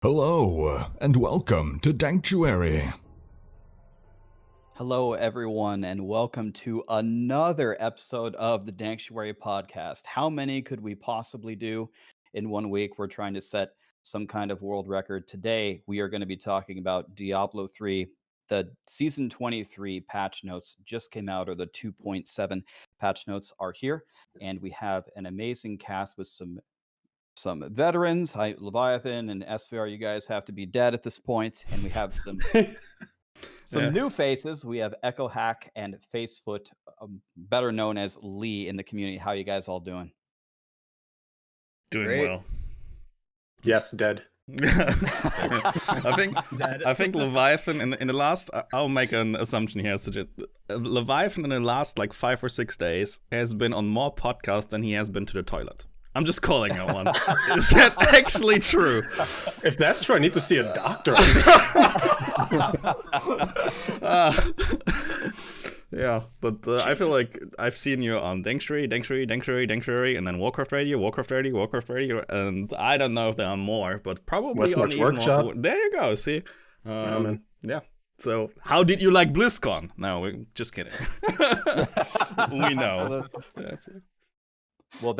Hello, and welcome to Danctuary. Hello, everyone, and welcome to another episode of the Danctuary podcast. How many could we possibly do in 1 week? We're trying to set some kind of world record. Today, we are going to be talking about Diablo 3. The Season 23 patch notes just came out, or the 2.7 patch notes are here, and we have an amazing cast with some veterans. Leviathan and sVr, you guys have to be dead at this point, and we have some new faces. We have Echohack and Facefoot, better known as Lee in the community. How you guys all doing? Doing Great. well. Yes, dead. I think Leviathan in the last, I'll make an assumption here. Leviathan in the last like 5 or 6 days has been on more podcasts than he has been to the toilet. I'm just calling that one. Is that actually true? If that's true, I need to see a doctor. Yeah, but I feel like I've seen you on Danctuary, and then Warcraft Radio, and I don't know if there are more, but probably Westmarch on Workshop. more. There you go. See, man. yeah. So, how did you like BlizzCon? No, we're just kidding. We know. Well,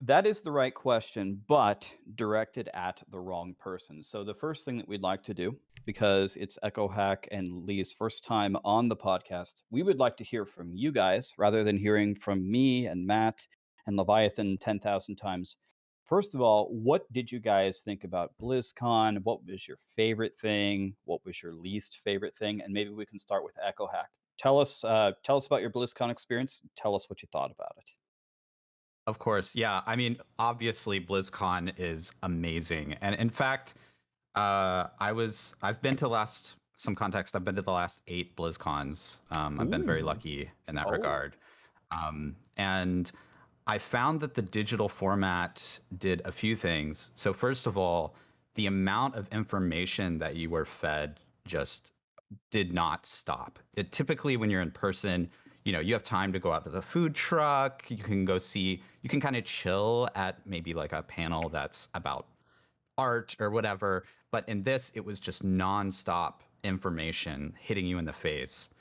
that is the right question, but directed at the wrong person. So the first thing that we'd like to do, because it's Echohack and Lee's first time on the podcast, we would like to hear from you guys rather than hearing from me and Matt and Leviathan 10,000 times. First of all, what did you guys think about BlizzCon? What was your favorite thing? What was your least favorite thing? And maybe we can start with Echohack. Tell us about your BlizzCon experience. Tell us what you thought about it. Of course, yeah. I mean, obviously, BlizzCon is amazing, and in fact, I've been to the last 8 BlizzCons. I've been very lucky in that regard, and I found that the digital format did a few things. So first of all, the amount of information that you were fed just did not stop. Typically, when you're in person, you have time to go out to the food truck. You can kind of chill at maybe like a panel that's about art or whatever. But in this, it was just nonstop information hitting you in the face.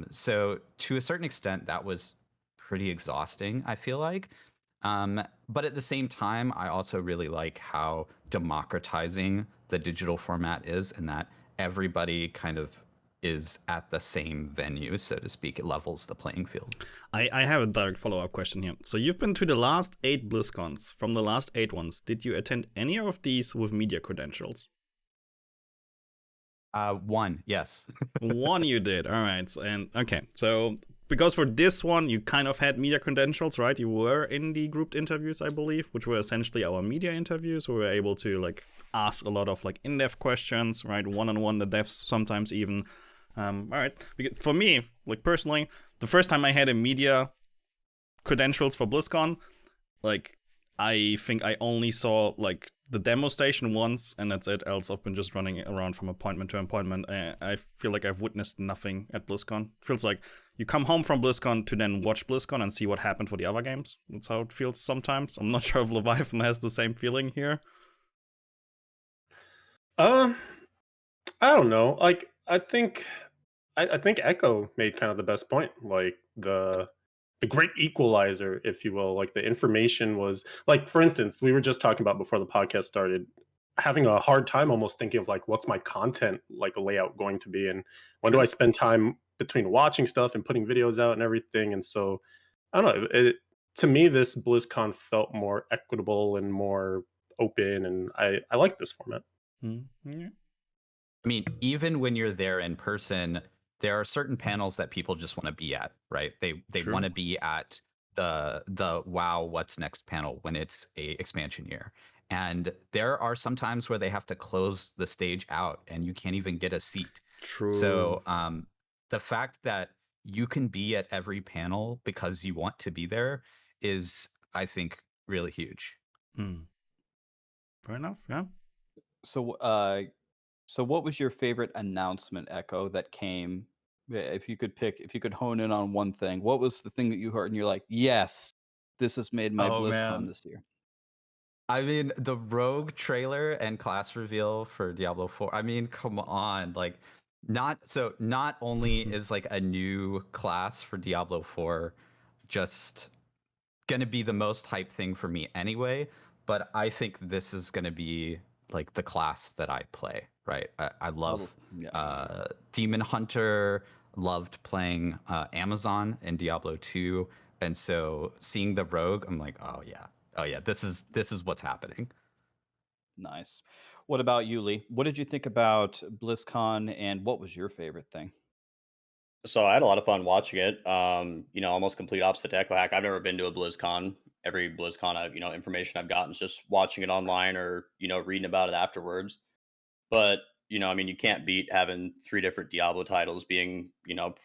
So to a certain extent, that was pretty exhausting, I feel like. But at the same time, I also really like how democratizing the digital format is, and that everybody kind of is at the same venue, so to speak. It levels the playing field. I have a direct follow-up question here. So you've been to the last 8 BlizzCons. From the last 8 ones, did you attend any of these with media credentials? One, yes. One you did. All right. And okay, so because for this one you kind of had media credentials, right? You were in the grouped interviews, I believe, which were essentially our media interviews. We were able to like ask a lot of like in-depth questions, right? One-on-one, the devs sometimes even. All right. For me, like personally, the first time I had a media credentials for BlizzCon, like I think I only saw like the demo station once, and that's it. Else I've been just running around from appointment to appointment. I feel like I've witnessed nothing at BlizzCon. It feels like you come home from BlizzCon to then watch BlizzCon and see what happened for the other games. That's how it feels sometimes. I'm not sure if Leviathan has the same feeling here. I don't know. Like, I think Echo made kind of the best point. Like the great equalizer, if you will. Like the information was like, for instance, we were just talking about before the podcast started, having a hard time almost thinking of like, what's my content like layout going to be, and when do I spend time between watching stuff and putting videos out and everything. And so I don't know. To me, this BlizzCon felt more equitable and more open, and I like this format. Mm-hmm. I mean, even when you're there in person, there are certain panels that people just want to be at, right? They want to be at the WoW What's Next panel when it's a expansion year. And there are some times where they have to close the stage out and you can't even get a seat. True. So the fact that you can be at every panel because you want to be there is, I think, really huge. Fair enough, yeah. So what was your favorite announcement, Echo, that came? If you could hone in on one thing, what was the thing that you heard and you're like, yes, this has made my BlizzCon this year? I mean, the Rogue trailer and class reveal for Diablo 4. I mean, come on. Like, not only is like a new class for Diablo 4 just gonna be the most hype thing for me anyway, but I think this is gonna be like the class that I play, right? I love Demon Hunter, loved playing Amazon in Diablo 2, and so seeing the Rogue, I'm like, oh yeah, this is what's happening. Nice. What about you, Lee? What did you think about BlizzCon, and what was your favorite thing? So I had a lot of fun watching it. Almost complete opposite to Echohack. I've never been to a BlizzCon. Every BlizzCon information I've gotten is just watching it online or, reading about it afterwards. But, you can't beat having 3 different Diablo titles being,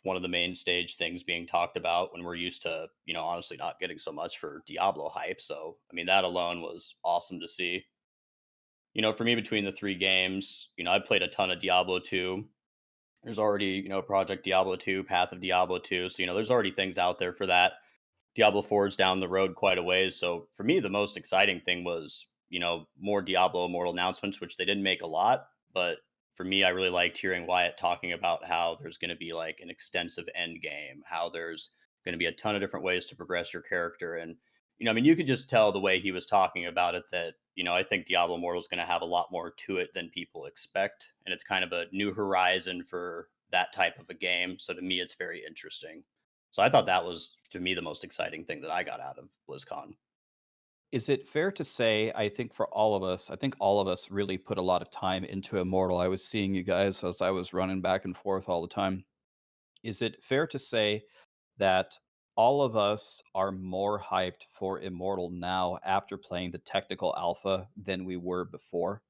one of the main stage things being talked about when we're used to, honestly not getting so much for Diablo hype. So, that alone was awesome to see. For me, between the 3 games, I played a ton of Diablo 2. There's already, Project Diablo 2, Path of Diablo 2. So, there's already things out there for that. Diablo 4 is down the road quite a ways. So for me, the most exciting thing was, more Diablo Immortal announcements, which they didn't make a lot. But for me, I really liked hearing Wyatt talking about how there's going to be like an extensive end game, how there's going to be a ton of different ways to progress your character. And, you could just tell the way he was talking about it that, I think Diablo Immortal is going to have a lot more to it than people expect. And it's kind of a new horizon for that type of a game. So to me, it's very interesting. So I thought that was, to me, the most exciting thing that I got out of BlizzCon. Is it fair to say, I think for all of us, I think all of us really put a lot of time into Immortal. I was seeing you guys as I was running back and forth all the time. Is it fair to say that all of us are more hyped for Immortal now after playing the technical alpha than we were before?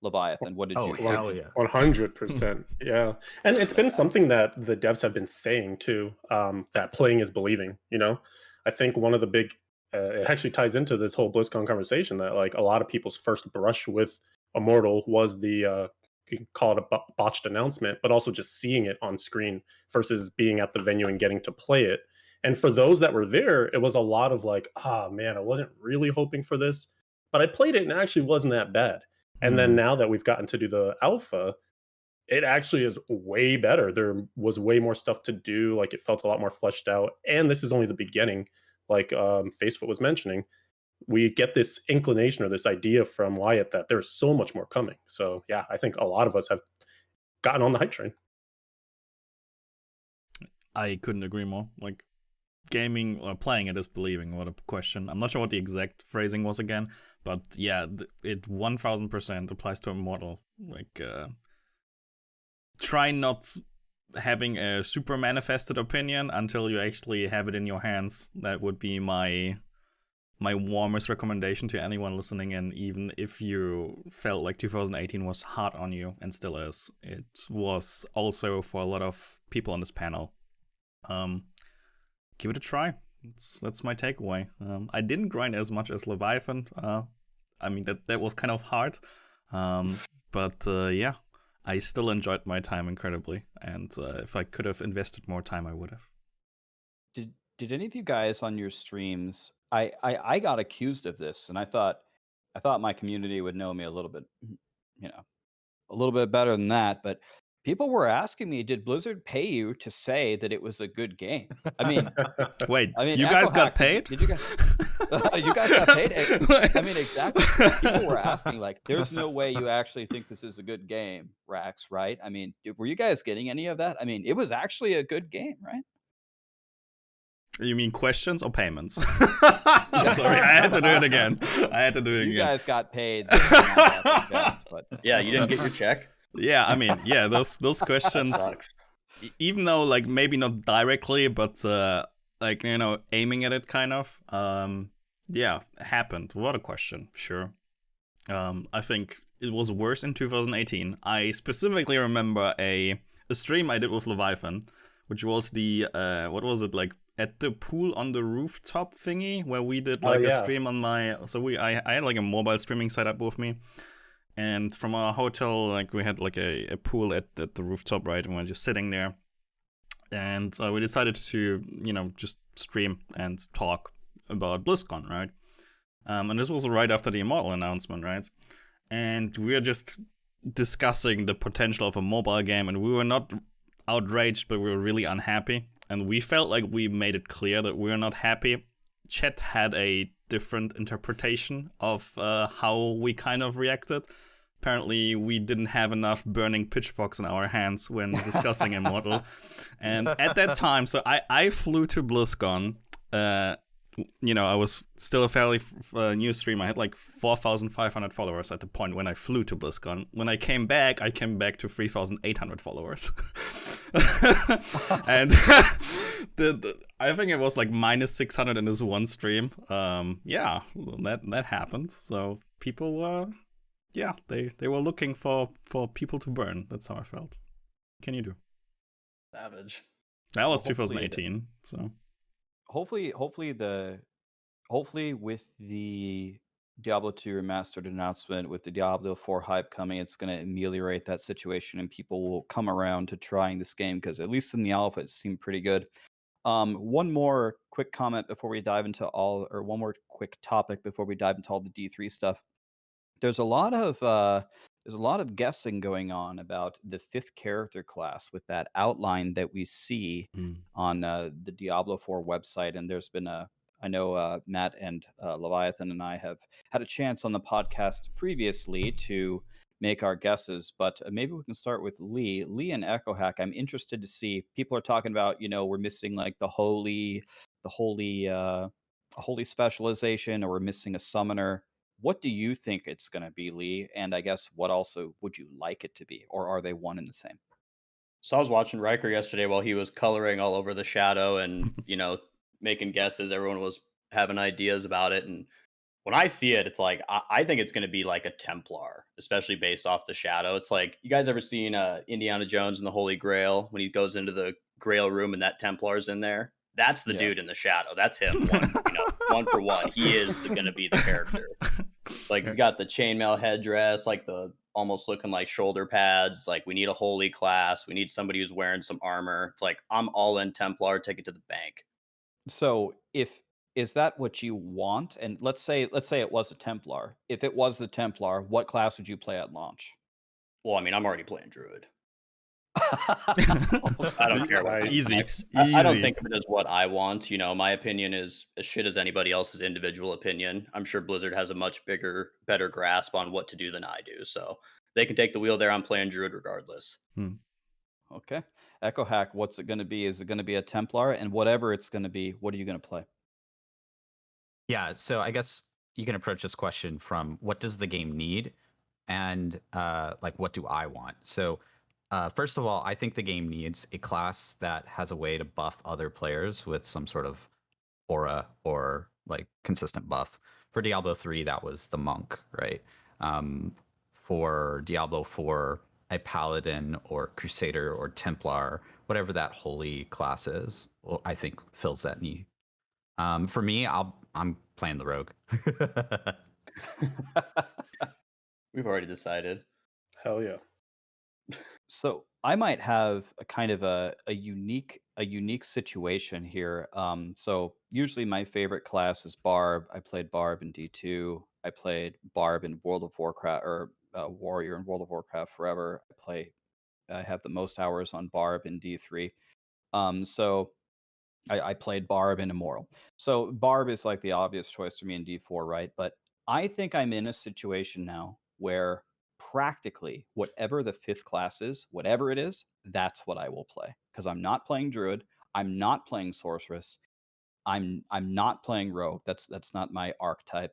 Leviathan, what did Oh, you think? hell yeah. 100%. Yeah. And it's been something that the devs have been saying too, that playing is believing, I think one of the big, it actually ties into this whole BlizzCon conversation that like a lot of people's first brush with Immortal was the, you can call it a botched announcement, but also just seeing it on screen versus being at the venue and getting to play it. And for those that were there, it was a lot of like, ah, man, I wasn't really hoping for this, but I played it and it actually wasn't that bad. And then now that we've gotten to do the alpha, it actually is way better. There was way more stuff to do. Like it felt a lot more fleshed out. And this is only the beginning. Like Facefoot was mentioning, we get this inclination or this idea from Wyatt that there's so much more coming. So yeah, I think a lot of us have gotten on the hype train. I couldn't agree more. Like gaming or playing it is believing. What a question. I'm not sure what the exact phrasing was again, but yeah, it 1000% applies to Immortal. Like try not having a super manifested opinion until you actually have it in your hands. That would be my warmest recommendation to anyone listening in, even if you felt like 2018 was hard on you, and still is. It was also for a lot of people on this panel. Give it a try. That's my takeaway. I didn't grind as much as Leviathan. I mean, that was kind of hard. But yeah, I still enjoyed my time incredibly. And if I could have invested more time, I would have. Did any of you guys on your streams? I got accused of this, and I thought my community would know me a little bit, a little bit better than that. But people were asking me, did Blizzard pay you to say that it was a good game? I mean, wait, I mean, you guys got paid? Did you guys? You guys got paid? I mean, exactly. People were asking, like, there's no way you actually think this is a good game, Rax, right? I mean, were you guys getting any of that? I mean, it was actually a good game, right? You mean questions or payments? Sorry, I had to do it again. You guys got paid. But Yeah, you didn't get your check? Yeah, I mean, yeah, those questions, even though like maybe not directly, but like, aiming at it kind of, yeah, happened. What a question, sure. I think it was worse in 2018. I specifically remember a stream I did with Leviathan, which was the what was it, like at the pool on the rooftop thingy, where we did like a stream on my, so I had like a mobile streaming setup with me. And from our hotel, like we had like a pool at the rooftop, right? And we were just sitting there. And we decided to, just stream and talk about BlizzCon, right? And this was right after the Immortal announcement, right? And we were just discussing the potential of a mobile game, and we were not outraged, but we were really unhappy. And we felt like we made it clear that we were not happy. Chat had a different interpretation of how we kind of reacted. Apparently, we didn't have enough burning pitchforks in our hands when discussing Immortal. And at that time, so I flew to BlizzCon. I was still a fairly new streamer. I had like 4,500 followers at the point when I flew to BlizzCon. When I came back to 3,800 followers. And I think it was like minus 600 in this one stream. That happened. So people were... they were looking for people to burn. That's how I felt. What can you do? Savage. That was 2018. So hopefully with the Diablo 2 remastered announcement, with the Diablo 4 hype coming, it's going to ameliorate that situation, and people will come around to trying this game, because at least in the alpha it seemed pretty good. One more quick comment before we dive into one more quick topic before we dive into all the D3 stuff. There's a lot of guessing going on about the 5th character class with that outline that we see on the Diablo 4 website. And there's been I know Matt and Leviathan and I have had a chance on the podcast previously to make our guesses, but maybe we can start with Lee. Lee and Echohack, I'm interested to see. People are talking about, we're missing like the holy specialization, or we're missing a summoner. What do you think it's going to be, Lee? And I guess what also would you like it to be? Or are they one and the same? So I was watching Riker yesterday while he was coloring all over the shadow and, making guesses. Everyone was having ideas about it. And when I see it, it's like, I think it's going to be like a Templar, especially based off the shadow. It's like, you guys ever seen Indiana Jones and the Holy Grail when he goes into the Grail room and that Templar's in there? That's the dude in the shadow. That's him. One for one. He is going to be the character. Like, you've got the chainmail headdress, like the almost looking like shoulder pads. Like, we need a holy class. We need somebody who's wearing some armor. It's like, I'm all in Templar. Take it to the bank. So is that what you want? And let's say it was a Templar. If it was the Templar, what class would you play at launch? Well, I mean, I'm already playing Druid. I don't care what easy. I don't think of it as what I want. My opinion is as shit as anybody else's individual opinion. I'm sure Blizzard has a much better grasp on what to do than I do. So they can take the wheel there. I'm playing Druid regardless. Okay. Echohack, what's it going to be? Is it going to be a Templar? And whatever it's going to be, what are you going to play? Yeah, so I guess you can approach this question from what does the game need, and what do I want? So first of all, I think the game needs a class that has a way to buff other players with some sort of aura or like consistent buff. For Diablo 3, that was the monk, right? For Diablo 4, a paladin or crusader or Templar, whatever that holy class is, well, I think fills that need. For me, I'm playing the rogue. We've already decided. Hell yeah. So I might have a kind of a unique situation here. So usually my favorite class is Barb. I played Barb in D2. I played Barb in World of Warcraft, or Warrior in World of Warcraft forever. I have the most hours on Barb in D3. So I played Barb in Immortal. So Barb is like the obvious choice for me in D4, right? But I think I'm in a situation now where practically whatever the 5th class is, whatever it is, that's what I will play. Because I'm not playing Druid, I'm not playing Sorceress, I'm not playing Rogue. That's not my archetype.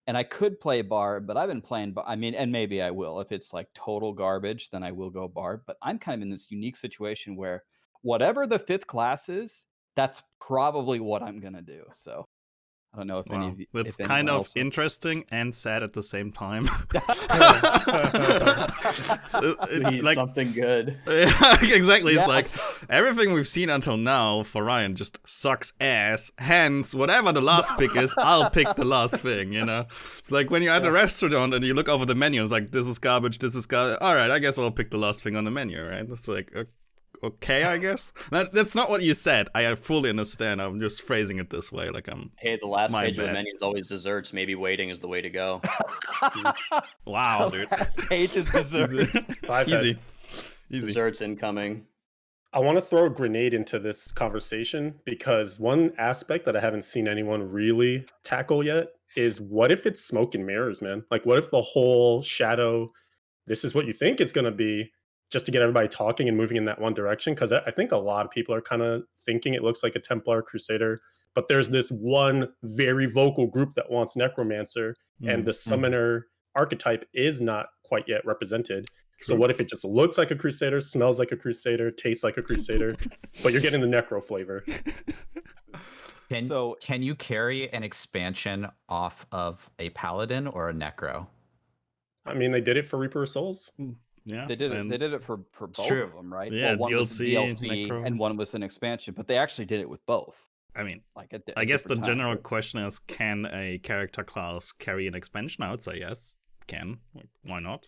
And I could play Barb, but I've been playing, and maybe I will. If it's like total garbage, then I will go Barb. But I'm kind of in this unique situation where whatever the 5th class is, that's probably what I'm going to do. So I don't know if any of you... It's kind of interesting and sad at the same time. Like something good. Exactly. It's like everything we've seen until now for Ryan just sucks ass. Hence, whatever the last pick is, I'll pick the last thing, It's like when you're at a restaurant and you look over the menu, it's like, this is garbage, this is garbage. All right, I guess I'll pick the last thing on the menu, right? It's like, okay, I guess. That's not what you said. I fully understand. I'm just phrasing it this way. Like Hey, the last My page of the bad. menu is always desserts. Maybe waiting is the way to go. wow, dude. Last page is dessert. Easy. Easy. Desserts incoming. I want to throw a grenade into this conversation because one aspect that I haven't seen anyone really tackle yet is what if it's smoke and mirrors, man? Like, what if the whole shadow, this is what you think it's going to be, just to get everybody talking and moving in that one direction? Because I think a lot of people are kind of thinking it looks like a Templar Crusader, but there's this one very vocal group that wants Necromancer, and the summoner archetype is not quite yet represented. So what if it just looks like a Crusader, smells like a Crusader, tastes like a Crusader, but you're getting the Necro flavor? Can you carry an expansion off of a Paladin or a Necro? I mean, they did it for Reaper of Souls. Yeah, They did it. They did it for both true. of them, right? Yeah, one was DLC, DLC Necro. and one was an expansion, but they actually did it with both. I mean, Like at I guess the different time. general question is, can a character class carry an expansion? I would say yes, can. Like, why not?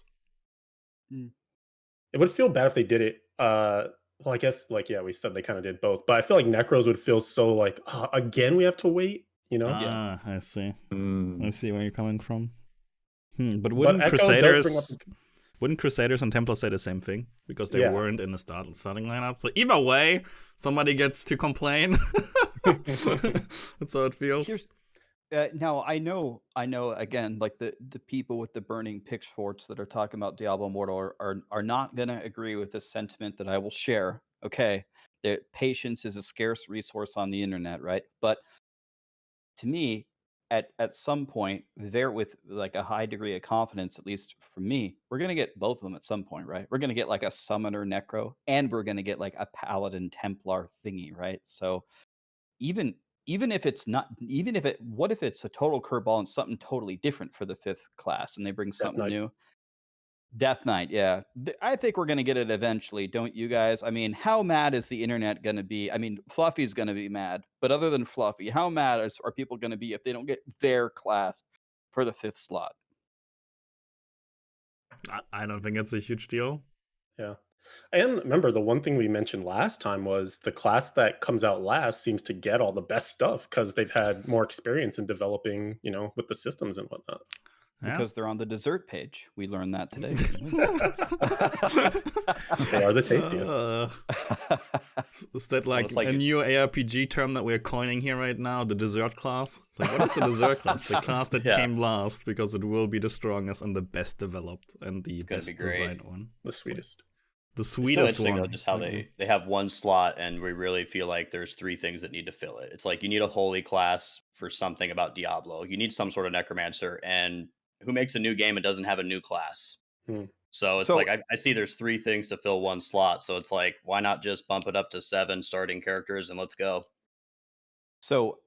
It would feel bad if they did it. Well, I guess, like, yeah, we said they kind of did both, but I feel like Necros would feel so like, again, we have to wait, you know? Ah, I see. I see where you're coming from. But But wouldn't Echo does bring Crusaders... up- Wouldn't Crusaders and Templars say the same thing? Because they Yeah. weren't in the starting lineup. So either way, somebody gets to complain. That's how it feels. Now I know. Again, like the people with the burning pitchforks that are talking about Diablo Immortal are not gonna agree with this sentiment that I will share. Okay, patience is a scarce resource on the internet, right? But to me, at some point, there with like a high degree of confidence, at least for me, we're gonna get both of them at some point, right? We're gonna get like a Summoner Necro, and we're gonna get like a Paladin Templar thingy, right? So even if it's not, what if it's a total curveball and something totally different for the 5th class, and they bring something Knight. new? Death Knight, yeah. I think we're gonna get it eventually, don't you guys? I mean, how mad is the internet gonna be? I mean, Fluffy's gonna be mad, but other than Fluffy, how mad are people gonna be if they don't get their class for the 5th slot? I don't think it's a huge deal. Yeah. And remember, the one thing we mentioned last time was the class that comes out last seems to get all the best stuff because they've had more experience in developing, you know, with the systems and whatnot. Yeah. Because they're on the dessert page. We learned that today. They are the tastiest. Is that like, like a it- new ARPG term that we're coining here right now? The dessert class? It's like, what is the dessert class? The class that Yeah. came last because it will be the strongest and the best developed and the gonna best be great. designed one. The sweetest. The It's so sweetest interesting one. though, just how they have one slot, and we really feel like there's 3 things that need to fill it. It's like you need a holy class for something about Diablo. You need some sort of necromancer, and who makes a new game and doesn't have a new class? So it's So- like I see there's 3 things to fill one slot. So it's like, why not just bump it up to 7 starting characters and let's go? So,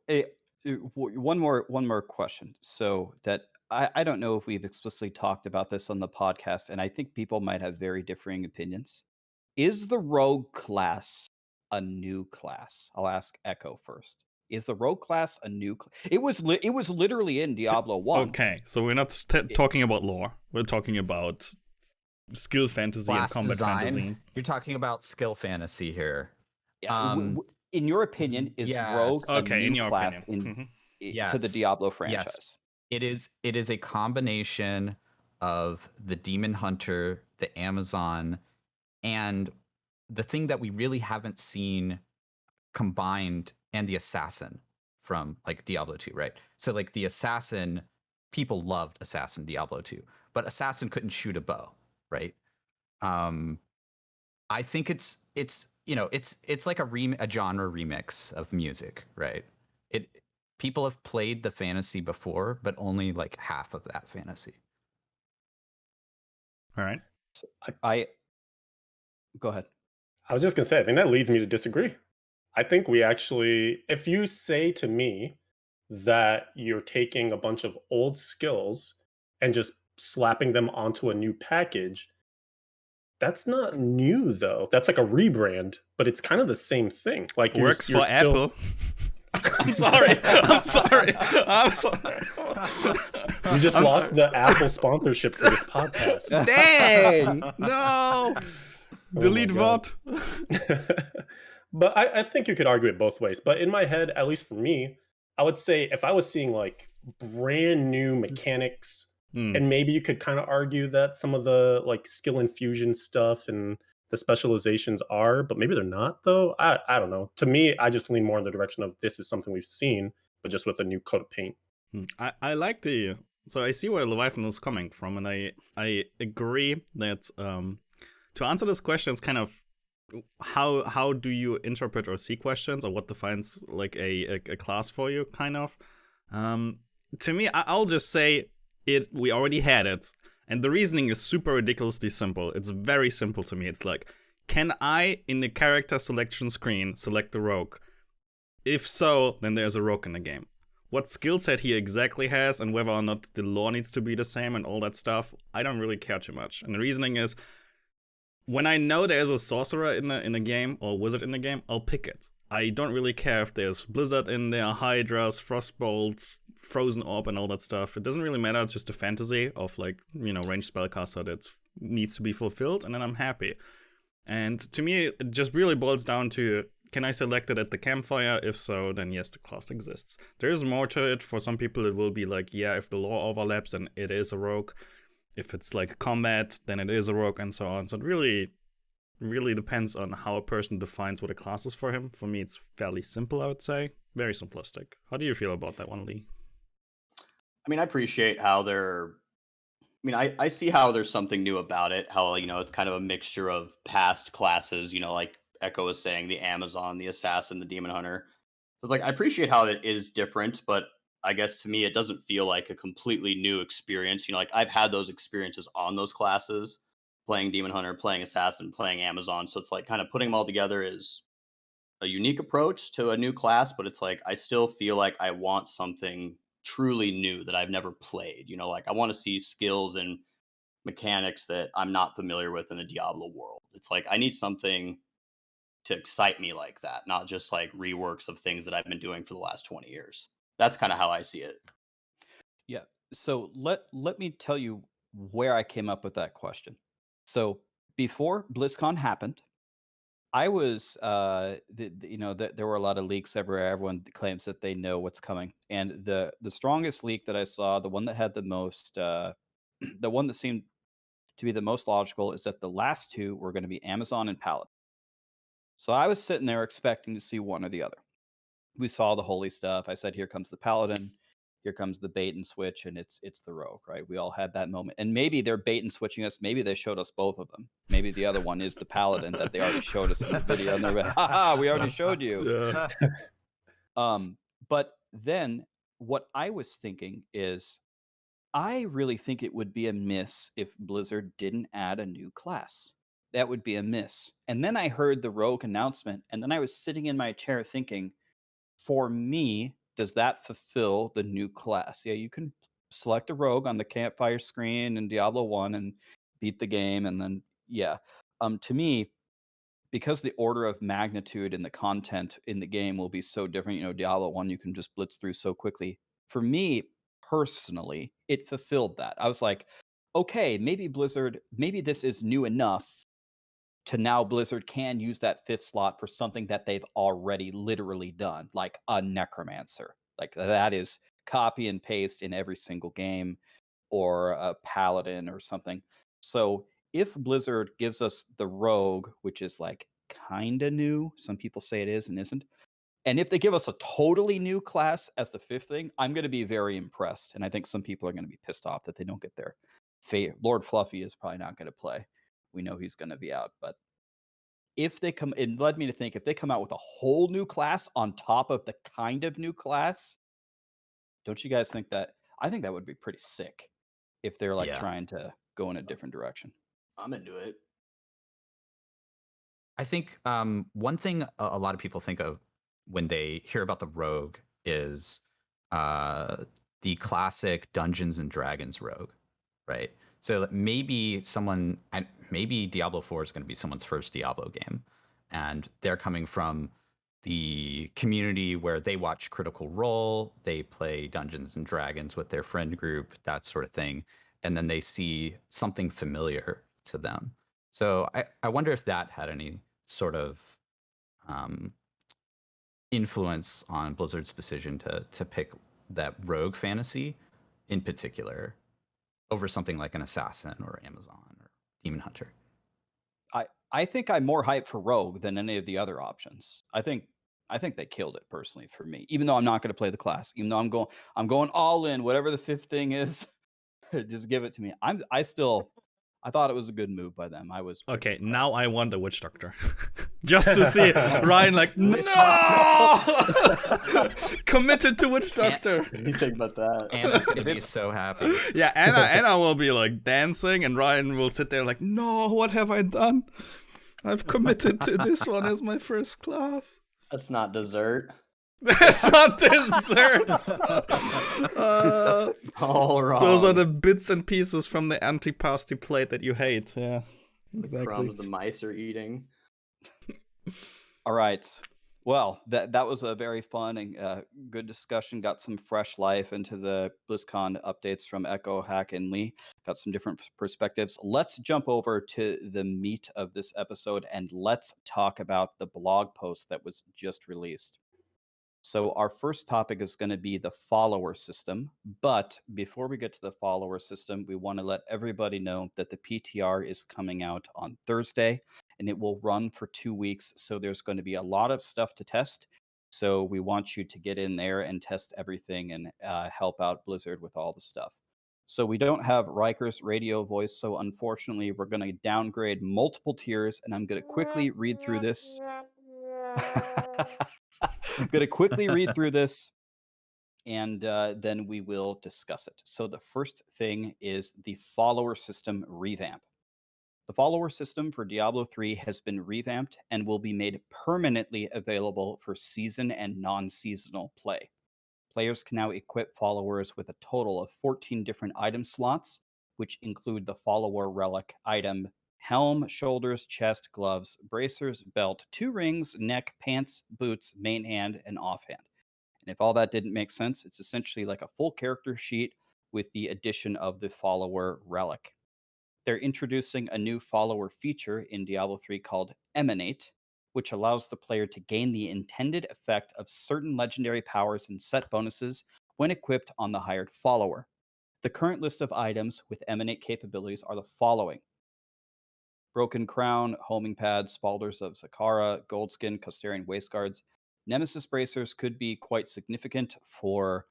one more question. So that I don't know if we've explicitly talked about this on the podcast, and I think people might have very differing opinions. Is the rogue class a new class? I'll ask Echo first. Is the rogue class a new? It was literally in Diablo 1. Okay, so we're not talking about lore. We're talking about skill fantasy Class and combat design. fantasy. You're talking about skill fantasy here. Yeah, in your opinion, is yes. rogue a Okay, new in your class opinion. to the Yes. Diablo franchise? It is a combination of the Demon Hunter, the Amazon, and the thing that we really haven't seen combined, and the Assassin from like Diablo 2, right? So like the Assassin, people loved Assassin Diablo 2, but Assassin couldn't shoot a bow, right? I think it's you know, it's like a genre remix of music, right? People have played the fantasy before, but only like half of that fantasy. All right. I go ahead. I was just going to say, I think that leads me to disagree. I think we actually, if you say to me that you're taking a bunch of old skills and just slapping them onto a new package, that's not new though. That's like a rebrand, but it's kind of the same thing. Like Works you're for still- Apple. I'm sorry. I'm sorry. I'm sorry. You just lost the Apple sponsorship for this podcast. Dang! No! Delete God. VOD. But I think you could argue it both ways. But in my head, at least for me, I would say if I was seeing like brand new mechanics, and maybe you could kind of argue that some of the like skill infusion stuff and the specializations are, but maybe they're not though. I don't know. To me, I just lean more in the direction of this is something we've seen, but just with a new coat of paint. I like the. So I see where Leviathan is coming from, and I agree that to answer this question, it's kind of how do you interpret or see questions, or what defines like a class for you, kind of. To me, I'll just say we already had it, and the reasoning is super ridiculously simple. It's very simple to me. It's like, can I in the character selection screen select a rogue? If so, then there's a rogue in the game. What skill set he exactly has and whether or not the lore needs to be the same and all that stuff, I don't really care too much. And the reasoning is, when I know there's a sorcerer in the game or wizard in the game, I'll pick it. I don't really care if there's Blizzard in there, Hydras, Frostbolts, Frozen Orb, and all that stuff. It doesn't really matter. It's just a fantasy of like, ranged spellcaster that needs to be fulfilled, and then I'm happy. And to me, it just really boils down to, can I select it at the campfire? If so, then yes, the class exists. There is more to it. For some people, it will be like, yeah, if the lore overlaps, then it is a rogue. If it's like combat, then it is a rogue, and so on. So it really depends on how a person defines what a class is for him. For me, it's fairly simple, I would say. Very simplistic. How do you feel about that one, Lee? I mean, I appreciate how I see how there's something new about it. How, it's kind of a mixture of past classes, like Echo was saying, the Amazon, the Assassin, the Demon Hunter. So it's like, I appreciate how it is different, but I guess to me, it doesn't feel like a completely new experience. Like I've had those experiences on those classes, playing Demon Hunter, playing Assassin, playing Amazon. So it's like kind of putting them all together is a unique approach to a new class, but it's like, I still feel like I want something truly new that I've never played. Like I want to see skills and mechanics that I'm not familiar with in the Diablo world. It's like, I need something to excite me like that, not just like reworks of things that I've been doing for the last 20 years. That's kind of how I see it. Yeah. So let me tell you where I came up with that question. So before BlizzCon happened, I was, there were a lot of leaks everywhere. Everyone claims that they know what's coming, and the strongest leak that I saw, the one that had the most, the one that seemed to be the most logical, is that the last two were going to be Amazon and Paladin. So I was sitting there expecting to see one or the other. We saw the holy stuff. I said, here comes the Paladin, here comes the bait and switch, and it's the rogue, right? We all had that moment. And maybe they're bait and switching us. Maybe they showed us both of them. Maybe the other one is the Paladin that they already showed us in the video, and they're like, haha, we already showed you. Yeah. But then what I was thinking is, I really think it would be a miss if Blizzard didn't add a new class. That would be a miss. And then I heard the rogue announcement, and then I was sitting in my chair thinking, for me, does that fulfill the new class? Yeah, you can select a rogue on the campfire screen in Diablo 1 and beat the game, and then, yeah. To me, because the order of magnitude in the content in the game will be so different, Diablo 1, you can just blitz through so quickly. For me, personally, it fulfilled that. I was like, okay, maybe this is new enough to now Blizzard can use that fifth slot for something that they've already literally done, like a necromancer. Like that is copy and paste in every single game, or a paladin or something. So if Blizzard gives us the rogue, which is like kind of new, some people say it is and isn't, and if they give us a totally new class as the fifth thing, I'm going to be very impressed. And I think some people are going to be pissed off that they don't get their Lord Fluffy is probably not going to play. We know he's going to be out, but if they come, it led me to think, if they come out with a whole new class on top of the kind of new class, don't you guys think that? I think that would be pretty sick if they're like trying to go in a different direction. I'm into it. I think one thing a lot of people think of when they hear about the rogue is the classic Dungeons and Dragons rogue, right? So maybe Diablo 4 is going to be someone's first Diablo game, and they're coming from the community where they watch Critical Role, they play Dungeons and Dragons with their friend group, that sort of thing, and then they see something familiar to them. So I wonder if that had any sort of influence on Blizzard's decision to pick that rogue fantasy in particular over something like an Assassin or Amazon or Demon Hunter. I think I'm more hyped for Rogue than any of the other options. I think they killed it personally for me. Even though I'm not going to play the class, even though I'm going all in, whatever the fifth thing is, just give it to me. I thought it was a good move by them. I was Okay, impressed. now I want a Witch Doctor. Just to see Ryan like, no! Committed to Witch Doctor. What do you think about that? Anna's gonna be so happy. Yeah, Anna will be like dancing, and Ryan will sit there like, no, what have I done? I've committed to this one as my first class. That's not dessert. That's not dessert. All wrong. Those are the bits and pieces from the antipasti plate that you hate. Yeah, The crumbs the mice are eating. All right. Well, that was a very fun and good discussion. Got some fresh life into the BlizzCon updates from Echohack and Lee. Got some different perspectives. Let's jump over to the meat of this episode and let's talk about the blog post that was just released. So our first topic is going to be the follower system. But before we get to the follower system, we want to let everybody know that the PTR is coming out on Thursday and it will run for 2 weeks. So there's going to be a lot of stuff to test. So we want you to get in there and test everything and help out Blizzard with all the stuff. So we don't have Riker's radio voice. So unfortunately, we're going to downgrade multiple tiers and I'm going to quickly read through this. I'm going to quickly read through this and then we will discuss it. So the first thing is the follower system revamp. The follower system for Diablo 3 has been revamped and will be made permanently available for season and non-seasonal play. Players can now equip followers with a total of 14 different item slots, which include the follower relic item helm, shoulders, chest, gloves, bracers, belt, 2 rings, neck, pants, boots, main hand, and offhand. And if all that didn't make sense, it's essentially like a full character sheet with the addition of the follower relic. They're introducing a new follower feature in Diablo 3 called Emanate, which allows the player to gain the intended effect of certain legendary powers and set bonuses when equipped on the hired follower. The current list of items with Emanate capabilities are the following: Broken Crown, Homing Pad, Spalders of Zakara, Goldskin, Custarian Waistguards. Nemesis Bracers could be quite significant for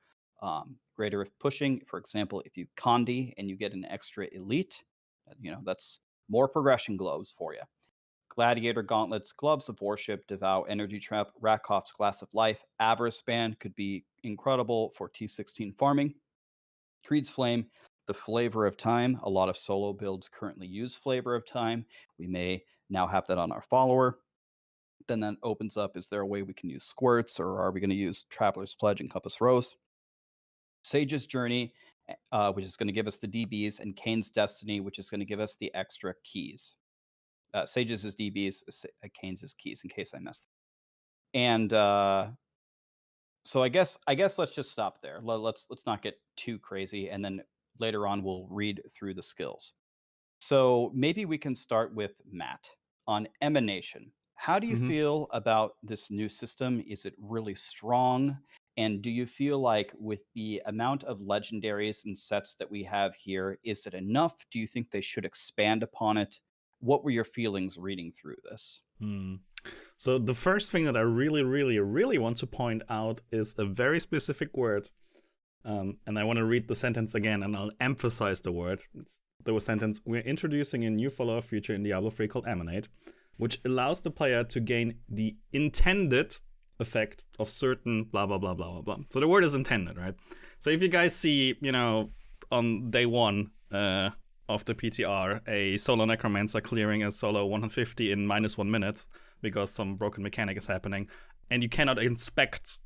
greater pushing. For example, if you Condi and you get an extra elite, that's more progression gloves for you. Gladiator Gauntlets, Gloves of Worship, Devout Energy Trap, Rakov's Glass of Life, Avarice Band could be incredible for T16 farming. Creed's Flame, the Flavor of Time. A lot of solo builds currently use Flavor of Time. We may now have that on our follower. Then that opens up, is there a way we can use Squirts, or are we going to use Traveler's Pledge and Compass Rose? Sage's Journey, which is going to give us the DBs, and Kane's Destiny, which is going to give us the extra keys. Sage's is DBs, Kane's is keys, in case I missed it. And so I guess let's just stop there. Let's not get too crazy, and then later on we'll read through the skills. So maybe we can start with Matt on Emanation. How do you feel about this new system? Is it really strong? And do you feel like with the amount of legendaries and sets that we have here, is it enough? Do you think they should expand upon it? What were your feelings reading through this? So the first thing that I really, really, really want to point out is a very specific word. And I want to read the sentence again, and I'll emphasize the word. It's the sentence: we're introducing a new follower feature in Diablo 3 called Emanate, which allows the player to gain the intended effect of certain blah, blah, blah, blah, blah, blah. So the word is intended, right? So if you guys see, on day 1 of the PTR, a solo necromancer clearing a solo 150 in -1 minute because some broken mechanic is happening, and you cannot inspect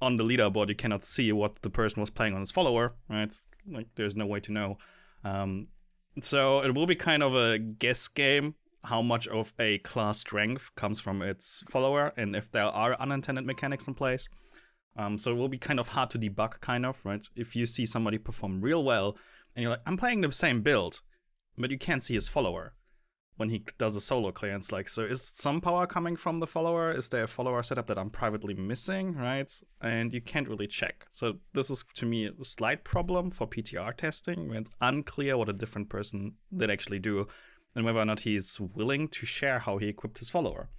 on the leaderboard, you cannot see what the person was playing on his follower, right? Like, there's no way to know. So it will be kind of a guess game how much of a class strength comes from its follower and if there are unintended mechanics in place. So it will be kind of hard to debug, kind of, right? If you see somebody perform real well and you're like, I'm playing the same build, but you can't see his follower when he does a solo clearance. Like, so is some power coming from the follower? Is there a follower setup that I'm privately missing, right? And you can't really check. So this is, to me, a slight problem for PTR testing, when it's unclear what a different person did actually do and whether or not he's willing to share how he equipped his follower.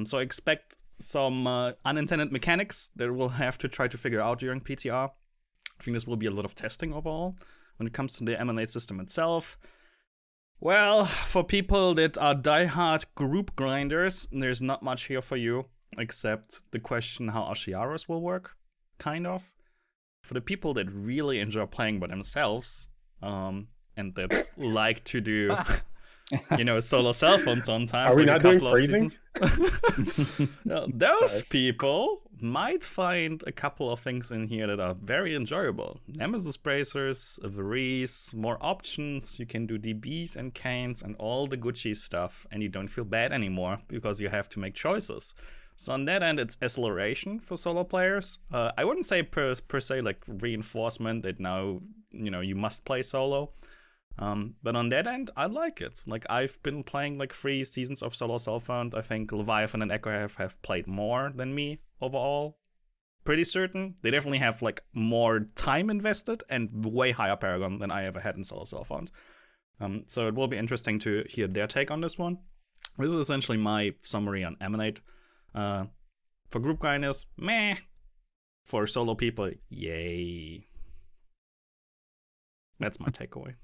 So I expect some unintended mechanics that we'll have to try to figure out during PTR. I think this will be a lot of testing overall. When it comes to the emanate system itself, well, for people that are diehard group grinders, there's not much here for you, except the question how Ashiaros will work, kind of. For the people that really enjoy playing by themselves, and that like to do, solo cell phone sometimes. Are we like not doing phrasing? Those people might find a couple of things in here that are very enjoyable. Nemesis bracers, Varese, more options. You can do DBs and canes and all the Gucci stuff, and you don't feel bad anymore because you have to make choices. So on that end, it's acceleration for solo players. I wouldn't say per se like reinforcement that now you must play solo. But on that end, I like it. Like, I've been playing like 3 seasons of solo self-found. I think Leviathan and Echohack have played more than me overall. Pretty certain. They definitely have like more time invested and way higher Paragon than I ever had in solo self-found. So it will be interesting to hear their take on this one. This is essentially my summary on Emanate. For group grinders, meh. For solo people, yay. That's my takeaway.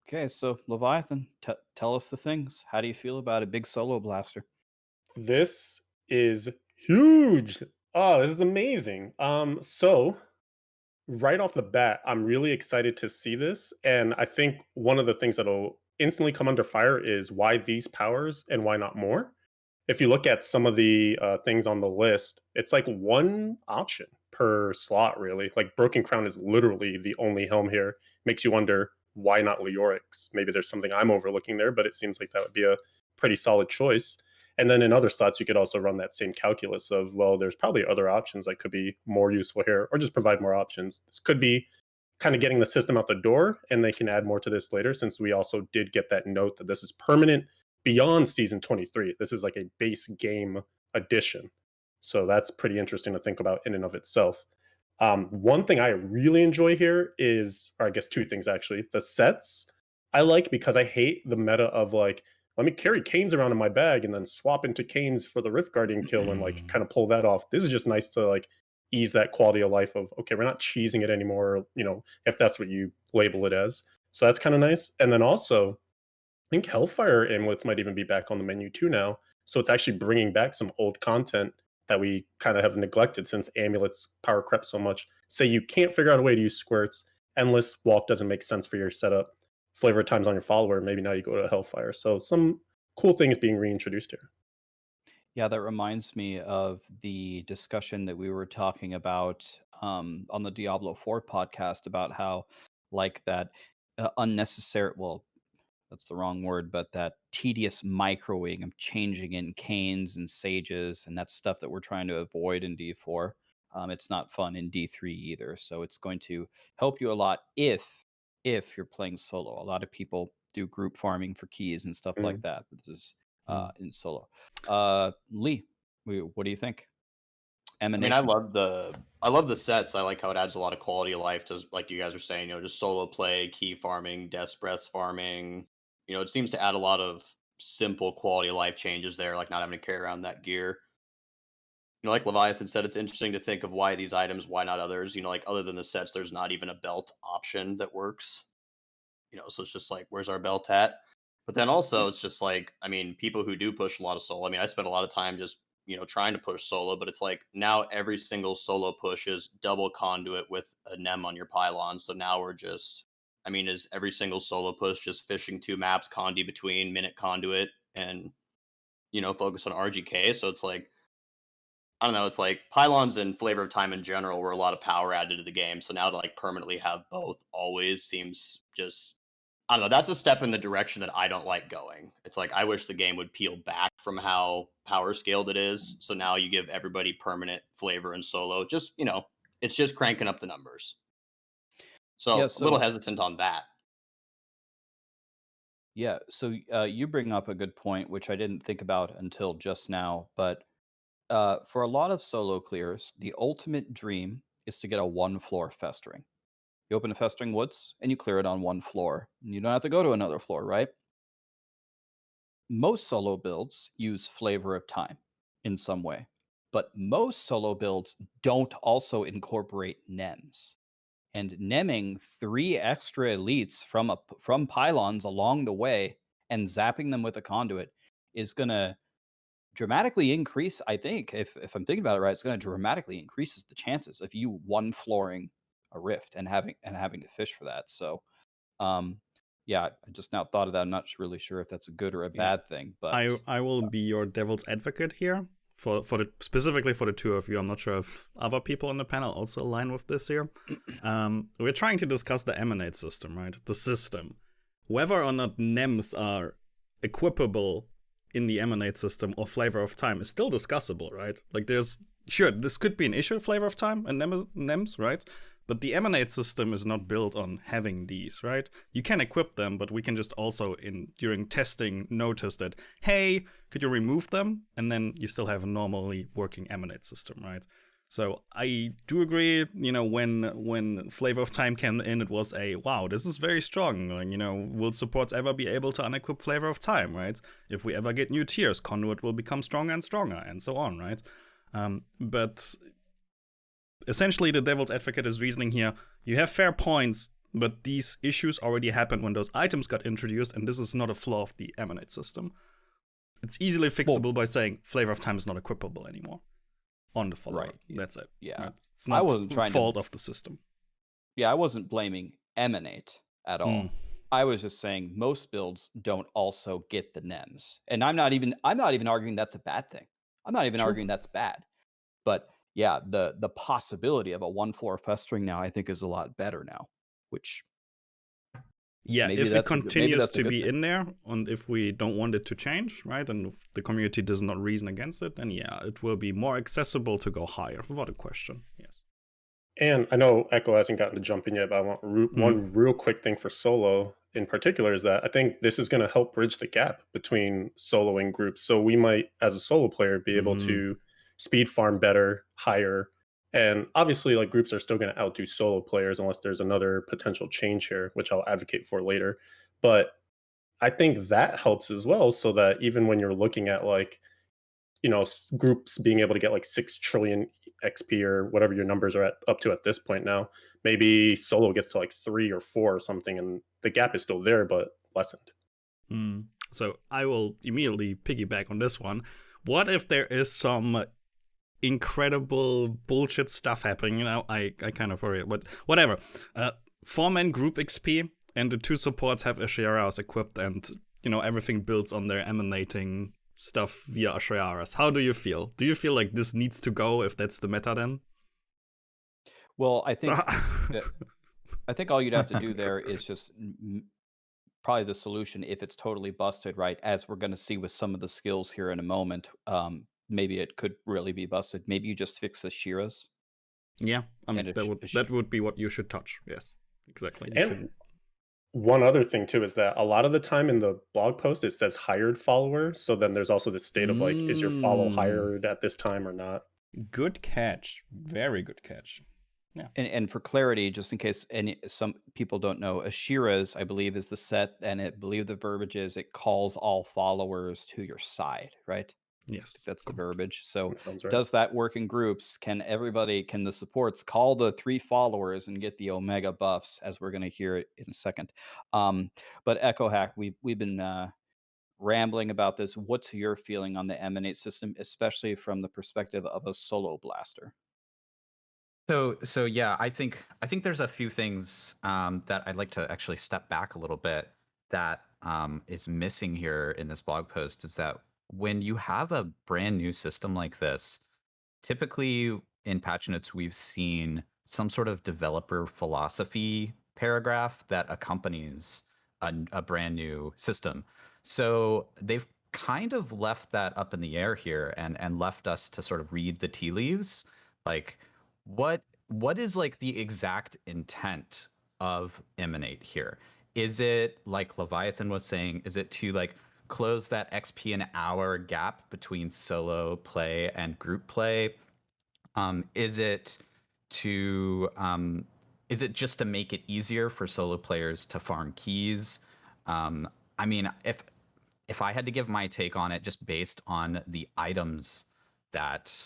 Okay, so Leviathan, tell us the things. How do you feel about a big solo blaster? This is huge. Oh, this is amazing. So right off the bat, I'm really excited to see this. And I think one of the things that'll instantly come under fire is why these powers and why not more. If you look at some of the things on the list, it's like one option per slot, really. Like Broken Crown is literally the only helm here. Makes you wonder, why not Leorix? Maybe there's something I'm overlooking there, but it seems like that would be a pretty solid choice. And then in other slots, you could also run that same calculus of, well, there's probably other options that could be more useful here, or just provide more options. This could be kind of getting the system out the door, and they can add more to this later, since we also did get that note that this is permanent beyond season 23. This is like a base game addition. So that's pretty interesting to think about in and of itself. One thing I really enjoy here is, or I guess 2 things actually, the sets I like, because I hate the meta of like, let me carry canes around in my bag and then swap into canes for the Rift Guardian kill and like kind of pull that off. This is just nice to like ease that quality of life of, okay, we're not cheesing it anymore, if that's what you label it as. So that's kind of nice. And then also, I think Hellfire amulets might even be back on the menu too now. So it's actually bringing back some old content that we kind of have neglected since amulets power crept so much. Say you can't figure out a way to use squirts, endless walk doesn't make sense for your setup, flavor times on your follower, maybe now you go to Hellfire. So some cool things being reintroduced here. Yeah, that reminds me of the discussion that we were talking about on the Diablo 4 podcast about how, like, that unnecessary, well, that's the wrong word, but that tedious microwing of changing in canes and sages, and that's stuff that we're trying to avoid in D4. It's not fun in D3 either, so it's going to help you a lot if you're playing solo. A lot of people do group farming for keys and stuff like that. But this is in solo. Lee, what do you think? Emanation. I mean, I love the sets. I like how it adds a lot of quality of life to, like you guys were saying, just solo play, key farming, death breath farming. It seems to add a lot of simple quality of life changes there, like not having to carry around that gear. Like Leviathan said, it's interesting to think of why these items, why not others. Like other than the sets, there's not even a belt option that works. So it's just like, where's our belt at? But then also, it's just like, I mean, people who do push a lot of solo. I mean, I spent a lot of time just trying to push solo, but it's like now every single solo push is double conduit with a NEM on your pylon. So now we're just, I mean, is every single solo push just fishing 2 maps, condi between, minute conduit, and, focus on RGK? So it's like, I don't know, it's like pylons and Flavor of Time in general were a lot of power added to the game. So now to like permanently have both always seems just I don't know. That's a step in the direction that I don't like going. It's like I wish the game would peel back from how power scaled it is. So now you give everybody permanent flavor and solo. Just it's just cranking up the numbers. Yeah, So a little so hesitant on that. you bring up a good point, which I didn't think about until just now. But for a lot of solo clears, the ultimate dream is to get a one floor festering. You open a festering woods and you clear it on one floor. And you don't have to go to another floor, right? Most solo builds use flavor of time in some way, but most solo builds don't also incorporate nems. And nemming 3 extra elites from pylons along the way and zapping them with a conduit is gonna dramatically increase. I think if I'm thinking about it right, it's gonna dramatically increases the chances of you one flooring a rift and having to fish for that. So um yeah, I just now thought of that. I'm not really sure if that's a good or a Yeah. bad thing, but I will be your devil's advocate here for the specifically for the two of you. I'm not sure if other people on the panel also align with this here. We're trying to discuss the emanate system, right? The system. Whether or not NEMs are equipable in the emanate system or flavor of time is still discussable, right? Like this could be an issue, flavor of time and NEMs, right? But the emanate system is not built on having these, right? You can equip them, but we can just also during testing notice that, hey, could you remove them? And then you still have a normally working emanate system, right? So I do agree, when Flavor of Time came in, it was wow, this is very strong. Like, will supports ever be able to unequip Flavor of Time, right? If we ever get new tiers, Conduit will become stronger and stronger, and so on, right? But essentially, the devil's advocate is reasoning here. You have fair points, but these issues already happened when those items got introduced, and this is not a flaw of the emanate system. It's easily fixable by saying Flavor of Time is not equipable anymore on the follower. Right. That's it. Yeah. Right? It's not I wasn't trying fault of the system. Yeah, I wasn't blaming emanate at all. I was just saying most builds don't also get the nems. And I'm not even arguing that's a bad thing. I'm not even arguing that's bad. But yeah, the possibility of a one floor festering now I think is a lot better now, which yeah, maybe if it continues to be thing. in there, and if we don't want it to change, right, and if the community does not reason against it, then yeah, it will be more accessible to go higher, without a question. Yes. And I know Echo hasn't gotten to jump in yet, but I want one real quick thing for solo in particular is that I think this is going to help bridge the gap between soloing groups. So we might, as a solo player, be able to speed farm better, higher. And obviously, like, groups are still going to outdo solo players unless there's another potential change here, which I'll advocate for later. But I think that helps as well, so that even when you're looking at, like, groups being able to get like 6 trillion XP or whatever your numbers are up to at this point now, maybe solo gets to like 3 or 4 or something, and the gap is still there but lessened. So I will immediately piggyback on this one. What if there is some incredible bullshit stuff happening? I kind of worry, but whatever. 4-man group XP, and the 2 supports have Ashiaras equipped, and everything builds on their emanating stuff via Ashiaras. How do you feel? Do you feel like this needs to go if that's the meta then? Well, I think all you'd have to do there is just probably the solution if it's totally busted, right? As we're going to see with some of the skills here in a moment, maybe it could really be busted. Maybe you just fix the Shiras. Yeah, I mean, that would be what you should touch. Yes, exactly. And one other thing too is that a lot of the time in the blog post it says hired follower, so then there's also this state of like, is your follow hired at this time or not? Good catch, very good catch. Yeah. And for clarity, just in case some people don't know, Ashiras, I believe, is the set, and I believe the verbiage is it calls all followers to your side, right? Yes, that's the verbiage. So that sounds right. Does that work in groups? Can the supports call the 3 followers and get the Omega buffs, as we're going to hear it in a second? But Echohack, we've been rambling about this. What's your feeling on the emanate system, especially from the perspective of a solo blaster? So yeah, I think there's a few things that I'd like to actually step back a little bit that is missing here in this blog post, is that when you have a brand new system like this, typically in patch notes we've seen some sort of developer philosophy paragraph that accompanies a brand new system. So they've kind of left that up in the air here, and left us to sort of read the tea leaves. Like, what is like the exact intent of Emanate here? Is it, like Leviathan was saying, is it to like close that XP an hour gap between solo play and group play? Is it to is it just to make it easier for solo players to farm keys? I mean, if I had to give my take on it, just based on the items that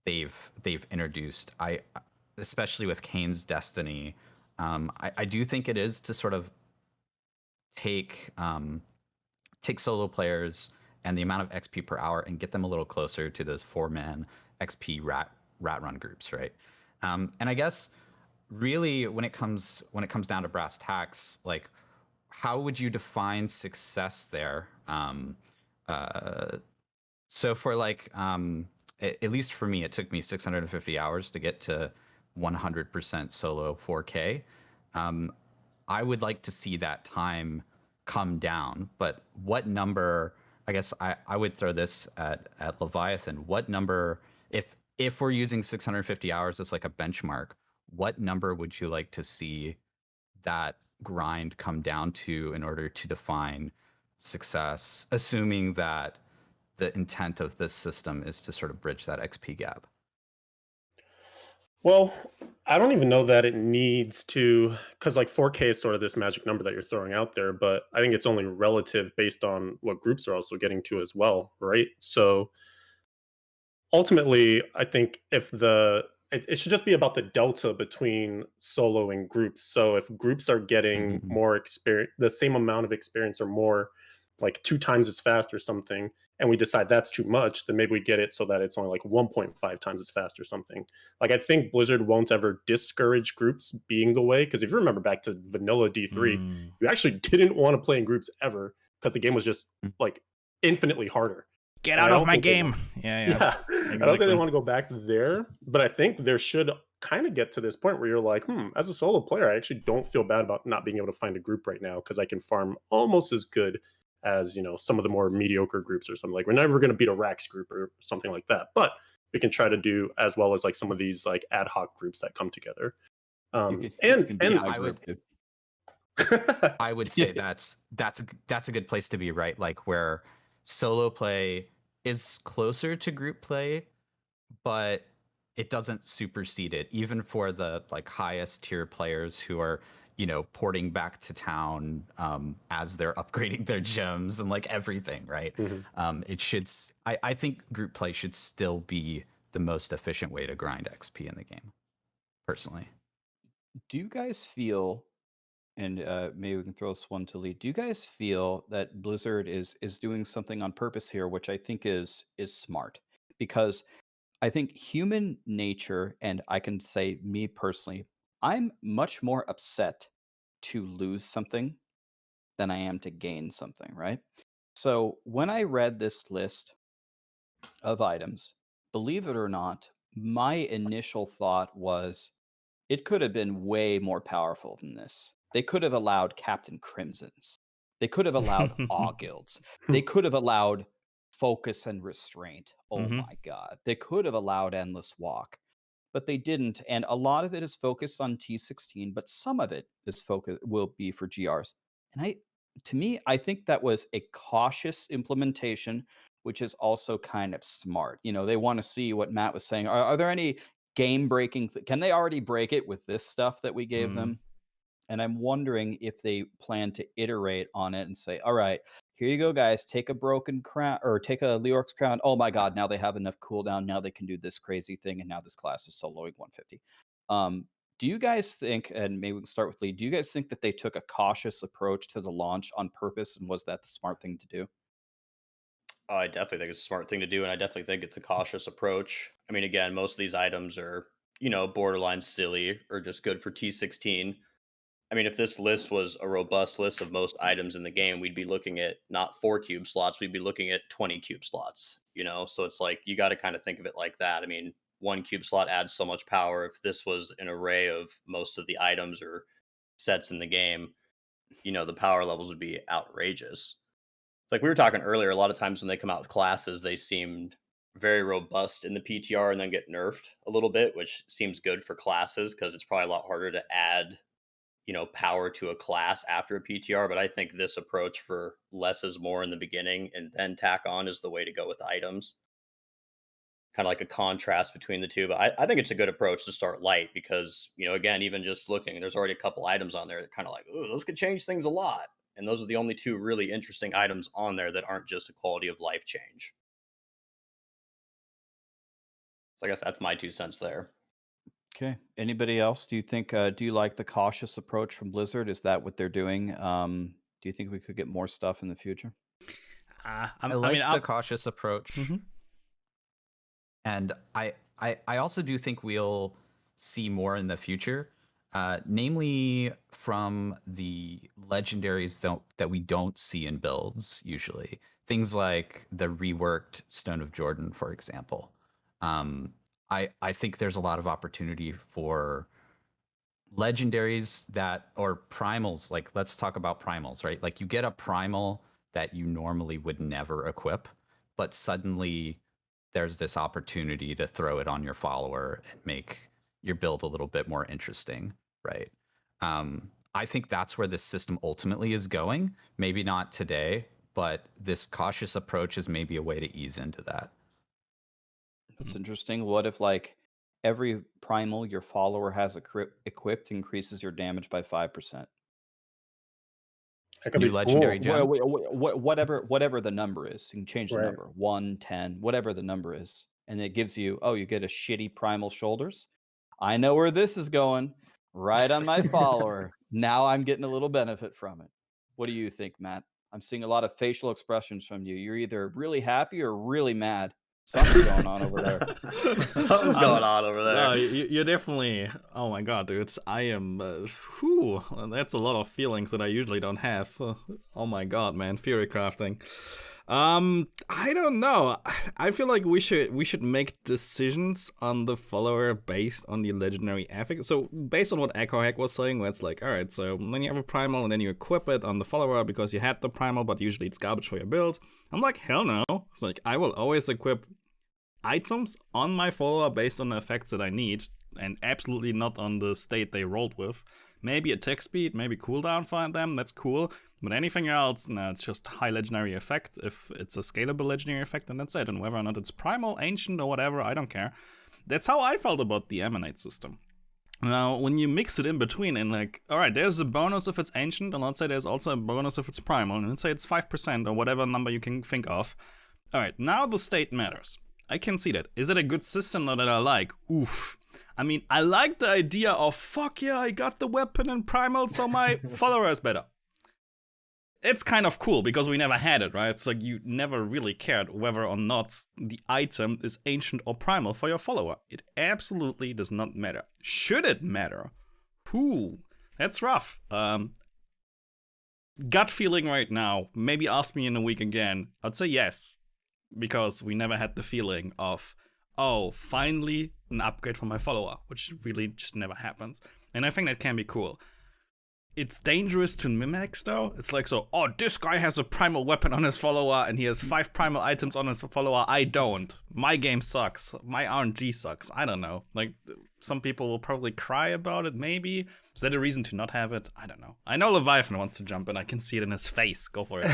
they've introduced, I especially with Kane's Destiny, I do think it is to sort of take solo players and the amount of XP per hour and get them a little closer to those 4-man XP rat run groups, right? And I guess really when it comes down to brass tacks, like, how would you define success there? So for like, at least for me, it took me 650 hours to get to 100% solo 4K. I would like to see that time come down, but what number? I guess I would throw this at Leviathan. What number, if we're using 650 hours as like a benchmark, what number would you like to see that grind come down to in order to define success, assuming that the intent of this system is to sort of bridge that XP gap? Well, I don't even know that it needs to, because like 4K is sort of this magic number that you're throwing out there, but I think it's only relative based on what groups are also getting to as well, right? So ultimately, I think if it should just be about the delta between solo and groups. So if groups are getting more experience, the same amount of experience or more, like 2 times as fast or something, and we decide that's too much, then maybe we get it so that it's only like 1.5 times as fast or something. Like, I think Blizzard won't ever discourage groups being the way, because if you remember back to vanilla D3, you actually didn't want to play in groups ever because the game was just like infinitely harder. Get out of my game. Yeah. Exactly. I don't think they want to go back there, but I think there should kind of get to this point where you're like, as a solo player, I actually don't feel bad about not being able to find a group right now because I can farm almost as good as, some of the more mediocre groups or something. Like, we're never going to beat a Rax group or something like that, but we can try to do as well as like some of these like ad hoc groups that come together. I would say that's a good place to be, right? Like, where solo play is closer to group play, but it doesn't supersede it, even for the like highest tier players who are, porting back to town as they're upgrading their gems and like everything, right? It should. I think group play should still be the most efficient way to grind XP in the game, personally. Do you guys feel, and maybe we can throw this one to Lee, do you guys feel that Blizzard is doing something on purpose here, which I think is smart? Because I think human nature, and I can say me personally, I'm much more upset to lose something than I am to gain something, right? So when I read this list of items, believe it or not, my initial thought was it could have been way more powerful than this. They could have allowed Captain Crimsons. They could have allowed Awe Guilds. They could have allowed Focus and Restraint. Oh my God. They could have allowed Endless Walk, but they didn't. And a lot of it is focused on T16, but some of it is will be for GRs. And to me, I think that was a cautious implementation, which is also kind of smart. They want to see what Matt was saying. Are there any game breaking? Can they already break it with this stuff that we gave them? And I'm wondering if they plan to iterate on it and say, all right, here you go, guys, take a broken crown or take a Leorc's crown. Oh my God, now they have enough cooldown. Now they can do this crazy thing. And now this class is soloing 150. Do you guys think, and maybe we can start with Lee, do you guys think that they took a cautious approach to the launch on purpose? And was that the smart thing to do? I definitely think it's a smart thing to do, and I definitely think it's a cautious approach. I mean, again, most of these items are, borderline silly or just good for T16. I mean, if this list was a robust list of most items in the game, we'd be looking at not 4 cube slots, we'd be looking at 20 cube slots, So it's like, you got to kind of think of it like that. I mean, 1 cube slot adds so much power. If this was an array of most of the items or sets in the game, the power levels would be outrageous. It's like we were talking earlier, a lot of times when they come out with classes, they seemed very robust in the PTR and then get nerfed a little bit, which seems good for classes because it's probably a lot harder to add, power to a class after a PTR. But I think this approach for less is more in the beginning and then tack on is the way to go with items. Kind of like a contrast between the two. But I think it's a good approach to start light because, again, even just looking, there's already a couple items on there that kind of like, oh, those could change things a lot. And those are the only two really interesting items on there that aren't just a quality of life change. So I guess that's my 2 cents there. Okay. Anybody else? Do you think? Do you like the cautious approach from Blizzard? Is that what they're doing? Do you think we could get more stuff in the future? I like the cautious approach, and I also do think we'll see more in the future, namely from the legendaries that we don't see in builds usually. Things like the reworked Stone of Jordan, for example. I think there's a lot of opportunity for legendaries or primals. Like, let's talk about primals, right? Like, you get a primal that you normally would never equip, but suddenly there's this opportunity to throw it on your follower and make your build a little bit more interesting, right? I think that's where this system ultimately is going. Maybe not today, but this cautious approach is maybe a way to ease into that. That's interesting. What if like every primal your follower has equipped increases your damage by 5%? That could New be legendary cool. gem. Whatever the number is, you can change the Right. number 1, 10, whatever the number is, and it gives you you get a shitty primal shoulders. I know where this is going. Right on my follower. Now I'm getting a little benefit from it. What do you think, Matt? I'm seeing a lot of facial expressions from you. You're either really happy or really mad. Something's going on over there. Something's going on over there. No, you're definitely. Oh my god, dude! I am. That's a lot of feelings that I usually don't have. Oh my god, man, fury crafting. I don't know. I feel like we should make decisions on the follower based on the legendary affix. So based on what Echohack was saying, where it's like, all right, so then you have a primal and then you equip it on the follower because you had the primal, but usually it's garbage for your build. I'm like, hell no. It's like I will always equip items on my follower based on the effects that I need, and absolutely not on the state they rolled with. Maybe attack speed, maybe cooldown for them, that's cool. But anything else, no, it's just high legendary effect. If it's a scalable legendary effect, then that's it. And whether or not it's primal, ancient, or whatever, I don't care. That's how I felt about the Emanate system. Now, when you mix it in between and like, alright, there's a bonus if it's ancient, and let's say there's also a bonus if it's primal, and let's say it's 5% or whatever number you can think of. Alright, now the state matters. I can see that. Is it a good system that I like? Oof. I mean, I like the idea of, fuck yeah, I got the weapon in primal, so my follower is better. It's kind of cool, because we never had it, right? It's like you never really cared whether or not the item is ancient or primal for your follower. It absolutely does not matter. Should it matter? That's rough. Gut feeling right now, maybe ask me in a week again. I'd say yes, because we never had the feeling of, oh, finally an upgrade for my follower, which really just never happens. And I think that can be cool. It's dangerous to mimics, though. It's like, so, oh, this guy has a primal weapon on his follower, and he has 5 primal items on his follower. I don't. My game sucks. My RNG sucks. I don't know. Like, some people will probably cry about it, maybe. Is that a reason to not have it? I don't know. I know Leviathan wants to jump in. I can see it in his face. Go for it.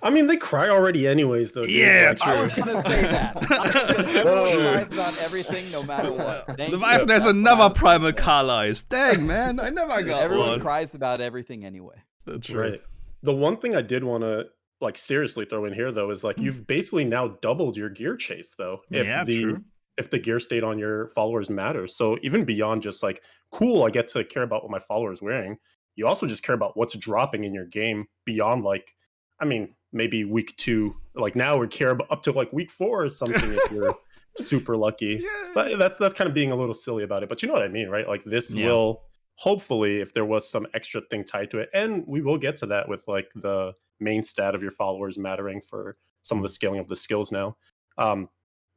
I mean, they cry already anyways, though. Dude. Yeah, true. I was gonna say that. Everyone cries about everything, no matter what. Leviathan has another primal Carlisle. Dang, man. I never got Everyone one. cries about everything anyway. That's Right. The one thing I did want to like seriously throw in here, though, is like you've basically now doubled your gear chase, though. True. If the gear state on your followers matters. So even beyond just like, cool, I get to care about what my follower is wearing, you also just care about what's dropping in your game beyond like, I mean, maybe week 2. Like now we care about up to like week 4 or something if you're super lucky. Yeah. But that's kind of being a little silly about it. But you know what I mean, right? Like this will hopefully, if there was some extra thing tied to it, and we will get to that with like the main stat of your followers mattering for some of the scaling of the skills now.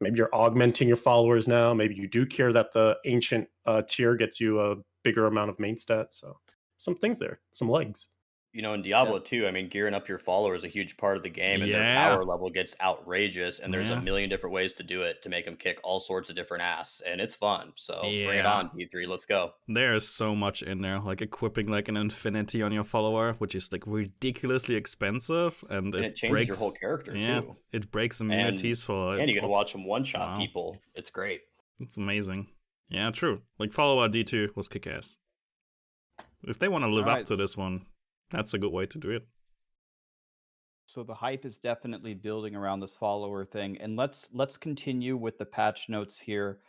Maybe you're augmenting your followers now. Maybe you do care that the ancient tier gets you a bigger amount of main stats. So some things there, some legs. You know, in Diablo too, I mean, gearing up your follower is a huge part of the game, and their Yeah. power level gets outrageous, and there's a Yeah. million different ways to do it to make them kick all sorts of different ass, and it's fun. So bring it Yeah. on, D3. Let's go. There's so much in there, like equipping like an infinity on your follower, which is like ridiculously expensive, and And it it changes breaks your whole character yeah, too. it breaks And immunities for and you get to watch them one shot Wow. people. It's great. It's amazing. Yeah, true. Like follower D2 was kick ass. If they want to live up Alright, to this one, that's a good way to do it. So the hype is definitely building around this follower thing, and let's continue with the patch notes here,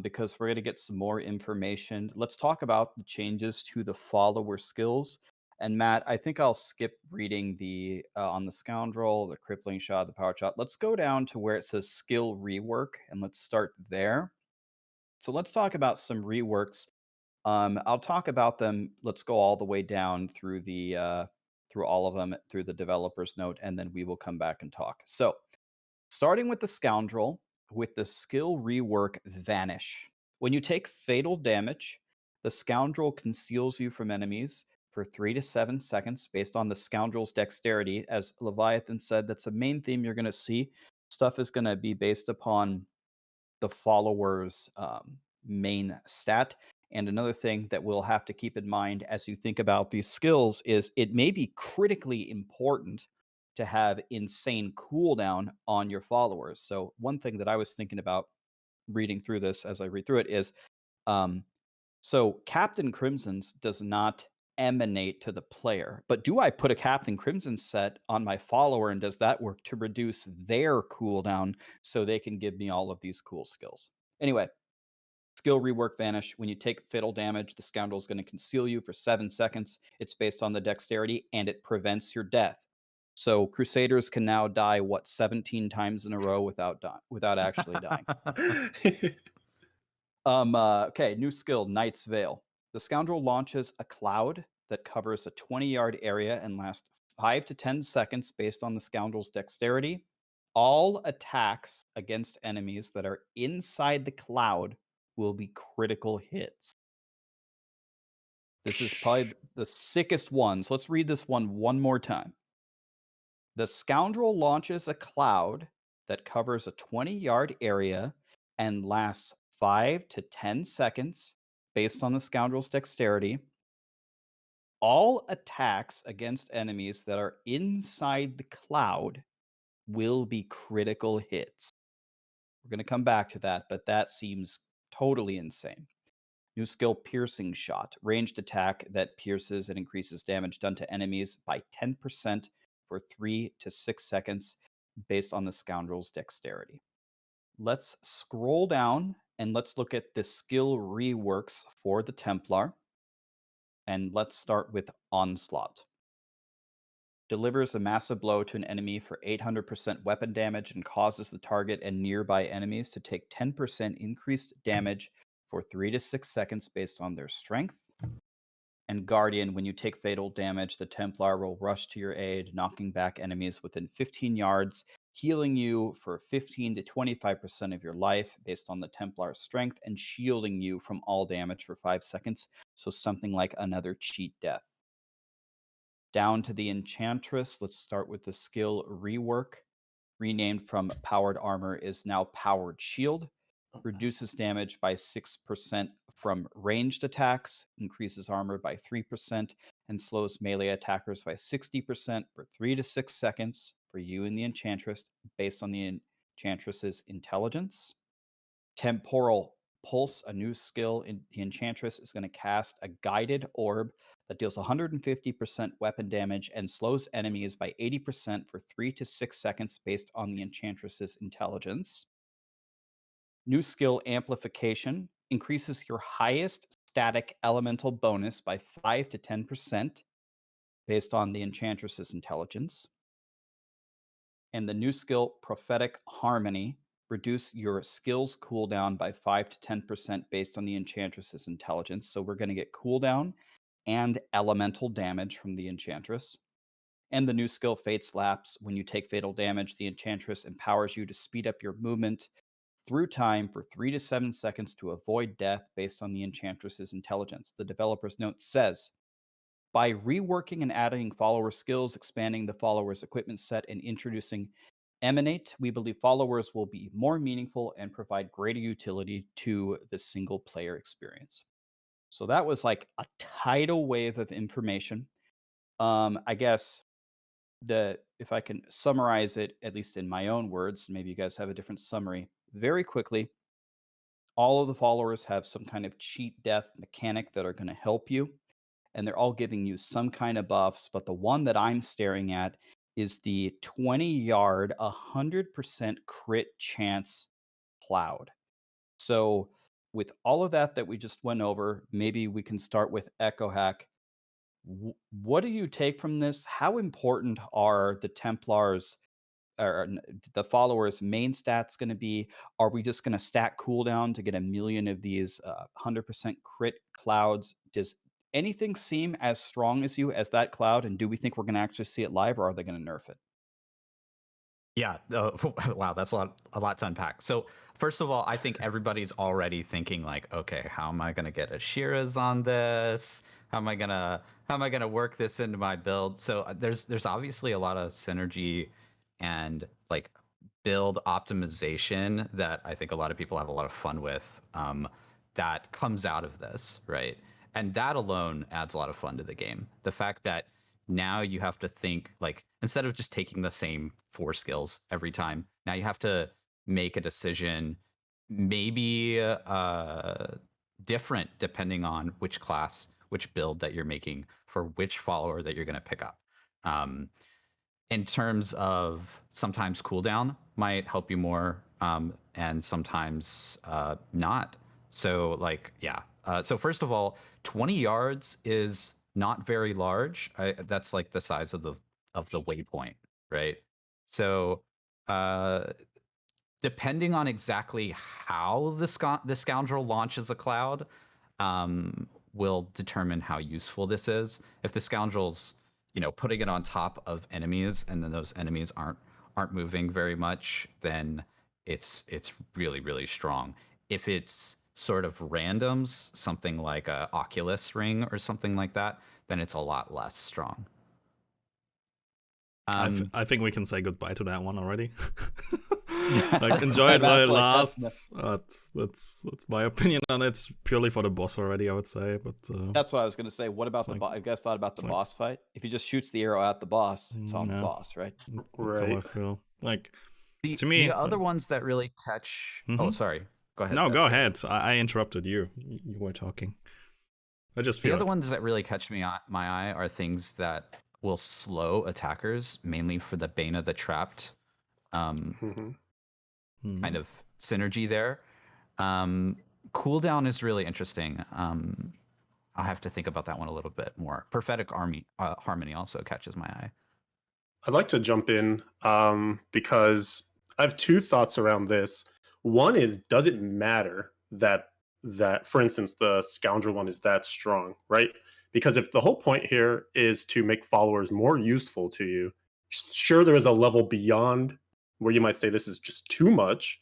because we're going to get some more information. Let's talk about the changes to the follower skills. And Matt, I think I'll skip reading the on the scoundrel, the crippling shot, the power shot. Let's go down to where it says skill rework, and let's start there. So let's talk about some reworks. I'll talk about them. Let's go all the way down through the through all of them through the developer's note, and then we will come back and talk. So, starting with the scoundrel, with the skill rework vanish. When you take fatal damage, the scoundrel conceals you from enemies for 3 to 7 seconds based on the scoundrel's dexterity. As Leviathan said, that's a main theme you're going to see. Stuff is going to be based upon the follower's main stat. And another thing that we'll have to keep in mind as you think about these skills is it may be critically important to have insane cooldown on your followers. So one thing that I was thinking about reading through this as I read through it is um, so Captain Crimson's does not emanate to the player, but do I put a Captain Crimson set on my follower, and does that work to reduce their cooldown so they can give me all of these cool skills? Anyway, skill rework vanish. When you take fatal damage, the scoundrel is going to conceal you for 7 seconds. It's based on the dexterity, and it prevents your death. So Crusaders can now die 17 times in a row without actually dying. Okay, new skill, Knight's Veil. The scoundrel launches a cloud that covers a 20-yard area and lasts 5 to 10 seconds based on the scoundrel's dexterity. All attacks against enemies that are inside the cloud will be critical hits. This is probably the sickest one. So let's read this one more time. The scoundrel launches a cloud that covers a 20-yard area and lasts 5 to 10 seconds based on the scoundrel's dexterity. All attacks against enemies that are inside the cloud will be critical hits. We're going to come back to that, but that seems totally insane. New skill, Piercing Shot. Ranged attack that pierces and increases damage done to enemies by 10% for 3 to 6 seconds based on the scoundrel's dexterity. Let's scroll down and let's look at the skill reworks for the Templar. And let's start with Onslaught. Delivers a massive blow to an enemy for 800% weapon damage and causes the target and nearby enemies to take 10% increased damage for 3 to 6 seconds based on their strength. And Guardian, when you take fatal damage, the Templar will rush to your aid, knocking back enemies within 15 yards, healing you for 15 to 25% of your life based on the Templar's strength, and shielding you from all damage for 5 seconds. So something like another cheat death. Down to the Enchantress, let's start with the skill Rework. Renamed from Powered Armor is now Powered Shield. Reduces damage by 6% from ranged attacks, increases armor by 3%, and slows melee attackers by 60% for 3 to 6 seconds for you and the Enchantress based on the Enchantress's intelligence. Temporal Pulse, a new skill in the Enchantress, is going to cast a guided orb that deals 150% weapon damage and slows enemies by 80% for 3 to 6 seconds based on the Enchantress's intelligence. New skill, Amplification, increases your highest static elemental bonus by 5 to 10% based on the Enchantress's intelligence. And the new skill, Prophetic Harmony, reduce your skills cooldown by 5 to 10% based on the Enchantress's intelligence. So we're going to get cooldown and elemental damage from the Enchantress. And the new skill, Fate's Lapse. When you take fatal damage, the Enchantress empowers you to speed up your movement through time for 3 to 7 seconds to avoid death based on the Enchantress's intelligence. The developer's note says, By reworking and adding follower skills, expanding the followers' equipment set, and introducing Emanate, we believe followers will be more meaningful and provide greater utility to the single player experience. So that was like a tidal wave of information. I guess if I can summarize it, at least in my own words, maybe you guys have a different summary. Very quickly, all of the followers have some kind of cheat death mechanic that are going to help you, and they're all giving you some kind of buffs. But the one that I'm staring at is the 20-yard, 100% crit chance cloud. So, with all of that we just went over, maybe we can start with Echohack. What do you take from this? How important are the Templars or the followers' main stats going to be? Are we just going to stack cooldown to get a million of these 100% crit clouds? Does anything seem as strong as you as that cloud? And do we think we're going to actually see it live, or are they going to nerf it? Yeah. Wow, that's a lot to unpack. So first of all, I think everybody's already thinking like, okay, how am I gonna get Ashiras on this? How am I gonna work this into my build? So there's obviously a lot of synergy and like build optimization that I think a lot of people have a lot of fun with. That comes out of this, right? And that alone adds a lot of fun to the game. The fact that now you have to think like, instead of just taking the same 4 skills every time, now you have to make a decision, maybe different depending on which class, which build that you're making for which follower that you're going to pick up. In terms of sometimes cooldown might help you more, and sometimes not. So like, yeah. So first of all, 20 yards is not very large. That's like the size of the waypoint, right? So depending on exactly how the scoundrel launches a cloud, will determine how useful this is. If the scoundrel's, putting it on top of enemies, and then those enemies aren't moving very much, then it's really, really strong. If it's sort of randoms, something like a Oculus ring or something like that, then it's a lot less strong. I think we can say goodbye to that one already. Like, enjoy it while it lasts. That's my opinion on it. Purely for the boss already, I would say. But that's what I was going to say. What about the boss? You guys thought about the boss fight? If he just shoots the arrow at the boss, it's on the boss, right? That's how I feel. Like, to me, the other ones that really catch. Oh, sorry. Go ahead. No, go ahead. I interrupted you. You were talking. I just feel the other ones that really catch my eye are things that will slow attackers, mainly for the Bane of the Trapped kind of synergy there. Cooldown is really interesting. I'll have to think about that one a little bit more. Prophetic Harmony also catches my eye. I'd like to jump in because I have 2 thoughts around this. One is, does it matter that for instance, the Scoundrel one is that strong, right? Because if the whole point here is to make followers more useful to you, sure, there is a level beyond where you might say this is just too much.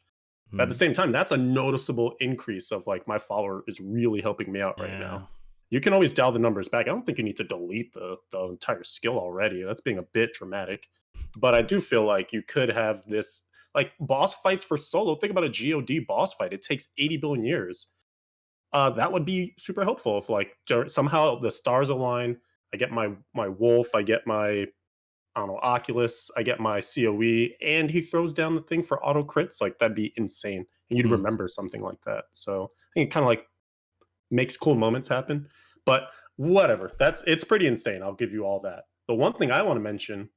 But at the same time, that's a noticeable increase of like, my follower is really helping me out right now. You can always dial the numbers back. I don't think you need to delete the entire skill already. That's being a bit dramatic. But I do feel like you could have this, like boss fights for solo. Think about a GOD boss fight. It takes 80 billion years. That would be super helpful if like somehow the stars align. I get my wolf. I get my, I don't know, Oculus. I get my COE, and he throws down the thing for auto crits. Like, that'd be insane, and you'd remember something like that. So I think it kind of like makes cool moments happen. But whatever, it's pretty insane. I'll give you all that. The one thing I want to mention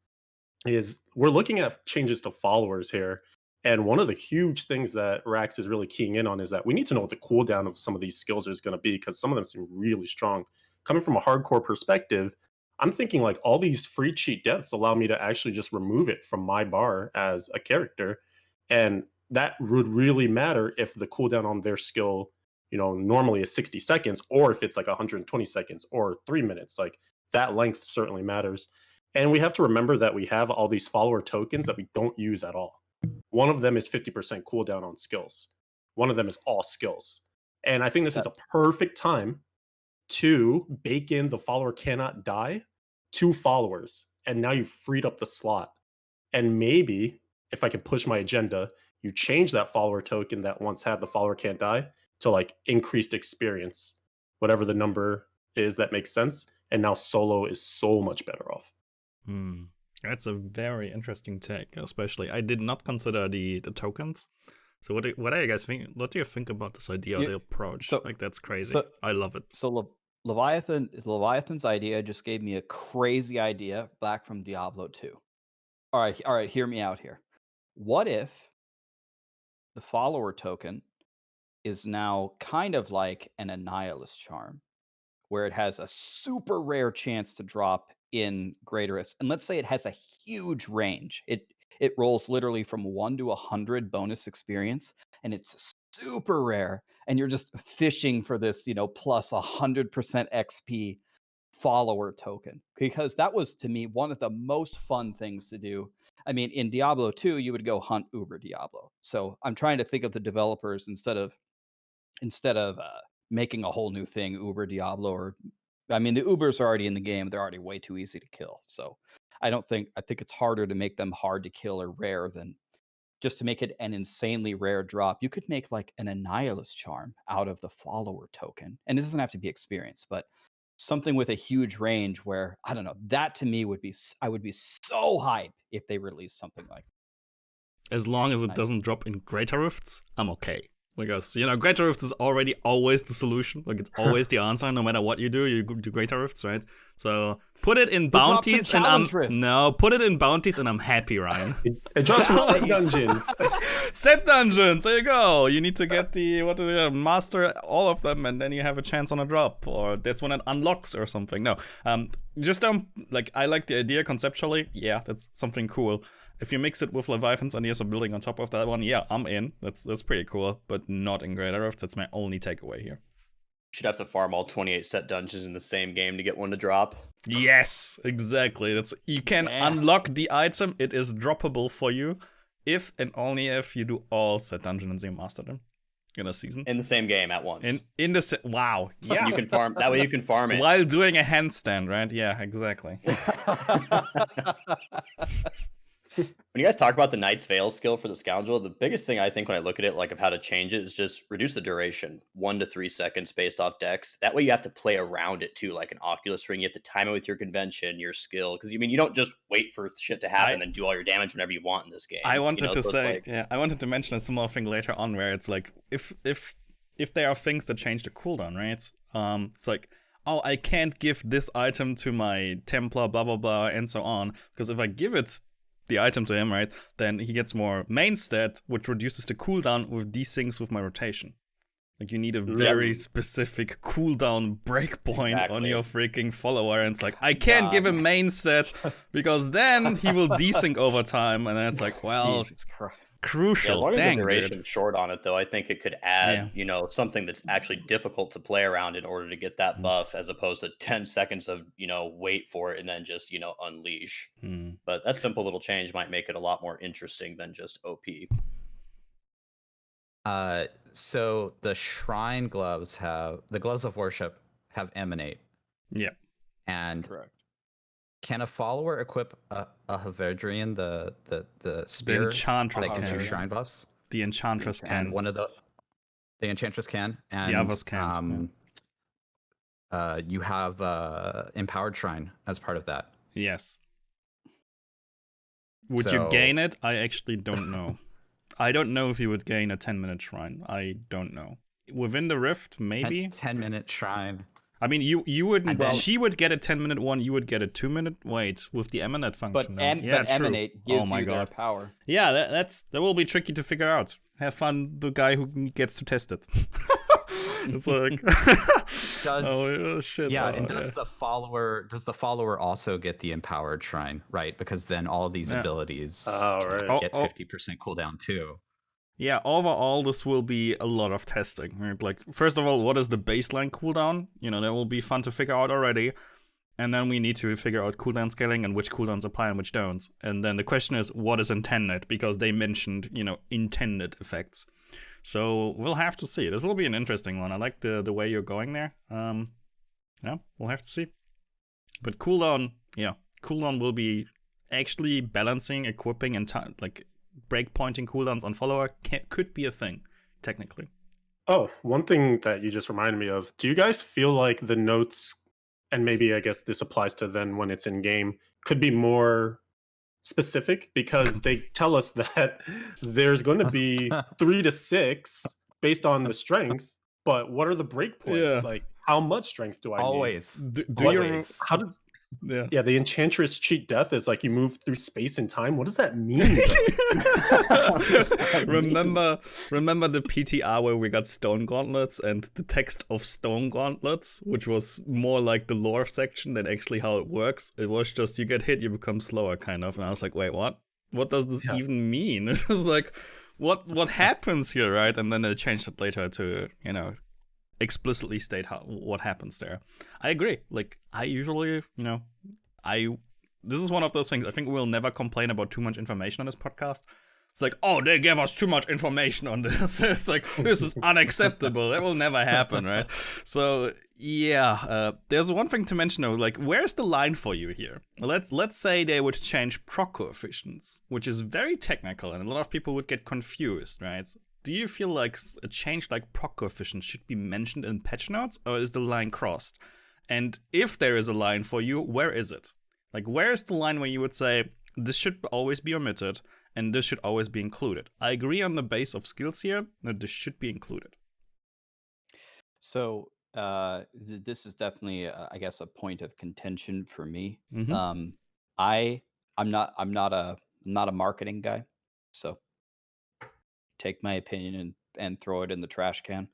is we're looking at changes to followers here. And one of the huge things that Rax is really keying in on is that we need to know what the cooldown of some of these skills is going to be, because some of them seem really strong. Coming from a hardcore perspective, I'm thinking like all these free cheat deaths allow me to actually just remove it from my bar as a character. And that would really matter if the cooldown on their skill, normally is 60 seconds, or if it's like 120 seconds or 3 minutes. Like, that length certainly matters. And we have to remember that we have all these follower tokens that we don't use at all. One of them is 50% cooldown on skills. One of them is all skills. And I think this is a perfect time 2, bake in the follower cannot die, 2 followers, and now you've freed up the slot. And maybe, if I can push my agenda, you change that follower token that once had the follower can't die to like increased experience, whatever the number is that makes sense. And now solo is so much better off. That's a very interesting take, especially. I did not consider the tokens. So what do you guys think? What do you think about this idea, the approach? Like, that's crazy. I love it. So Leviathan's idea just gave me a crazy idea back from Diablo 2. All right, hear me out here. What if the follower token is now kind of like an Annihilus charm, where it has a super rare chance to drop in Greater Rifts, and let's say it has a huge range. It rolls literally from 1 to 100 bonus experience, and it's super rare, and you're just fishing for this, plus 100% XP follower token, because that was, to me, one of the most fun things to do. I mean, in Diablo 2, you would go hunt Uber Diablo. So I'm trying to think of the developers instead of making a whole new thing, Uber Diablo, or I mean, the Ubers are already in the game. They're already way too easy to kill. So I think it's harder to make them hard to kill or rare than just to make it an insanely rare drop. You could make like an Annihilus charm out of the follower token, and it doesn't have to be experience, but something with a huge range where, I don't know, that to me I would be so hyped if they released something like that. As long as it doesn't drop in Greater Rifts, I'm okay. Because, Greater Rifts is already always the solution. Like, it's always the answer. No matter what you do Greater Rifts, right? So put it in bounties put it in bounties and I'm happy, Ryan. It drops from set dungeons. Set dungeons, there you go. You need to get master all of them, and then you have a chance on a drop, or that's when it unlocks or something. No, just I like the idea conceptually. Yeah, that's something cool. If you mix it with Leviathan's ideas of building on top of that one, yeah, I'm in. That's pretty cool, but not in Greater Rifts. That's my only takeaway here. You should have to farm all 28 set dungeons in the same game to get one to drop. Yes, exactly. You can unlock the item. It is droppable for you if and only if you do all set dungeons and you master them in a season. In the same game at once. Wow. Yeah. You can farm. That way you can farm it. While doing a handstand, right? Yeah, exactly. When you guys talk about the Knight's Veil skill for the Scoundrel, the biggest thing I think when I look at it, like of how to change it, is just reduce the duration, 1 to 3 seconds based off dex. That way you have to play around it too, like an Oculus Ring. You have to time it with your convention, your skill, because you don't just wait for shit to happen and then do all your damage whenever you want in this game. I wanted I wanted to mention a similar thing later on, where it's like if there are things that change the cooldown, right? It's like, oh, I can't give this item to my Templar, blah blah blah, and so on, because if I give it the item to him, right, then he gets more main stat, which reduces the cooldown with these things with my rotation. Like, you need a very specific cooldown breakpoint on your freaking follower, and it's like, I can't give him main stat, because then he will desync over time, and then it's like, well, crucial. Yeah, as long as the duration's short on it, though, I think it could add, something that's actually difficult to play around in order to get that buff, as opposed to 10 seconds of, wait for it and then just, unleash. But that simple little change might make it a lot more interesting than just OP. So the Shrine gloves the gloves of worship have emanate. Yeah. And correct. Can a follower equip a Haverdrian, the spear the Enchantress that gives you can. shrine buffs? The Enchantress can. And one of the Enchantress can, and the others can. You have empowered shrine as part of that. Yes. Would you gain it? I actually don't know. I don't know if you would gain a 10-minute shrine. I don't know. Within the rift, maybe. 10-minute shrine. I mean, you wouldn't. She would get a 10-minute one. You would get a 2-minute. Wait, with the emanate function. But emanate gives you their power. Yeah, that will be tricky to figure out. Have fun, the guy who gets to test it. It's like, shit. Yeah, and does the follower also get the empowered shrine, right? Because then all of these abilities get 50% cooldown too. Yeah, overall, this will be a lot of testing. Right? Like, first of all, what is the baseline cooldown? That will be fun to figure out already. And then we need to figure out cooldown scaling and which cooldowns apply and which don't. And then the question is, what is intended? Because they mentioned, intended effects. So we'll have to see. This will be an interesting one. I like the way you're going there. Yeah, we'll have to see. But cooldown will be actually balancing, equipping, and like breakpointing cooldowns on follower could be a thing, technically. Oh, one thing that you just reminded me of. Do you guys feel like the notes, and maybe I guess this applies to then when it's in game, could be more specific? Because they tell us that there's going to be 3 to 6 based on the strength, but what are the breakpoints? Yeah. Like, how much strength do I Always. need? Do you Always. How does yeah. the Enchantress cheat death is like you move through space and time. What does that mean? remember the PTR where we got stone gauntlets and the text of stone gauntlets, which was more like the lore section than actually how it works. It was just you get hit, you become slower, kind of. And I was like, wait, what? What does this even mean? It was like, what happens here, right? And then they changed it later to, explicitly state what happens there. I agree. Like, I usually, this is one of those things. I think we'll never complain about too much information on this podcast. It's like, oh, they gave us too much information on this. It's like, this is unacceptable. That will never happen, right? So, there's one thing to mention though. Like, where's the line for you here? Let's say they would change proc coefficients, which is very technical, and a lot of people would get confused, right? Do you feel like a change like proc coefficient should be mentioned in patch notes, or is the line crossed? And if there is a line for you, where is it? Like, where is the line where you would say, this should always be omitted, and this should always be included? I agree on the base of skills here that this should be included. So this is definitely, I guess, a point of contention for me. Mhm. I'm not a marketing guy, so take my opinion and throw it in the trash can.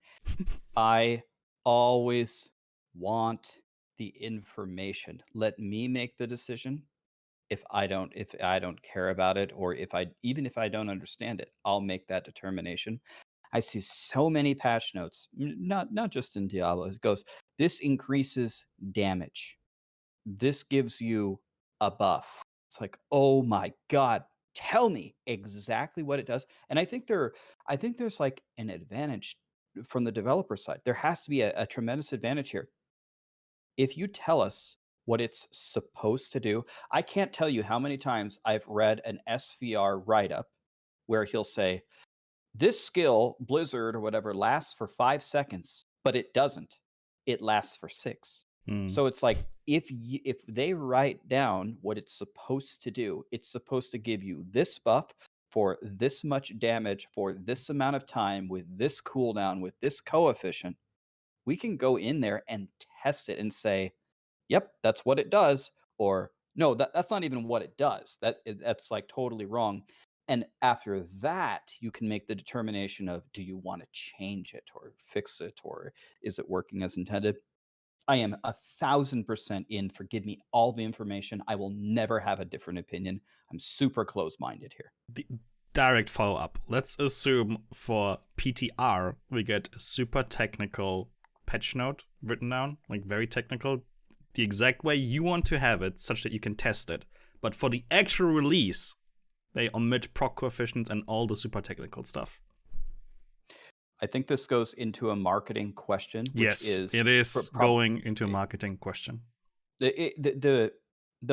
I always want the information. Let me make the decision. If I don't care about it, or even if I don't understand it, I'll make that determination. I see so many patch notes, not just in Diablo. It goes, this increases damage. This gives you a buff. It's like, oh my god, tell me exactly what it does. And I think there's like an advantage from the developer side. There has to be a tremendous advantage here. If you tell us what it's supposed to do, I can't tell you how many times I've read an sVr write-up where he'll say, this skill, Blizzard or whatever, lasts for 5 seconds, but it doesn't. It lasts for 6. So it's like, if they write down what it's supposed to do, it's supposed to give you this buff for this much damage for this amount of time with this cooldown with this coefficient, we can go in there and test it and say, yep, that's what it does, or no, that's not even what it does. That's like totally wrong. And after that, you can make the determination of, do you want to change it or fix it, or is it working as intended? I am 1,000% in for give me all the information. I will never have a different opinion. I'm super close-minded here. Direct follow-up. Let's assume for PTR, we get a super technical patch note written down, like very technical, the exact way you want to have it, such that you can test it. But for the actual release, they omit proc coefficients and all the super technical stuff. I think this goes into a marketing question. Which it is going into a marketing question. The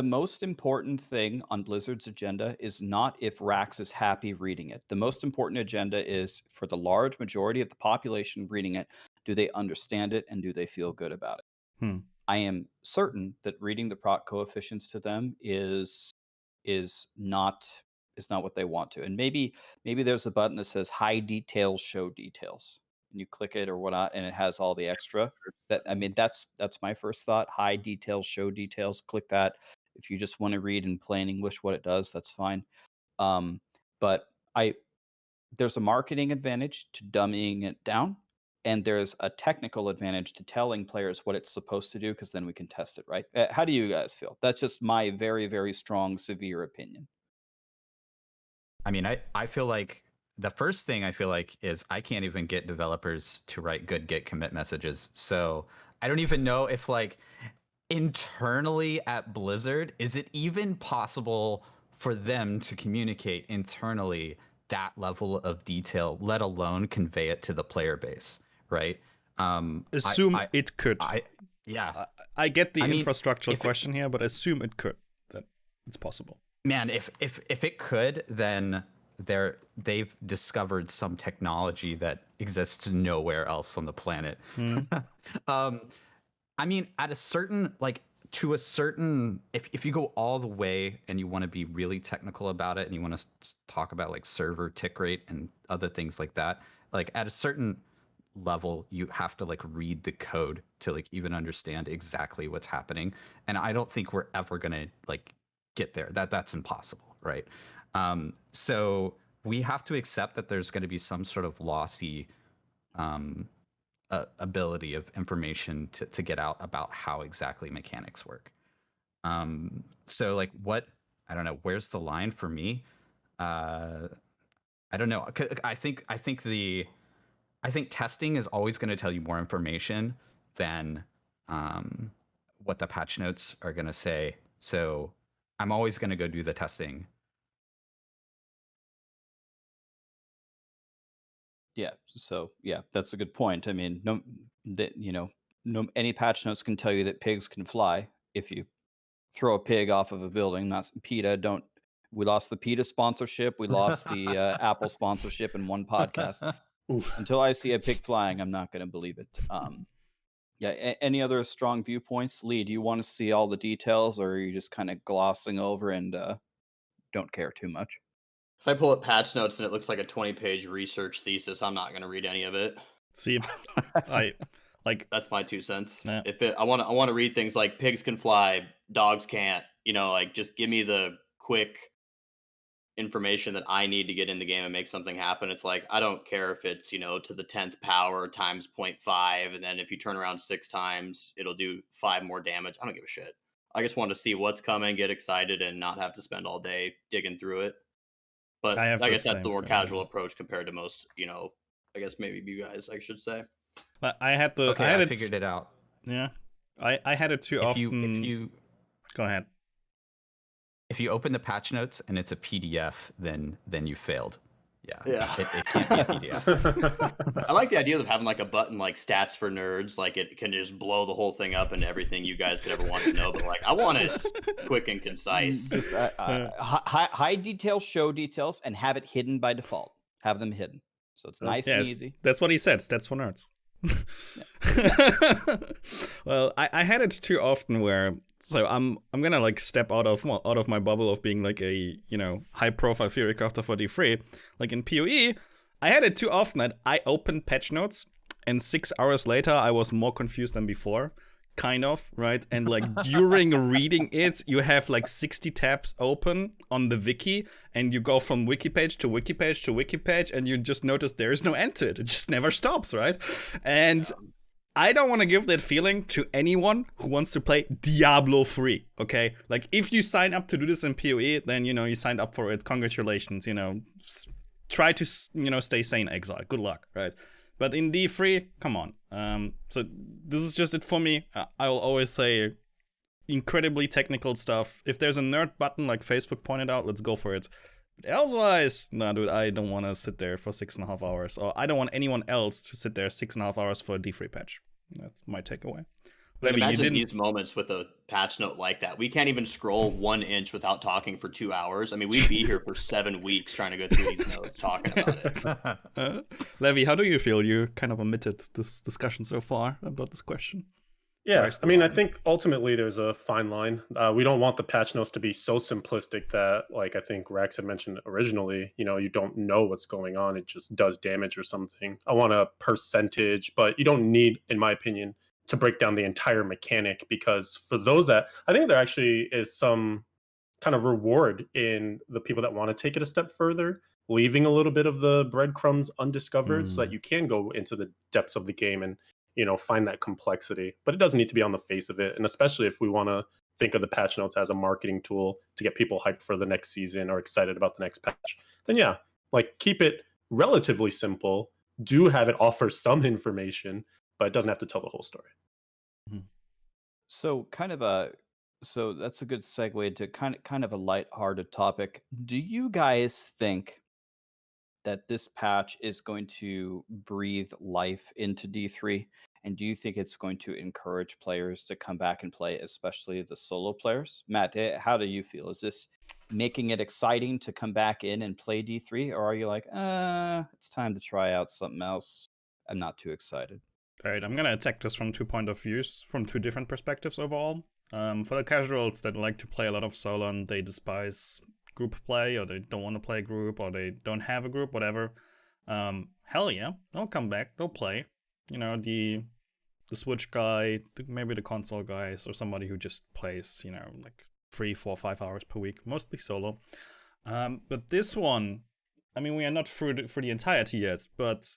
most important thing on Blizzard's agenda is not if Rax is happy reading it. The most important agenda is for the large majority of the population reading it, do they understand it and do they feel good about it? I am certain that reading the proc coefficients to them is not what they want to. And maybe there's a button that says high details show details, and you click it or whatnot, and it has all the extra. That's my first thought. High details show details. Click that. If you just want to read in plain English what it does, that's fine. But there's a marketing advantage to dumbing it down, and there's a technical advantage to telling players what it's supposed to do, because then we can test it, right? How do you guys feel? That's just my very, very strong, severe opinion. I mean, I feel like the first thing I feel like is I can't even get developers to write good git commit messages. So I don't even know if, like, internally at Blizzard, is it even possible for them to communicate internally that level of detail, let alone convey it to the player base, right? Assume it could. Yeah. I get the I mean, infrastructural if it- question here, but I assume it could. That it's possible. Man, if it could, then they've discovered some technology that exists nowhere else on the planet. I mean, at a certain if you go all the way and you want to be really technical about it and you want to talk about like server tick rate and other things like that, like at a certain level you have to like read the code to like even understand exactly what's happening, and I don't think we're ever gonna like get there. That's impossible, right? So we have to accept that there's going to be some sort of lossy ability of information to get out about how exactly mechanics work. So like I don't know, where's the line for me? I don't know. I think testing is always going to tell you more information than what the patch notes are going to say. So I'm always going to go do the testing. Yeah. So yeah, that's a good point. I mean, any patch notes can tell you that pigs can fly if you throw a pig off of a building. Not PETA. Don't. We lost the PETA sponsorship. We lost the Apple sponsorship in one podcast. Until I see a pig flying, I'm not going to believe it. Yeah. Any other strong viewpoints? Lee, do you want to see all the details, or are you just kind of glossing over and don't care too much? If I pull up patch notes and it looks like a 20-page research thesis, I'm not going to read any of it. See, I like that's my 2 cents. Yeah. I want to read things like pigs can fly, dogs can't. Like just give me the quick information that I need to get in the game and make something happen. It's like I don't care if it's to the 10th power times 0.5, and then if you turn around 6 times, it'll do 5 more damage. I don't give a shit. I just want to see what's coming, get excited, and not have to spend all day digging through it. But I guess that's the more casual approach compared to most, I guess maybe you guys, I should say. I figured it out. Yeah. I had it too often. If you go ahead. If you open the patch notes and it's a PDF, then you failed. Yeah. It can't be a PDF. I like the idea of having like a button like stats for nerds, like it can just blow the whole thing up into everything you guys could ever want to know. But like I want it quick and concise. Just, high details, show details, and have it hidden by default. Have them hidden, so it's nice and easy. That's what he said. Stats for nerds. Well, I had it too often where I'm gonna like step out of my bubble of being like a high profile theory crafter for D3. Like in PoE, I had it too often that I opened patch notes and 6 hours later I was more confused than before. Kind of, right? And like during reading it, you have like 60 tabs open on the wiki, and you go from wiki page to wiki page to wiki page, and you just notice there is no end to it. It just never stops, right? And I don't want to give that feeling to anyone who wants to play Diablo 3, okay? Like if you sign up to do this in PoE, then you signed up for it. Congratulations, try to stay sane, Exile. Good luck, right? But in D3, come on. So this is just it for me. I will always say incredibly technical stuff. If there's a nerd button like Facefoot pointed out, let's go for it. But elsewise, no, dude, I don't want to sit there for 6.5 hours. Or I don't want anyone else to sit there 6.5 hours for a D3 patch. That's my takeaway. But imagine these moments with a patch note like that. We can't even scroll 1 inch without talking for 2 hours. I mean, we'd be here for 7 weeks trying to go through these notes, talking about it. Levi, how do you feel? You kind of omitted this discussion so far about this question. Yeah, I mean, I think ultimately there's a fine line. We don't want the patch notes to be so simplistic that, like I think Rax had mentioned originally, you don't know what's going on. It just does damage or something. I want a percentage, but you don't need, in my opinion, to break down the entire mechanic, because for those that I think there actually is some kind of reward in the people that want to take it a step further, leaving a little bit of the breadcrumbs undiscovered so that you can go into the depths of the game and find that complexity. But it doesn't need to be on the face of it, and especially if we want to think of the patch notes as a marketing tool to get people hyped for the next season or excited about the next patch, then yeah, like keep it relatively simple. Do have it offer some information, but it doesn't have to tell the whole story. So so that's a good segue to kind of a lighthearted topic. Do you guys think that this patch is going to breathe life into D3 And do you think it's going to encourage players to come back and play, especially the solo players? Matt, how do you feel? Is this making it exciting to come back in and play D3? Or are you like, it's time to try out something else? I'm not too excited. All right, I'm going to attack this from 2 point of views, from 2 different perspectives overall. For the casuals that like to play a lot of solo and they despise group play, or they don't want to play group, or they don't have a group, whatever, hell yeah, they'll come back, they'll play. You know, the Switch guy, maybe the console guys, or somebody who just plays, you know, like 3, 4, 5 hours per week, mostly solo. But this one, I mean, we are not through the entirety yet, but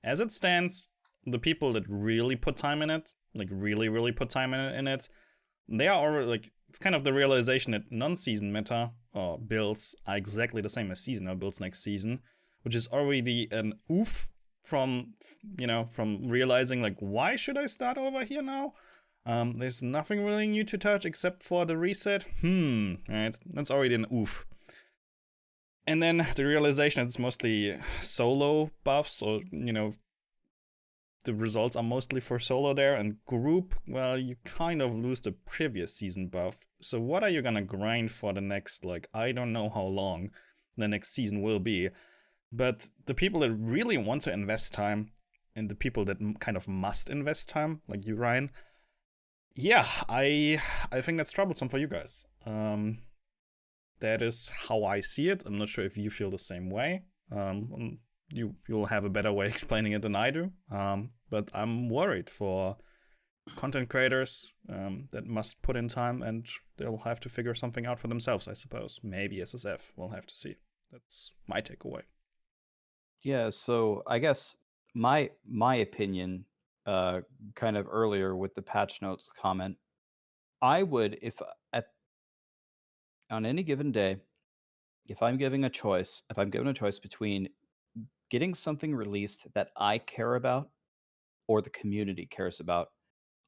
as it stands, the people that really put time in it, like really, really put time in it, they are already, like, it's kind of the realization that non-season meta or builds are exactly the same as seasonal builds next season, which is already an oof from realizing, like, why should I start over here now? There's nothing really new to touch except for the reset. Right, that's already an oof. And then the realization it's mostly solo buffs, or, you know, the results are mostly for solo there, and group, well, you kind of lose the previous season buff. So what are you gonna grind for the next, like, I don't know how long the next season will be. But the people that really want to invest time, and the people that kind of must invest time, like you, Ryan, yeah, I think that's troublesome for you guys. That is how I see it. I'm not sure if you feel the same way. You'll have a better way explaining it than I do. But I'm worried for content creators that must put in time, and they'll have to figure something out for themselves, I suppose. Maybe SSF, we'll have to see. That's my takeaway. Yeah, so I guess my opinion, kind of earlier with the patch notes comment, I would, if on any given day, if I'm given a choice between getting something released that I care about or the community cares about,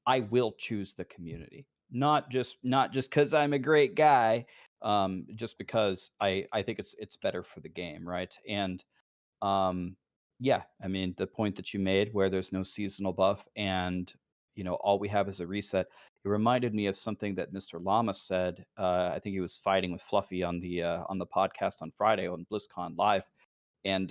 I will choose the community. Not just because I'm a great guy, just because I think it's better for the game, right? And yeah, I mean, the point that you made where there's no seasonal buff and, you know, all we have is a reset, it reminded me of something that Mr. Llama said. I think he was fighting with Fluffy on the podcast on Friday on BlizzCon Live. And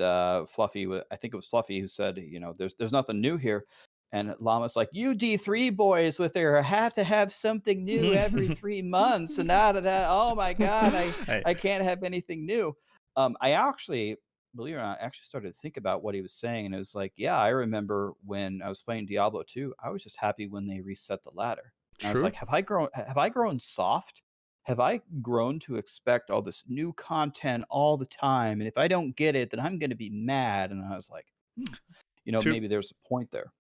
Fluffy, I think it was Fluffy who said, you know, there's nothing new here. And Llama's like, you D3 boys with their have to have something new every 3 months. And oh my God, I can't have anything new. I actually, believe it or not, I actually started to think about what he was saying. And it was like, yeah, I remember when I was playing Diablo 2, I was just happy when they reset the ladder. And I was like, have I grown soft? Have I grown to expect all this new content all the time? And if I don't get it, then I'm going to be mad. And I was like, you know, maybe there's a point there.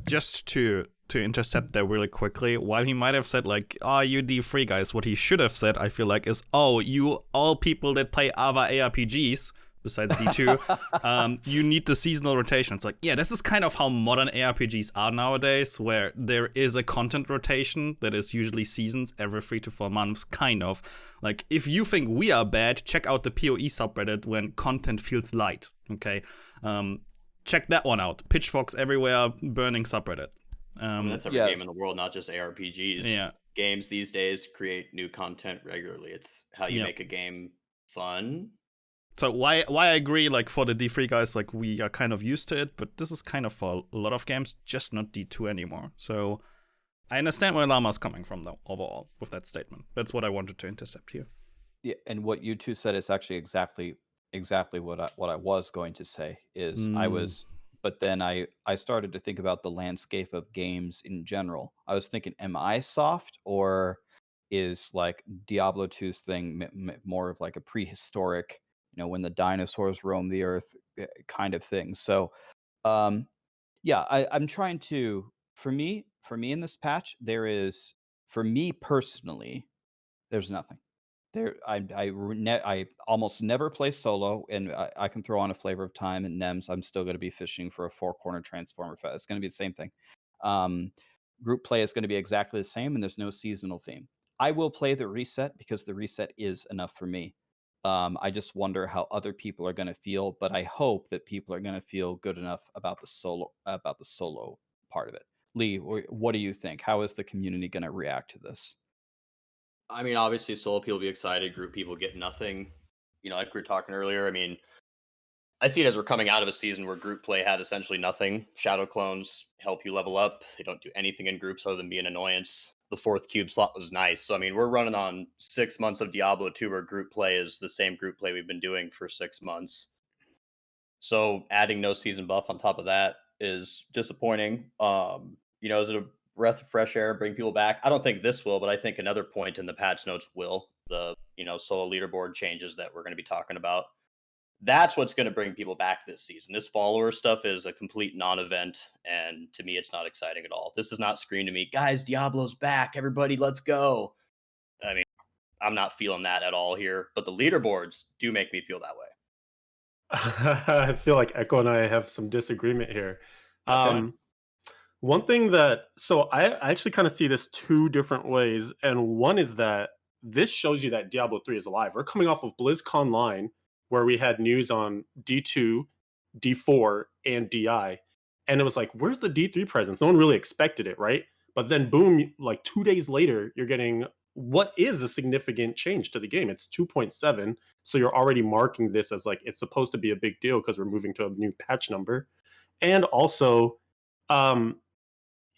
Just to intercept there really quickly, while he might have said, like, oh, you D3 guys, what he should have said, I feel like, is, oh, you all people that play other ARPGs, besides D2, you need the seasonal rotation. It's like, yeah, this is kind of how modern ARPGs are nowadays, where there is a content rotation that is usually seasons every 3 to 4 months, kind of. Like, if you think we are bad, check out the PoE subreddit when content feels light, okay? Check that one out. Pitchforks everywhere, burning subreddit. That's every game in the world, not just ARPGs. Yeah. Games these days create new content regularly. It's how you make a game fun. So why I agree, like, for the D3 guys, like, we are kind of used to it, but this is kind of for a lot of games, just not D2 anymore. So I understand where Llama's coming from, though, overall, with that statement. That's what I wanted to intercept here. Yeah, and what you two said is actually exactly what I was going to say. Is but then I started to think about the landscape of games in general. I was thinking, am I soft, or is, like, Diablo 2's thing more of like a prehistoric, you know, when the dinosaurs roam the earth kind of thing? So yeah, I'm trying to, for me in this patch, there is, for me personally, there's nothing there. I almost never play solo, and I can throw on a Flavor of Time and NEMS. I'm still going to be fishing for a 4-corner transformer fest. It's going to be the same thing. Group play is going to be exactly the same, and there's no seasonal theme. I will play the reset because the reset is enough for me. I just wonder how other people are going to feel, but I hope that people are going to feel good enough about the solo part of it. Lee, what do you think? How is the community going to react to this? I mean, obviously, solo people will be excited. Group people get nothing. Like we were talking earlier. I mean, I see it as we're coming out of a season where group play had essentially nothing. Shadow clones help you level up. They don't do anything in groups other than be an annoyance. The 4th cube slot was nice. So, I mean, we're running on 6 months of Diablo 2 where group play is the same group play we've been doing for 6 months. So adding no season buff on top of that is disappointing. Is it a breath of fresh air, bring people back? I don't think this will, but I think another point in the patch notes will. The, solo leaderboard changes that we're going to be talking about. That's what's going to bring people back this season. This follower stuff is a complete non-event, and to me, it's not exciting at all. This does not scream to me, guys, Diablo's back. Everybody, let's go. I mean, I'm not feeling that at all here, but the leaderboards do make me feel that way. I feel like Echo and I have some disagreement here. One thing so I actually kind of see this 2 different ways, and one is that this shows you that Diablo 3 is alive. We're coming off of BlizzCon Line, where we had news on D2, D4, and DI, and it was like, where's the D3 presence? No one really expected it, right? But then boom, like 2 days later, you're getting what is a significant change to the game. It's 2.7, so you're already marking this as like it's supposed to be a big deal because we're moving to a new patch number. And also,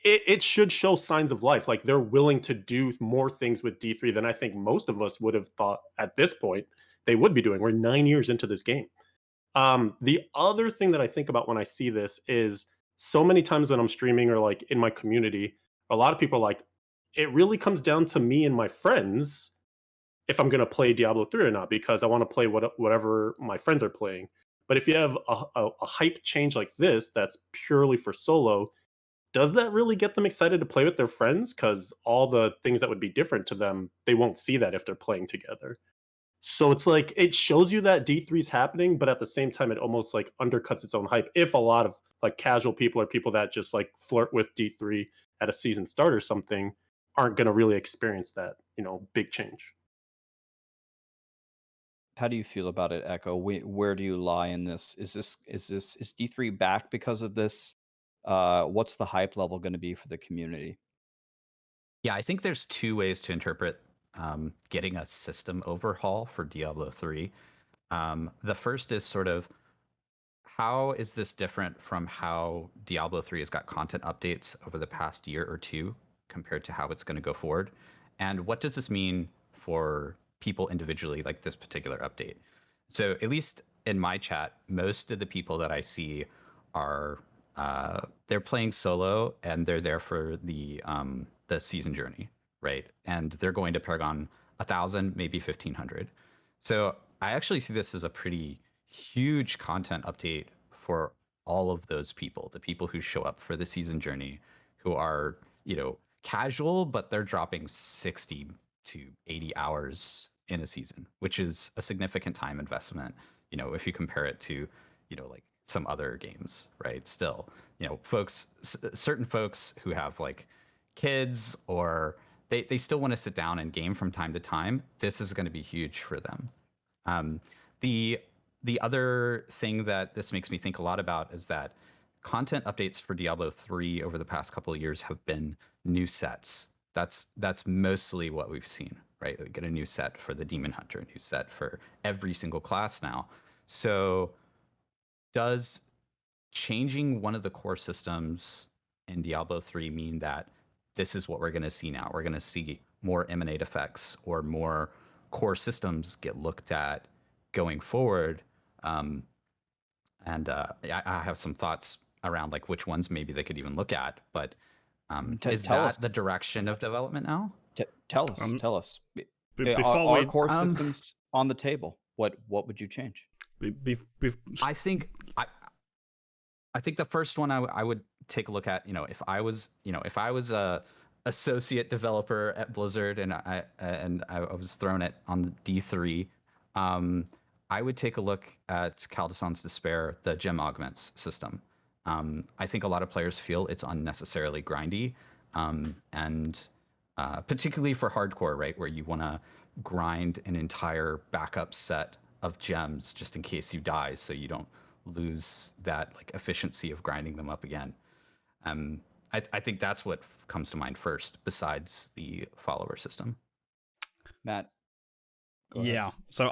it should show signs of life. Like they're willing to do more things with D3 than I think most of us would have thought at this point they would be doing. We're 9 years into this game. The other thing that I think about when I see this is so many times when I'm streaming or like in my community, a lot of people are like, it really comes down to me and my friends if I'm going to play Diablo 3 or not, because I want to play whatever my friends are playing. But if you have a hype change like this that's purely for solo, does that really get them excited to play with their friends? Because all the things that would be different to them, they won't see that if they're playing together. So it's like, it shows you that D3 is happening, but at the same time, it almost like undercuts its own hype. If a lot of like casual people or people that just like flirt with D3 at a season start or something aren't going to really experience that, big change. How do you feel about it, Echo? Where do you lie in this? Is D3 back because of this? What's the hype level going to be for the community? Yeah, I think there's 2 ways to interpret getting a system overhaul for Diablo 3. The first is sort of, how is this different from how Diablo 3 has got content updates over the past year or 2 compared to how it's going to go forward? And what does this mean for people individually, like this particular update? So at least in my chat, most of the people that I see are they're playing solo and they're there for the season journey, right? And they're going to Paragon 1,000, maybe 1,500. So I actually see this as a pretty huge content update for all of those people, the people who show up for the season journey, who are, casual, but they're dropping 60 to 80 hours in a season, which is a significant time investment, if you compare it to, like some other games, right? Still, certain folks who have like kids or they still want to sit down and game from time to time. This is going to be huge for them. The other thing that this makes me think a lot about is that content updates for Diablo 3 over the past couple of years have been new sets. That's mostly what we've seen, right? We get a new set for the Demon Hunter, a new set for every single class now. So does changing one of the core systems in Diablo 3 mean that this is what we're going to see now? We're going to see more emanate effects or more core systems get looked at going forward. I have some thoughts around like which ones maybe they could even look at, but is that the direction of development now? Tell us. Before core systems on the table, what would you change? I think the first one I would take a look at, if I was a associate developer at Blizzard and I was thrown it on the D3, I would take a look at Kaldason's Despair, the gem augments system. I think a lot of players feel it's unnecessarily grindy, and particularly for hardcore, right, where you want to grind an entire backup set of gems just in case you die, so you don't lose that like efficiency of grinding them up again. I think that's what comes to mind first, besides the follower system. Matt. Go ahead. Yeah. So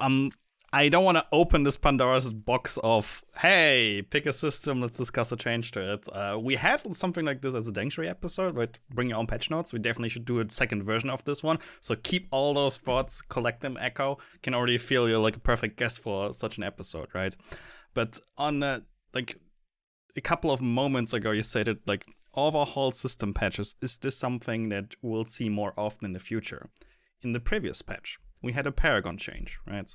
I don't want to open this Pandora's box of, hey, pick a system, let's discuss a change to it. We had something like this as a Danctuary episode, right? Bring your own patch notes. We definitely should do a second version of this one. So keep all those thoughts, collect them, Echo. Can already feel you're like a perfect guest for such an episode, right? But on like a couple of moments ago, you said it like overhaul system patches. Is this something that we'll see more often in the future? In the previous patch, we had a Paragon change, right?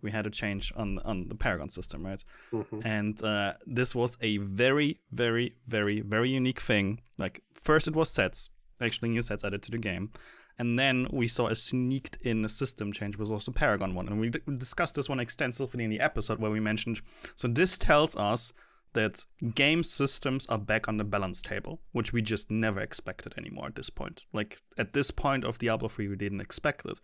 We had a change on the Paragon system, right? Mm-hmm. And this was a very, very, very, very unique thing. Like, first it was sets, actually new sets added to the game. And then we saw a sneaked in system change, was also Paragon one. And we discussed this one extensively in the episode where we mentioned, so this tells us that game systems are back on the balance table, which we just never expected anymore at this point. Like, at this point of Diablo 3, we didn't expect it.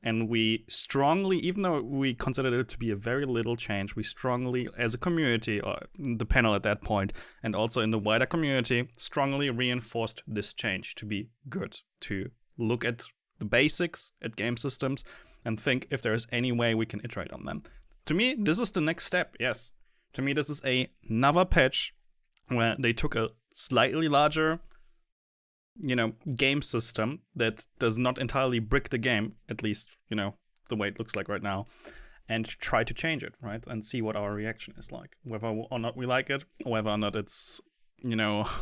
And we strongly, even though we considered it to be a very little change, we strongly, as a community, or the panel at that point, and also in the wider community, strongly reinforced this change to be good, to look at the basics at game systems and think if there is any way we can iterate on them. To me, this is the next step, yes. To me, this is another patch where they took a slightly larger game system that does not entirely brick the game, at least, the way it looks like right now, and try to change it, right? And see what our reaction is like. Whether or not we like it, whether or not it's,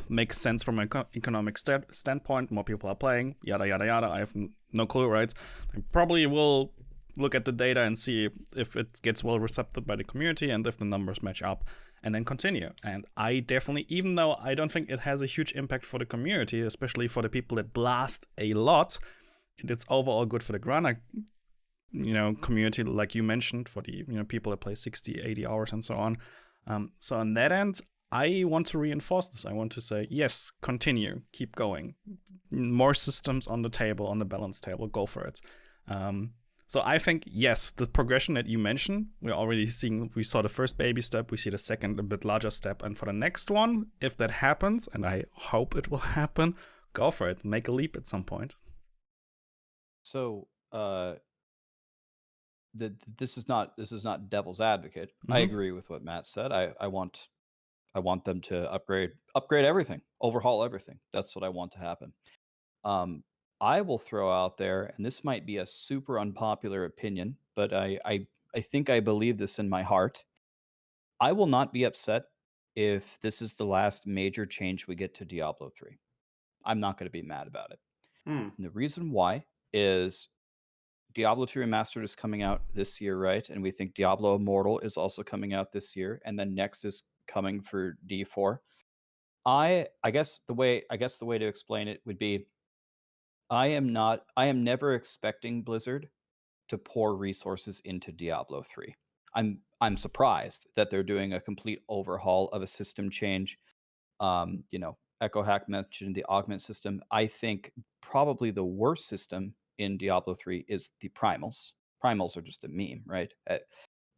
makes sense from an economic standpoint, more people are playing, yada, yada, yada. I have no clue, right? I probably will look at the data and see if it gets well received by the community and if the numbers match up, and then continue. And I definitely, even though I don't think it has a huge impact for the community, especially for the people that blast a lot, it's overall good for the Grana, community, like you mentioned, for the people that play 60, 80 hours and so on. So on that end, I want to reinforce this. I want to say, yes, continue, keep going. More systems on the table, on the balance table, go for it. So I think, yes, the progression that you mentioned, we're already seeing, we saw the first baby step, we see the second, a bit larger step. And for the next one, if that happens, and I hope it will happen, go for it. Make a leap at some point. So, this is not devil's advocate. I agree with what Matt said. I want them to upgrade everything, overhaul everything. That's what I want to happen. I will throw out there, and this might be a super unpopular opinion, but I think I believe this in my heart. I will not be upset if this is the last major change we get to Diablo 3. I'm not going to be mad about it. And the reason why is Diablo 2 Remastered is coming out this year, right? And we think Diablo Immortal is also coming out this year, and then next is coming for D4. I guess the way to explain it would be, I am never expecting Blizzard to pour resources into Diablo 3. I'm surprised that they're doing a complete overhaul of a system change. Echohack mentioned the augment system. I think probably the worst system in Diablo 3 is the primals. Primals are just a meme, right?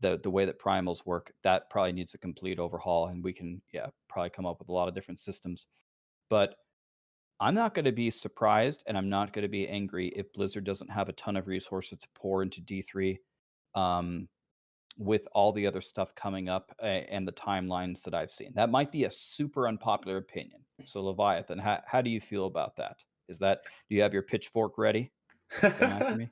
The way that primals work, that probably needs a complete overhaul, and we can probably come up with a lot of different systems. But I'm not going to be surprised, and I'm not going to be angry if Blizzard doesn't have a ton of resources to pour into D3, with all the other stuff coming up and the timelines that I've seen. That might be a super unpopular opinion. So Leviathan, how do you feel about that? Do you have your pitchfork ready? Come after me?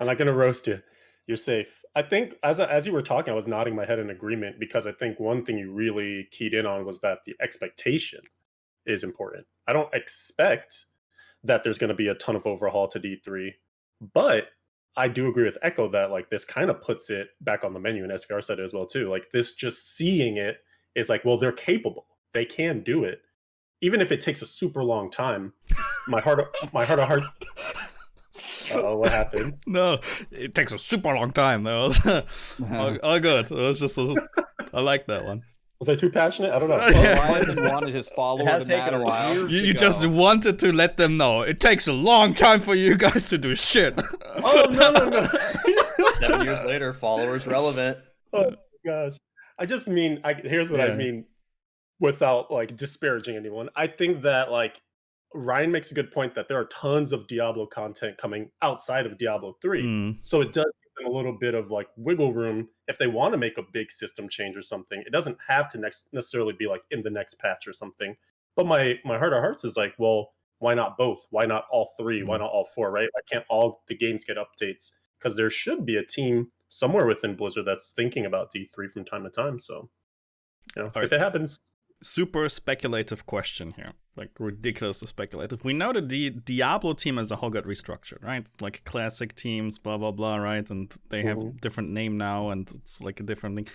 I'm not going to roast you. You're safe. I think as you were talking, I was nodding my head in agreement, because I think one thing you really keyed in on was that the expectation is important. I don't expect that there's going to be a ton of overhaul to D3, but I do agree with Echo that like this kind of puts it back on the menu, and sVr said it as well too. Like, this, just seeing it is like, well, they're capable. They can do it, even if it takes a super long time. My heart of heart. What happened? No, it takes a super long time. That was all good. It was just, I like that one. Was I too passionate? I don't know. Leviathan wanted his follower It has to taken matter a while. You just wanted to let them know it takes a long time for you guys to do shit. Oh, no. 7 years later, followers relevant. Oh my gosh. I just mean, here's what I mean, without like disparaging anyone. I think that like Ryan makes a good point that there are tons of Diablo content coming outside of Diablo 3. Mm. So it does give them a little bit of like wiggle room if they want to make a big system change or something. It doesn't have to necessarily be like in the next patch or something. But my heart of hearts is like, well, why not both? Why not all three? Why not all four, right? Why can't all the games get updates? Because there should be a team somewhere within Blizzard that's thinking about D3 from time to time. So, if it happens. Super speculative question here, like ridiculously speculative. We know that the Diablo team as a whole got restructured, right? Like classic teams, blah blah blah, right? And they have a different name now, and it's like a different thing.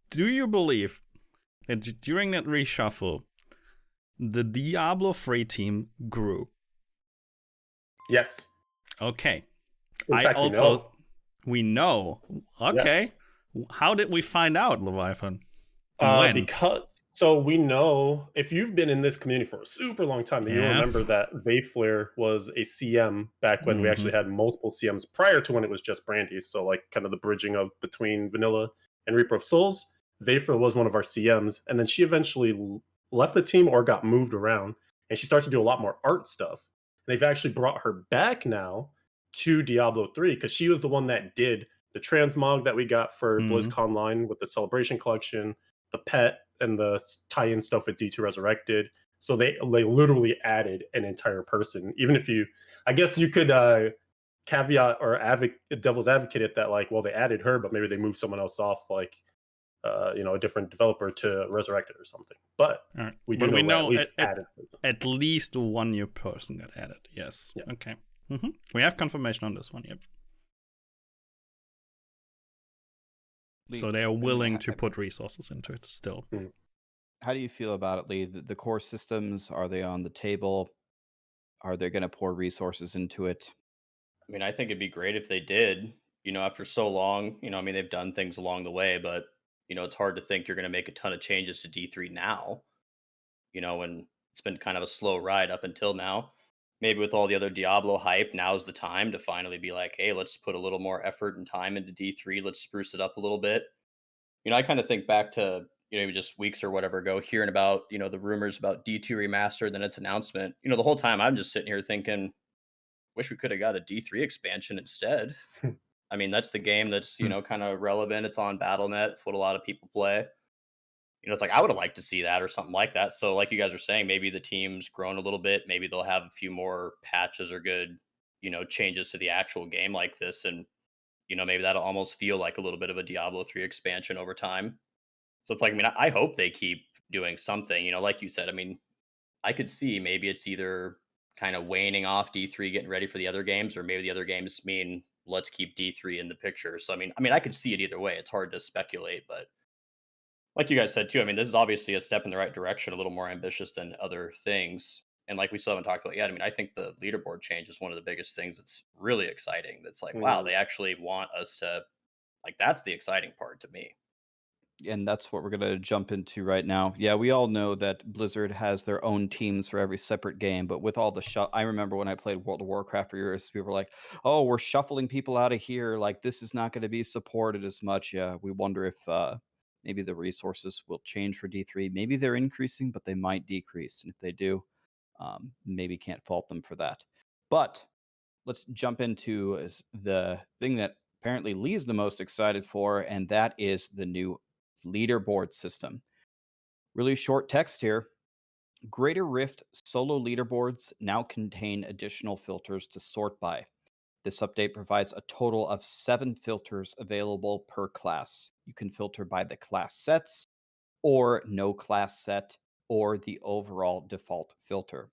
Do you believe that during that reshuffle, the Diablo 3 team grew? Yes. Okay. In fact, we know. Okay. Yes. How did we find out, Leviathan? So we know, if you've been in this community for a super long time, then you'll remember that Vayflare was a CM back when we actually had multiple CMs prior to when it was just Brandy. So like kind of the bridging of between Vanilla and Reaper of Souls. Vayflare was one of our CMs, and then she eventually left the team or got moved around, and she started to do a lot more art stuff. And they've actually brought her back now to Diablo 3 because she was the one that did the transmog that we got for BlizzCon Line with the Celebration Collection, the pet, and the tie-in stuff with D2 Resurrected. So they literally added an entire person. Even if I guess you could caveat or devil's advocate it that like, well, they added her, but maybe they moved someone else off, like a different developer to resurrect it or something. But we know at least one new person got added. Yes. Yeah. Okay. We have confirmation on this one. Yep. So they are willing to put resources into it still. How do you feel about it, Lee? The core systems, are they on the table? Are they going to pour resources into it? I mean, I think it'd be great if they did, after so long. I mean, they've done things along the way, but, it's hard to think you're going to make a ton of changes to D3 now, when it's been kind of a slow ride up until now. Maybe with all the other Diablo hype, now's the time to finally be like, hey, let's put a little more effort and time into D3. Let's spruce it up a little bit. I kind of think back to, just weeks or whatever ago, hearing about, the rumors about D2 Remastered, then its announcement. The whole time I'm just sitting here thinking, wish we could have got a D3 expansion instead. I mean, that's the game that's, kind of relevant. It's on BattleNet. It's what a lot of people play. It's like, I would have liked to see that or something like that. So like you guys are saying, maybe the team's grown a little bit. Maybe they'll have a few more patches or good, changes to the actual game like this. And, maybe that'll almost feel like a little bit of a Diablo 3 expansion over time. So it's like, I mean, I hope they keep doing something, like you said. I mean, I could see maybe it's either kind of waning off D3, getting ready for the other games, or maybe the other games mean let's keep D3 in the picture. So, I mean, I could see it either way. It's hard to speculate, but like you guys said too, I mean, this is obviously a step in the right direction, a little more ambitious than other things. And like we still haven't talked about yet, I mean, I think the leaderboard change is one of the biggest things that's really exciting. That's like, wow, they actually want us to, like, that's the exciting part to me. And that's what we're going to jump into right now. Yeah, we all know that Blizzard has their own teams for every separate game, but with all the I remember when I played World of Warcraft for years, people were like, oh, we're shuffling people out of here. Like, this is not going to be supported as much. Yeah, we wonder if maybe the resources will change for D3. Maybe they're increasing, but they might decrease. And if they do, maybe can't fault them for that. But let's jump into the thing that apparently Lee's the most excited for, and that is the new leaderboard system. Really short text here. Greater Rift solo leaderboards now contain additional filters to sort by. This update provides a total of 7 filters available per class. You can filter by the class sets, or no class set, or the overall default filter.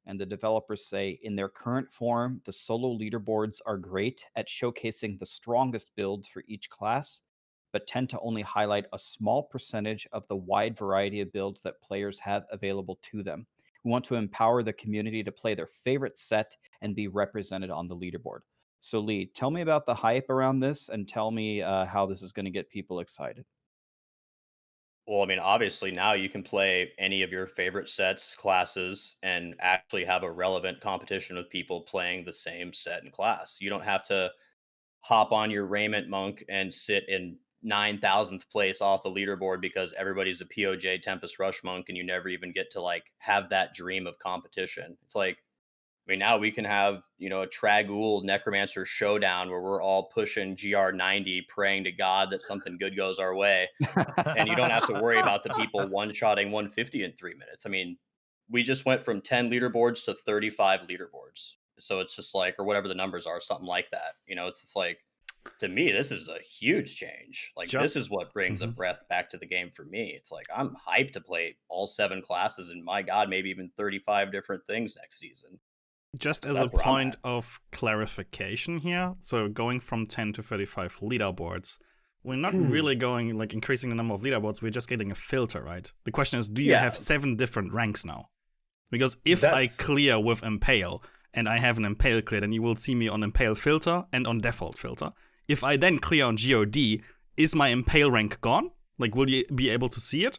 And the developers say, in their current form, the solo leaderboards are great at showcasing the strongest builds for each class, but tend to only highlight a small percentage of the wide variety of builds that players have available to them. We want to empower the community to play their favorite set and be represented on the leaderboard. So Lee, tell me about the hype around this, and tell me how this is going to get people excited. Well, I mean, obviously now you can play any of your favorite sets, classes, and actually have a relevant competition with people playing the same set and class. You don't have to hop on your Raiment Monk and sit and 9,000th place off the leaderboard because everybody's a POJ Tempest Rush monk and you never even get to like have that dream of competition. It's like, I mean, now we can have, you know, a Tragul Necromancer showdown where we're all pushing GR 90, praying to God that something good goes our way. And you don't have to worry about the people one-shotting 150 in 3 minutes. I mean, we just went from 10 leaderboards to 35 leaderboards. So it's just like, or whatever the numbers are, something like that. You know, it's just like, to me, this is a huge change. Like, this is what brings a breath back to the game for me. It's like, I'm hyped to play all 7 classes and my God, maybe even 35 different things next season. Just as a point of clarification here, so going from 10 to 35 leaderboards, we're not really going, like, increasing the number of leaderboards, we're just getting a filter, right? The question is, do you have 7 different ranks now? Because if I clear with Impale, and I have an Impale clear, then you will see me on Impale filter and on default filter. If I then clear on GOD, is my Impale rank gone? Like, will you be able to see it?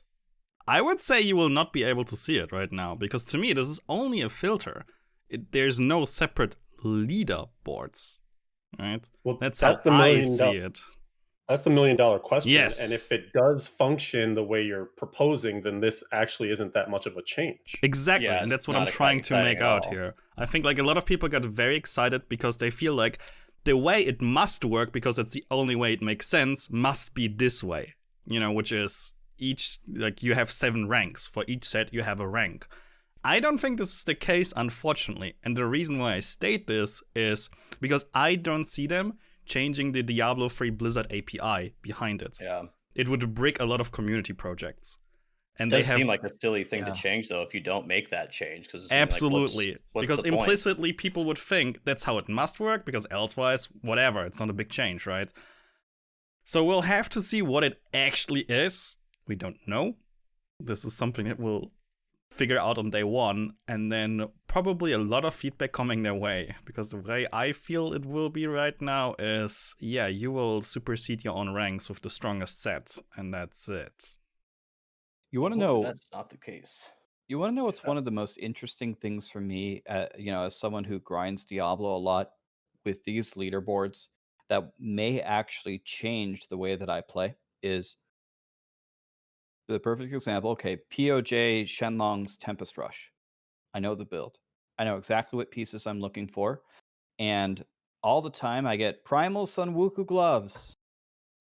I would say you will not be able to see it right now, because to me, this is only a filter. There's no separate leaderboards, right? Well, that's how I see it. That's the $1 million question. Yes. And if it does function the way you're proposing, then this actually isn't that much of a change. Exactly, and that's what I'm trying to make out here. I think like a lot of people got very excited because they feel like the way it must work, because it's the only way it makes sense, must be this way. You know, which is each, like, you have 7 ranks. For each set, you have a rank. I don't think this is the case, unfortunately. And the reason why I state this is because I don't see them changing the Diablo 3 Blizzard API behind it. Yeah. It would break a lot of community projects. And it does seem like a silly thing to change, though, if you don't make that change. Absolutely. Like, what's because the point? Implicitly, people would think that's how it must work, because elsewise, whatever, it's not a big change, right? So we'll have to see what it actually is. We don't know. This is something that we'll figure out on day 1, and then probably a lot of feedback coming their way, because the way I feel it will be right now is, yeah, you will supersede your own ranks with the strongest set, and that's it. You want to know? That's not the case. You want to know what's one of the most interesting things for me, you know, as someone who grinds Diablo a lot with these leaderboards, that may actually change the way that I play is the perfect example. Okay, POJ Shenlong's Tempest Rush. I know the build. I know exactly what pieces I'm looking for. And all the time I get Primal Sun Wuku gloves.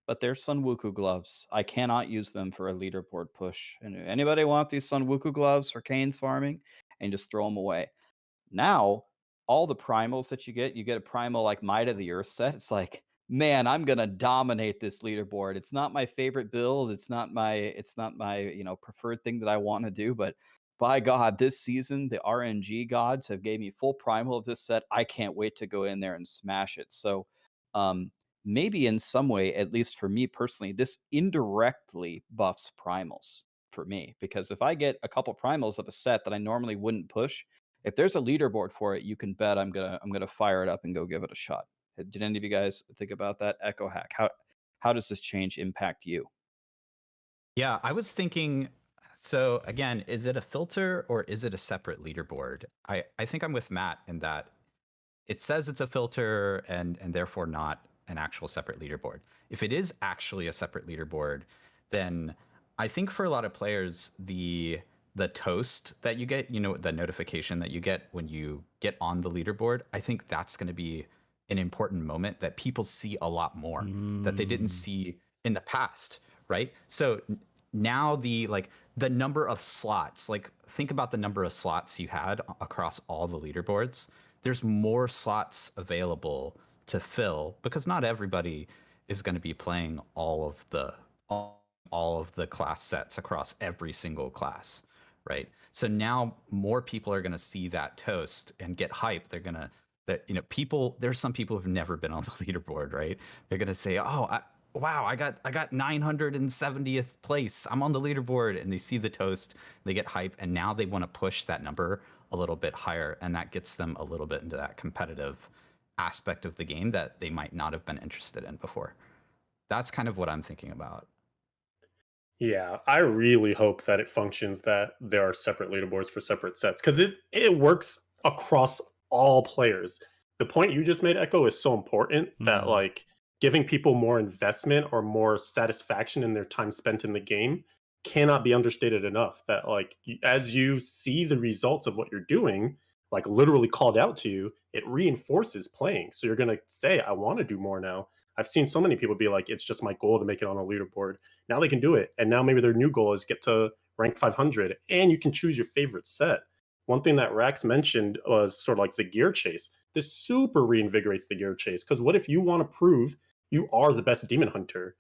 But they're Sun Wuku gloves. I cannot use them for a leaderboard push. And anybody want these Sun Wuku gloves for Kane's farming? And just throw them away. Now, all the primals that you get a primal like Might of the Earth set. It's like, man, I'm gonna dominate this leaderboard. It's not my favorite build. It's not my you know, preferred thing that I want to do. But by God, this season the RNG gods have gave me full primal of this set. I can't wait to go in there and smash it. So, maybe in some way, at least for me personally, this indirectly buffs primals for me, because if I get a couple primals of a set that I normally wouldn't push, if there's a leaderboard for it, you can bet I'm gonna fire it up and go give it a shot. Did any of you guys think about that? Echohack, how does this change impact you? Yeah, I was thinking, so again, is it a filter or is it a separate leaderboard? I think I'm with Matt in that it says it's a filter and therefore not an actual separate leaderboard. If it is actually a separate leaderboard, then I think for a lot of players, the toast that you get, you know, the notification that you get when you get on the leaderboard, I think that's going to be an important moment that people see a lot more that they didn't see in the past, right? So now the number of slots, like think about the number of slots you had across all the leaderboards. There's more slots available to fill, because not everybody is going to be playing all of the class sets across every single class, right? So now more people are going to see that toast and get hype. They're going to, you know, there's some people who've never been on the leaderboard, right? They're going to say, oh, wow, I got 970th place. I'm on the leaderboard. And they see the toast, they get hype, and now they want to push that number a little bit higher, and that gets them a little bit into that competitive aspect of the game that they might not have been interested in before. That's kind of what I'm thinking about. Yeah, I really hope that it functions, that there are separate leaderboards for separate sets, because it works across all players. The point you just made, Echo, is so important that, like, giving people more investment or more satisfaction in their time spent in the game cannot be understated enough. That like as you see the results of what you're doing, like literally called out to you, it reinforces playing. So you're gonna say, I want to do more now. I've seen so many people be like, it's just my goal to make it on a leaderboard. Now they can do it. And now maybe their new goal is get to rank 500, and you can choose your favorite set. One thing that Rax mentioned was sort of like the gear chase. This super reinvigorates the gear chase, because what if you want to prove you are the best demon hunter?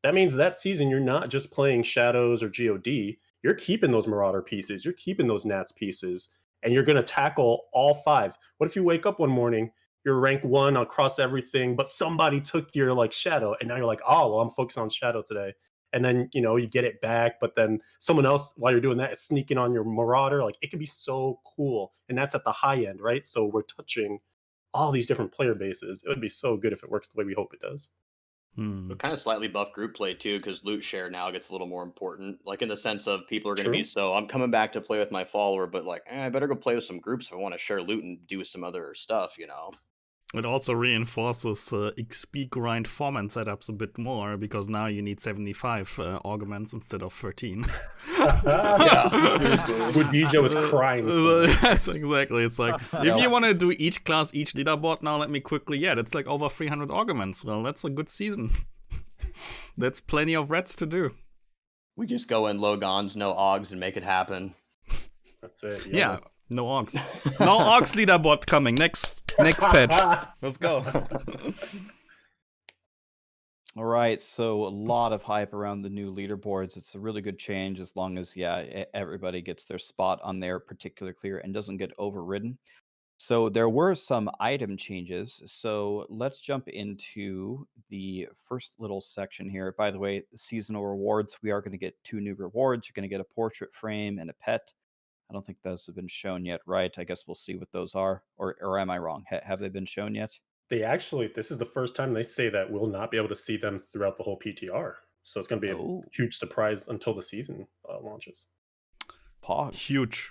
That means that season you're not just playing Shadows or God, you're keeping those Marauder pieces, you're keeping those Nats pieces, and you're going to tackle all 5. What if you wake up one morning, you're rank 1 across everything, but somebody took your like Shadow, and now you're like, oh, well, I'm focused on Shadow today. And then, you know, you get it back, but then someone else, while you're doing that, is sneaking on your Marauder. Like, it could be so cool. And that's at the high end, right? So we're touching all these different player bases. It would be so good if it works the way we hope it does. But kind of slightly buff group play too, because loot share now gets a little more important. Like in the sense of people are going to be so I'm coming back to play with my follower, but like I better go play with some groups if I want to share loot and do some other stuff, you know. It also reinforces XP grind format setups a bit more, because now you need 75 augments instead of 13. Yeah. Budija was crying. Yes, exactly. It's like, if you want to do each class, each leaderboard, now let me quickly, that's like over 300 augments. Well, that's a good season. That's plenty of reds to do. We just go in low gons, no augs, and make it happen. That's it. Yeah, no augs. No augs leaderboard coming. Next patch. Let's go. All right, so a lot of hype around the new leaderboards. It's a really good change as long as, everybody gets their spot on their particular clear and doesn't get overridden. So there were some item changes. So let's jump into the first little section here. By the way, seasonal rewards, we are going to get 2 new rewards. You're going to get a portrait frame and a pet. I don't think those have been shown yet, right? I guess we'll see what those are. Or am I wrong? Have they been shown yet? They actually, this is the first time they say that we'll not be able to see them throughout the whole PTR. So it's going to be a huge surprise until the season launches. Pog. Huge.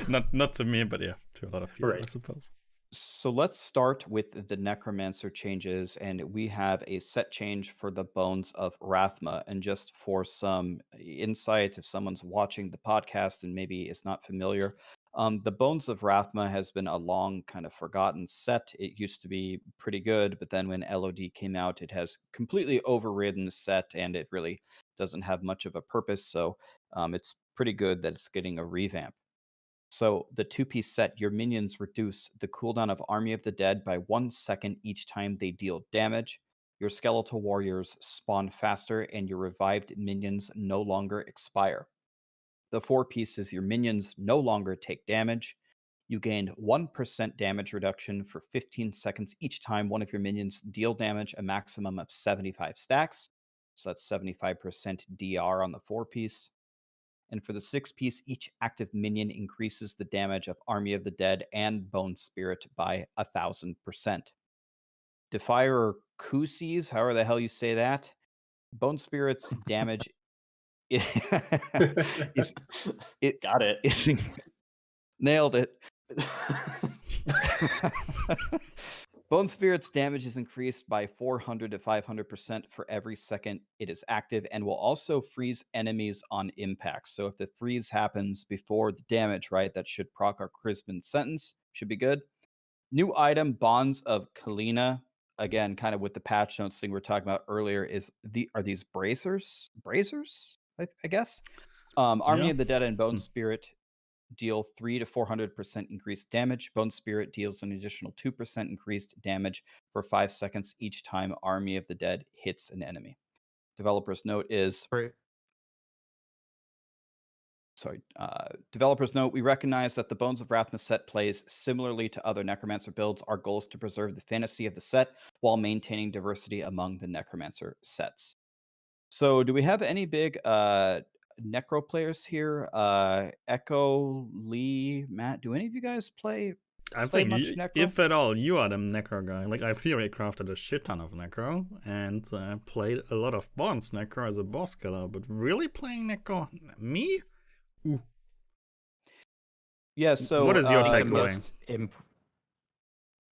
not to me, but to a lot of people, right. I suppose. So let's start with the Necromancer changes, and we have a set change for the Bones of Rathma. And just for some insight, if someone's watching the podcast and maybe is not familiar, the Bones of Rathma has been a long kind of forgotten set. It used to be pretty good, but then when LOD came out, it has completely overridden the set, and it really doesn't have much of a purpose. So it's pretty good that it's getting a revamp. So the 2-piece set, your minions reduce the cooldown of Army of the Dead by 1 second each time they deal damage. Your skeletal warriors spawn faster, and your revived minions no longer expire. The 4-piece is your minions no longer take damage. You gain 1% damage reduction for 15 seconds each time one of your minions deal damage, a maximum of 75 stacks. So that's 75% DR on the 4-piece. And for the 6-piece, each active minion increases the damage of Army of the Dead and Bone Spirit by 1,000%. Defier Kusis, however the hell you say that, Bone Spirit's damage Got it. Nailed it. Bone Spirit's damage is increased by 400 to 500% for every second it is active, and will also freeze enemies on impact. So if the freeze happens before the damage, right, that should proc our Crispin sentence. Should be good. New item, Bonds of Kalina. Again, kind of with the patch notes thing we were talking about earlier, are these bracers? I guess. Army of the Dead and Bone Spirit deal 300 to 400% increased damage. Bone Spirit deals an additional 2% increased damage for 5 seconds each time Army of the Dead hits an enemy. Developer's note is... Developer's note, we recognize that the Bones of Rathma set plays similarly to other Necromancer builds. Our goal is to preserve the fantasy of the set while maintaining diversity among the Necromancer sets. So do we have any big Necro players here? Echo, Lee, Matt, do any of you guys play think much Necro? If at all, you are the Necro guy. Like, I theory crafted a shit ton of Necro and played a lot of Bonds Necro as a boss killer, but really playing Necro, me? Ooh. Yeah, so what is your takeaway?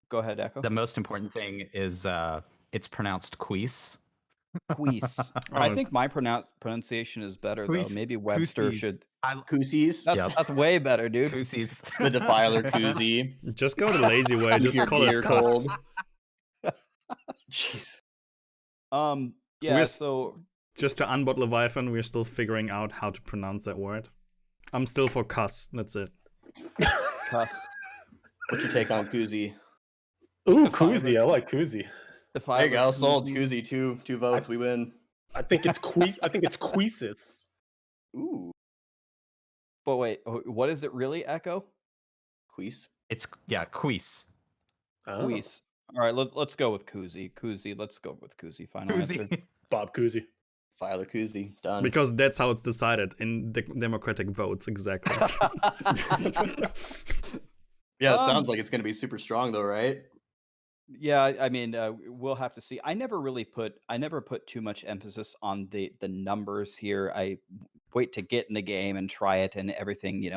Go ahead, Echo. The most important thing is it's pronounced Queese. Queese. I think my pronunciation is better though. Maybe Webster should. Koozies. That's way better, dude. Koosies. The Defiler koozie. Just go the lazy way. Just Your call it beer cuss. cold. Jeez. Yeah. We're So Just to unbot Leviathan, we're still figuring out how to pronounce that word. I'm still for cuss. That's it. cuss. What's your take on koozie? Ooh, koozie. I like koozie. There you go. Sold koozie. Two votes. We win. I think it's Queesis. Ooh. But wait, what is it really, Echo? Queese. It's Queese. Oh. Queese. All right, let's go with Koozie. Koozie. Let's go with Koozie. Final answer. Bob Koozie. Filer koozie. Done. Because that's how it's decided in democratic votes, exactly. Yeah, it sounds like it's going to be super strong, though, right? Yeah, I mean, we'll have to see. I never put too much emphasis on the numbers here. I wait to get in the game and try it, and everything,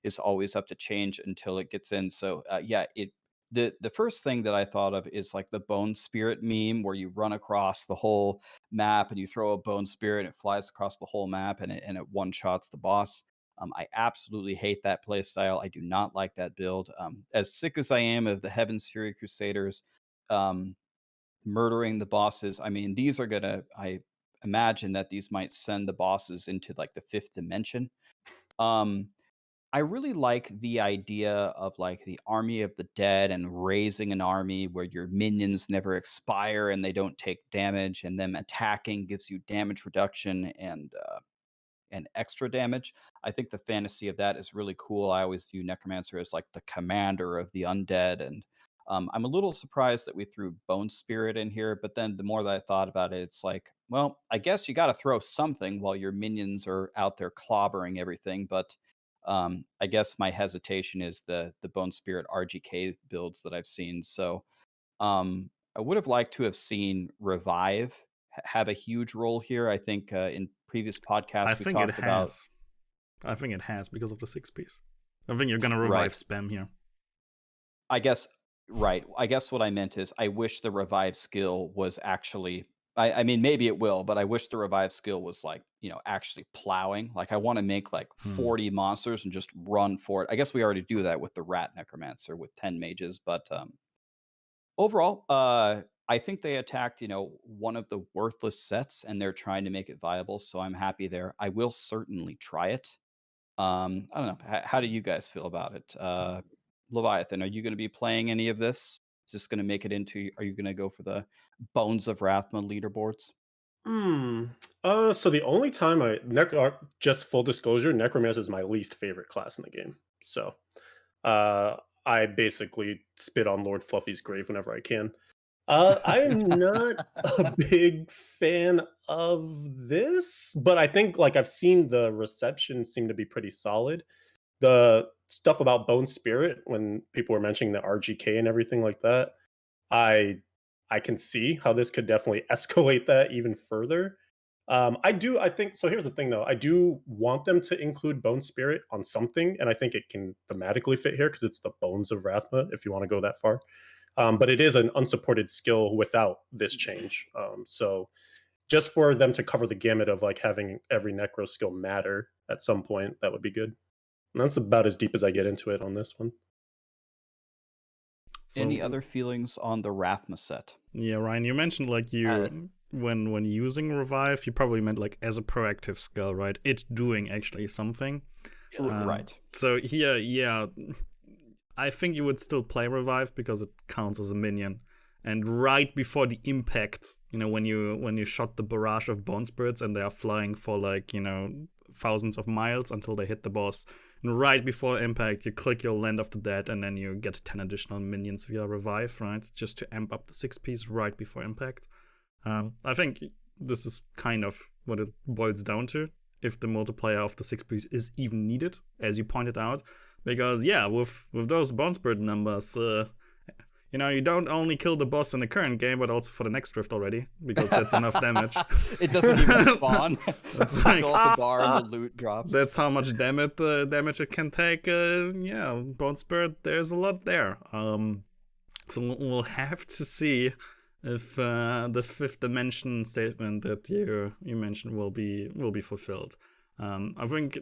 is always up to change until it gets in. So, the first thing that I thought of is like the bone spirit meme, where you run across the whole map and you throw a bone spirit, and it flies across the whole map, and it one shots the boss. I absolutely hate that play style. I do not like that build. As sick as I am of the Heaven's Fury Crusaders murdering the bosses, I mean, these are I imagine that these might send the bosses into like the 5th dimension. I really like the idea of like the army of the dead and raising an army where your minions never expire and they don't take damage, and them attacking gives you damage reduction and extra damage. I think the fantasy of that is really cool. I always view Necromancer as like the commander of the undead, and I'm a little surprised that we threw Bone Spirit in here, but then the more that I thought about it, it's like, well, I guess you got to throw something while your minions are out there clobbering everything, but I guess my hesitation is the Bone Spirit RGK builds that I've seen. So I would have liked to have seen Revive have a huge role here. I think in previous podcasts we talked about. I think it has because of the 6-piece. I think you're gonna revive spam here. I guess what I meant is I wish the revive skill was actually. I mean, maybe it will, but I wish the revive skill was like, actually plowing. Like I want to make like 40 monsters and just run for it. I guess we already do that with the Rat Necromancer with 10 mages, but overall, I think they attacked, one of the worthless sets, and they're trying to make it viable. So I'm happy there. I will certainly try it. I don't know. How do you guys feel about it? Leviathan, are you going to be playing any of this? Is this going to make it into? Are you going to go for the Bones of Rathma leaderboards? So the only time just full disclosure, Necromancer is my least favorite class in the game. So, I basically spit on Lord Fluffy's grave whenever I can. I'm not a big fan of this, but I think like I've seen the reception seem to be pretty solid. The stuff about Bone Spirit, when people were mentioning the RGK and everything like that, I can see how this could definitely escalate that even further. I think so. Here's the thing though, I do want them to include Bone Spirit on something, and I think it can thematically fit here because it's the Bones of Rathma, if you want to go that far. But it is an unsupported skill without this change. So just for them to cover the gamut of like having every necro skill matter at some point, that would be good. And that's about as deep as I get into it on this one. Any other feelings on the Rathma set? Yeah, Ryan, you mentioned like when using Revive, you probably meant like as a proactive skill, right? It's doing actually something. Right. So here, yeah, I think you would still play Revive because it counts as a minion. And right before the impact, when you shot the barrage of Bone Spirits and they are flying for like, thousands of miles until they hit the boss. And right before impact, you click your Land of the Dead and then you get 10 additional minions via Revive, right? Just to amp up the 6-piece right before impact. I think this is kind of what it boils down to, if the multiplier of the 6-piece is even needed, as you pointed out. Because, yeah, with those Bone Spirit numbers, you don't only kill the boss in the current game, but also for the next drift already, because that's enough damage. It doesn't even spawn. That's like, go off the bar and the loot drops. That's how much damage it can take. Bone Spirit, there's a lot there. So we'll have to see if the fifth dimension statement that you mentioned will be fulfilled. I think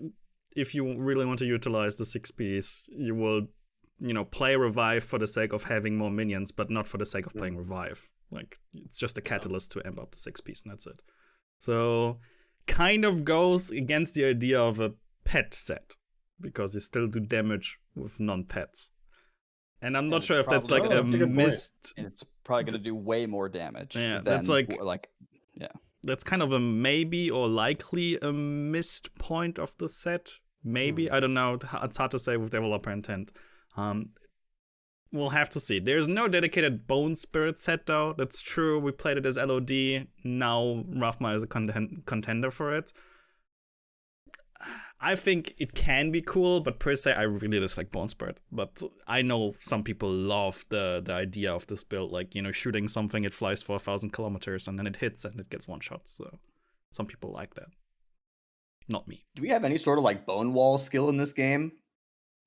if you really want to utilize the 6Ps, you will, play Revive for the sake of having more minions, but not for the sake of playing Revive. Like, it's just a catalyst to amp up the 6Ps, and that's it. So, kind of goes against the idea of a pet set, because you still do damage with non-pets. And I'm not sure if that's like a missed. And it's probably going to do way more damage. Yeah, than, that's like yeah. That's kind of a maybe or likely a missed point of the set. Maybe, I don't know. It's hard to say with developer intent. We'll have to see. There's no dedicated Bone Spirit set though. That's true. We played it as LOD. Now Rathma is a contender for it. I think it can be cool, but per se, I really dislike Bone Spirit. But I know some people love the idea of this build, like, shooting something, it flies for 1,000 kilometers, and then it hits and it gets one shot. So some people like that. Not me. Do we have any sort of like bone wall skill in this game?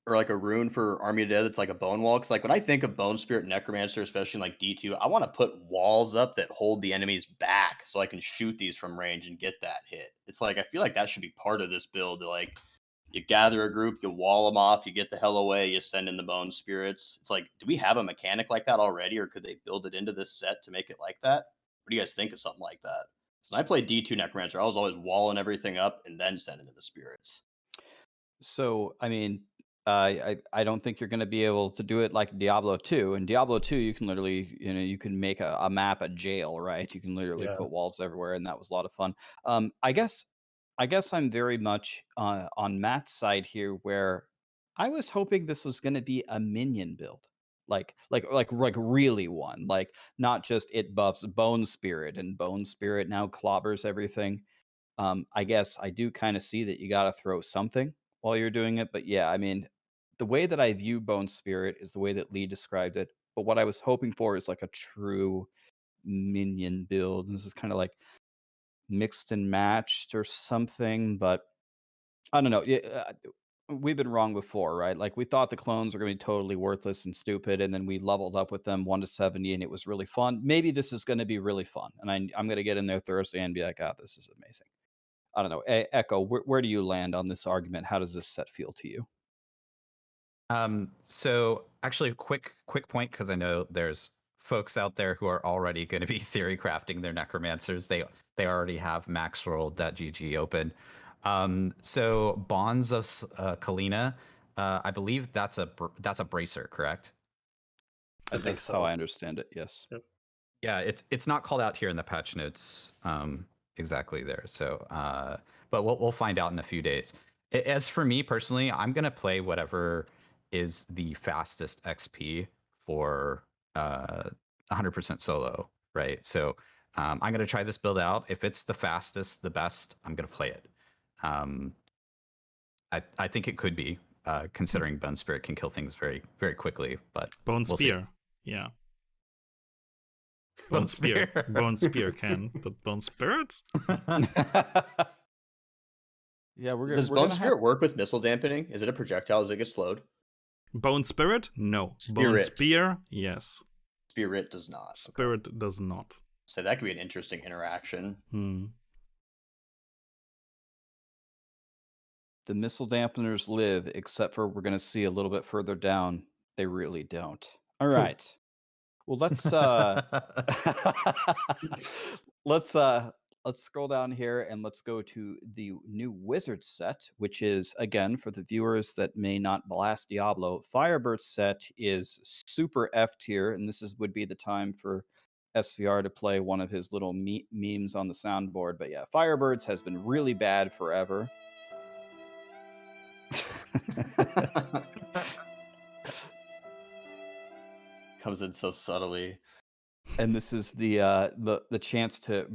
Or like a rune for Army of Dead that's like a bone wall? Because like when I think of Bone Spirit Necromancer, especially in like D2, I want to put walls up that hold the enemies back so I can shoot these from range and get that hit. It's like I feel like that should be part of this build. Like you gather a group, you wall them off, you get the hell away, you send in the Bone Spirits. It's like, do we have a mechanic like that already, or could they build it into this set to make it like that? What do you guys think of something like that? So when I played D2 Necromancer, I was always walling everything up and then sending in the spirits. So, I mean, I don't think you're going to be able to do it like Diablo 2. In Diablo 2, you can literally, you can make a map a jail, right? You can literally put walls everywhere, and that was a lot of fun. I guess I'm very much on Matt's side here, where I was hoping this was going to be a minion build, like really one, like not just it buffs Bone Spirit, and Bone Spirit now clobbers everything. I guess I do kind of see that you got to throw something while you're doing it, but yeah, I mean, the way that I view Bone Spirit is the way that Lee described it. But what I was hoping for is like a true minion build. This is kind of like mixed and matched or something, but I don't know. We've been wrong before, right? Like we thought the clones were going to be totally worthless and stupid, and then we leveled up with them 1 to 70, and it was really fun. Maybe this is going to be really fun, and I'm going to get in there Thursday and be like, "Ah, this is amazing." I don't know. Echo, where do you land on this argument? How does this set feel to you? So actually, quick point, because I know there's folks out there who are already going to be theory crafting their necromancers. They already have maxworld.gg open. So Bonds of Kalina, I believe that's a bracer, correct? I think so. How I understand it, yes. Yep. Yeah, it's not called out here in the patch notes exactly there. So, but we'll find out in a few days. As for me personally, I'm gonna play whatever is the fastest XP for 100% solo, right? So I'm going to try this build out. If it's the fastest, the best, I'm going to play it. I think it could be, considering Bone Spirit can kill things very, very quickly. But Bone Spear, yeah. Bone Spear can, but Bone Spirit? Yeah, Does Bone Spirit work with missile dampening? Is it a projectile? Does it get slowed? Bone Spirit? No. Spirit. Bone Spear? Yes. Spirit does not. Spirit does not. So that could be an interesting interaction. The missile dampeners live, except for we're going to see a little bit further down. They really don't. All right. Well, let's scroll down here and let's go to the new wizard set, which is, again, for the viewers that may not blast Diablo, Firebirds set is super F tier, and this would be the time for sVr to play one of his little memes on the soundboard. But yeah, Firebirds has been really bad forever. Comes in so subtly. And this is the chance to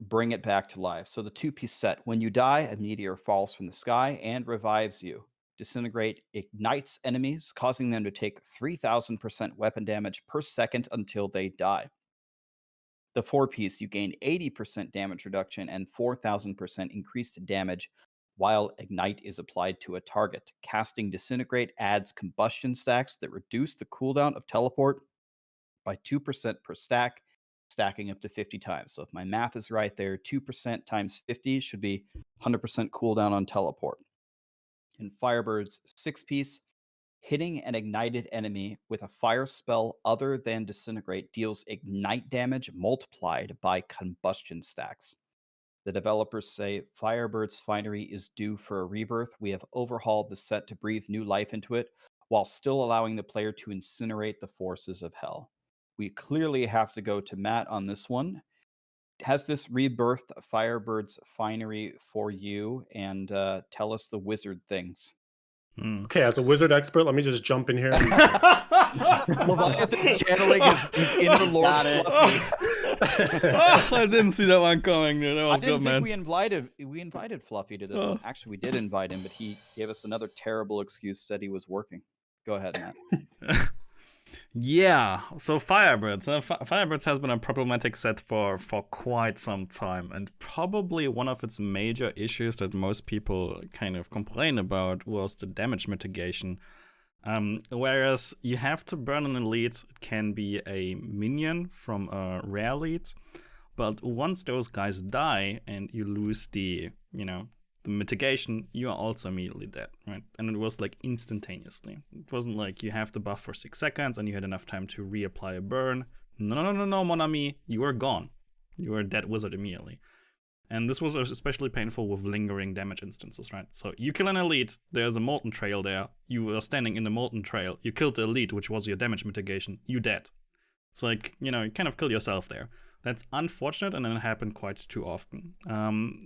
bring it back to life. So the 2-piece set. When you die, a meteor falls from the sky and revives you. Disintegrate ignites enemies, causing them to take 3,000% weapon damage per second until they die. The 4-piece, you gain 80% damage reduction and 4,000% increased damage while ignite is applied to a target. Casting Disintegrate adds combustion stacks that reduce the cooldown of teleport by 2% per stack, stacking up to 50 times. So if my math is right there, 2% times 50 should be 100% cooldown on teleport. In Firebirds 6-piece, hitting an ignited enemy with a fire spell other than Disintegrate deals ignite damage multiplied by combustion stacks. The developers say Firebirds Finery is due for a rebirth. We have overhauled the set to breathe new life into it while still allowing the player to incinerate the forces of hell. We clearly have to go to Matt on this one. Has this rebirthed Firebirds Finery for you? And tell us the wizard things. Okay, as a wizard expert, let me just jump in here. Leviathan's channeling is inner Lord Fluffy. I didn't see that one coming, dude. That was good, man. We invited Fluffy to this one. Actually, we did invite him, but he gave us another terrible excuse, said he was working. Go ahead, Matt. Yeah, so Firebirds. Firebirds has been a problematic set for quite some time, and probably one of its major issues that most people kind of complain about was the damage mitigation. Whereas you have to burn an elite, it can be a minion from a rare elite, but once those guys die and you lose the mitigation, you are also immediately dead, right? And it was like instantaneously. It wasn't like you have the buff for 6 seconds and you had enough time to reapply a burn. No, mon ami, you are gone. You are a dead wizard immediately. And this was especially painful with lingering damage instances, right? So you kill an elite, there's a molten trail there, you are standing in the molten trail, you killed the elite, which was your damage mitigation, you dead. It's like, you kind of kill yourself there. That's unfortunate, and it happened quite too often.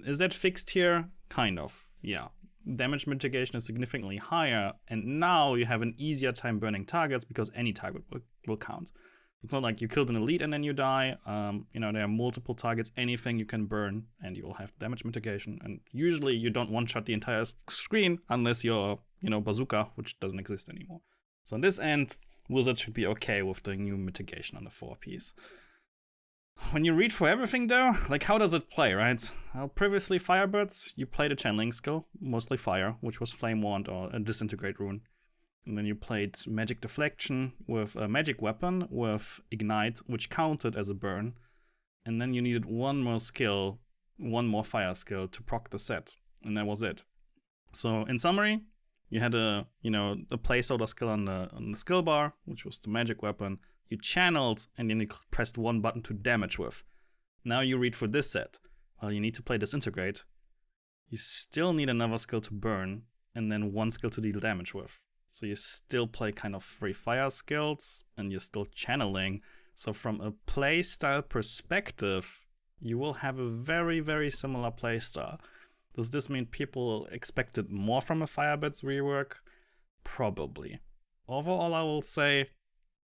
Is that fixed here? Kind of, yeah. Damage mitigation is significantly higher, and now you have an easier time burning targets because any target will count. It's not like you killed an elite and then you die. There are multiple targets, anything you can burn, and you will have damage mitigation. And usually you don't one-shot the entire screen unless you're, bazooka, which doesn't exist anymore. So on this end, Wizard should be okay with the new mitigation on the 4-piece. When you read for everything though, like how does it play, right? Previously Firebirds, you played a channeling skill, mostly fire, which was Flame Wand or a Disintegrate rune. And then you played Magic Deflection with a magic weapon with Ignite, which counted as a burn. And then you needed one more fire skill to proc the set. And that was it. So in summary, you had a placeholder skill on the skill bar, which was the magic weapon. You channeled, and then you pressed one button to damage with. Now you read for this set. Well, you need to play Disintegrate. You still need another skill to burn, and then one skill to deal damage with. So you still play kind of 3 fire skills, and you're still channeling. So from a playstyle perspective, you will have a very, very similar playstyle. Does this mean people expected more from a Firebirds rework? Probably. Overall, I will say,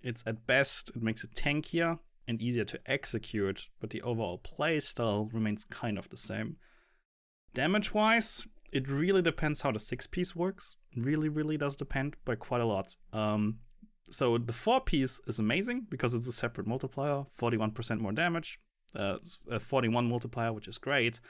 it's at best, it makes it tankier and easier to execute, but the overall playstyle remains kind of the same. Damage-wise, it really depends how the 6-piece works. Really, really does depend by quite a lot. So the 4-piece is amazing because it's a separate multiplier, 41% more damage, a 41 multiplier, which is great.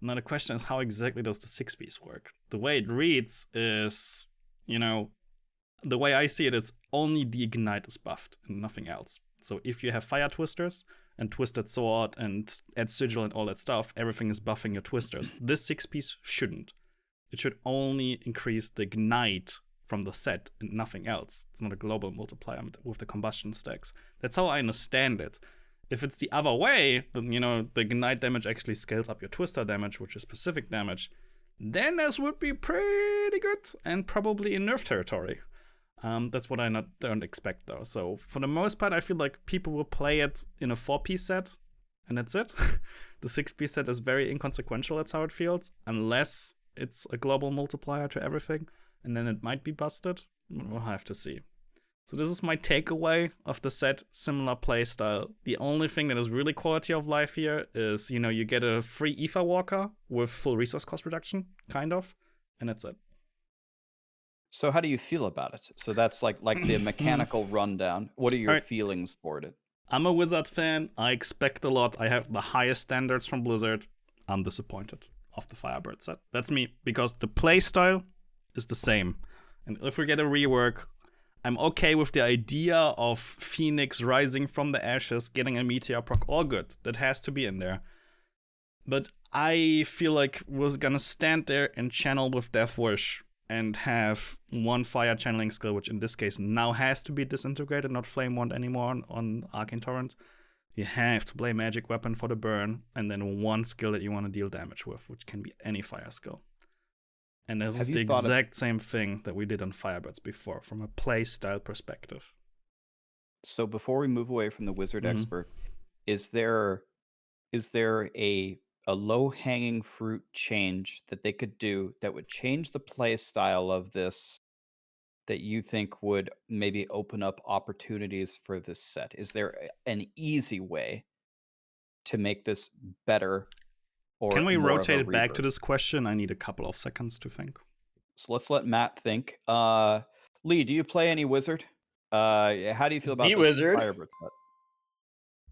Now the question is, how exactly does the 6-piece work? The way it reads is, the way I see it, it's only the Ignite is buffed and nothing else. So if you have Fire Twisters and Twisted Sword and Add Sigil and all that stuff, everything is buffing your Twisters. This 6-piece shouldn't. It should only increase the Ignite from the set and nothing else. It's not a global multiplier with the combustion stacks. That's how I understand it. If it's the other way, then, the Ignite damage actually scales up your Twister damage, which is specific damage, then this would be pretty good and probably in nerf territory. That's what I don't expect though. So for the most part, I feel like people will play it in a 4-piece set, and that's it. The 6-piece set is very inconsequential, that's how it feels, unless it's a global multiplier to everything, and then it might be busted. We'll have to see. So this is my takeaway of the set, similar playstyle. The only thing that is really quality of life here is, you get a free Ether Walker with full resource cost reduction, kind of, and that's it. So how do you feel about it? So that's like the mechanical rundown. What are your feelings for it? I'm a Wizard fan. I expect a lot. I have the highest standards from Blizzard. I'm disappointed of the Firebird set. That's me, because the playstyle is the same. And if we get a rework, I'm okay with the idea of Phoenix rising from the ashes, getting a meteor proc, all good. That has to be in there. But I feel like we're gonna stand there and channel with Death Wish and have one fire channeling skill, which in this case now has to be disintegrated, not Flame Wand anymore on Arcane Torrent. You have to play Magic Weapon for the burn, and then one skill that you want to deal damage with, which can be any fire skill. And this is the exact same thing that we did on Firebirds before, from a play style perspective. So before we move away from the Wizard expert, is there a low-hanging fruit change that they could do that would change the play style of this that you think would maybe open up opportunities for this set? Is there an easy way to make this better? Or can we rotate it back reverb? to this question? I need a couple of seconds to think. So let's let Matt think. Lee, do you play any Wizard? How do you feel about The this Wizard? Firebird set?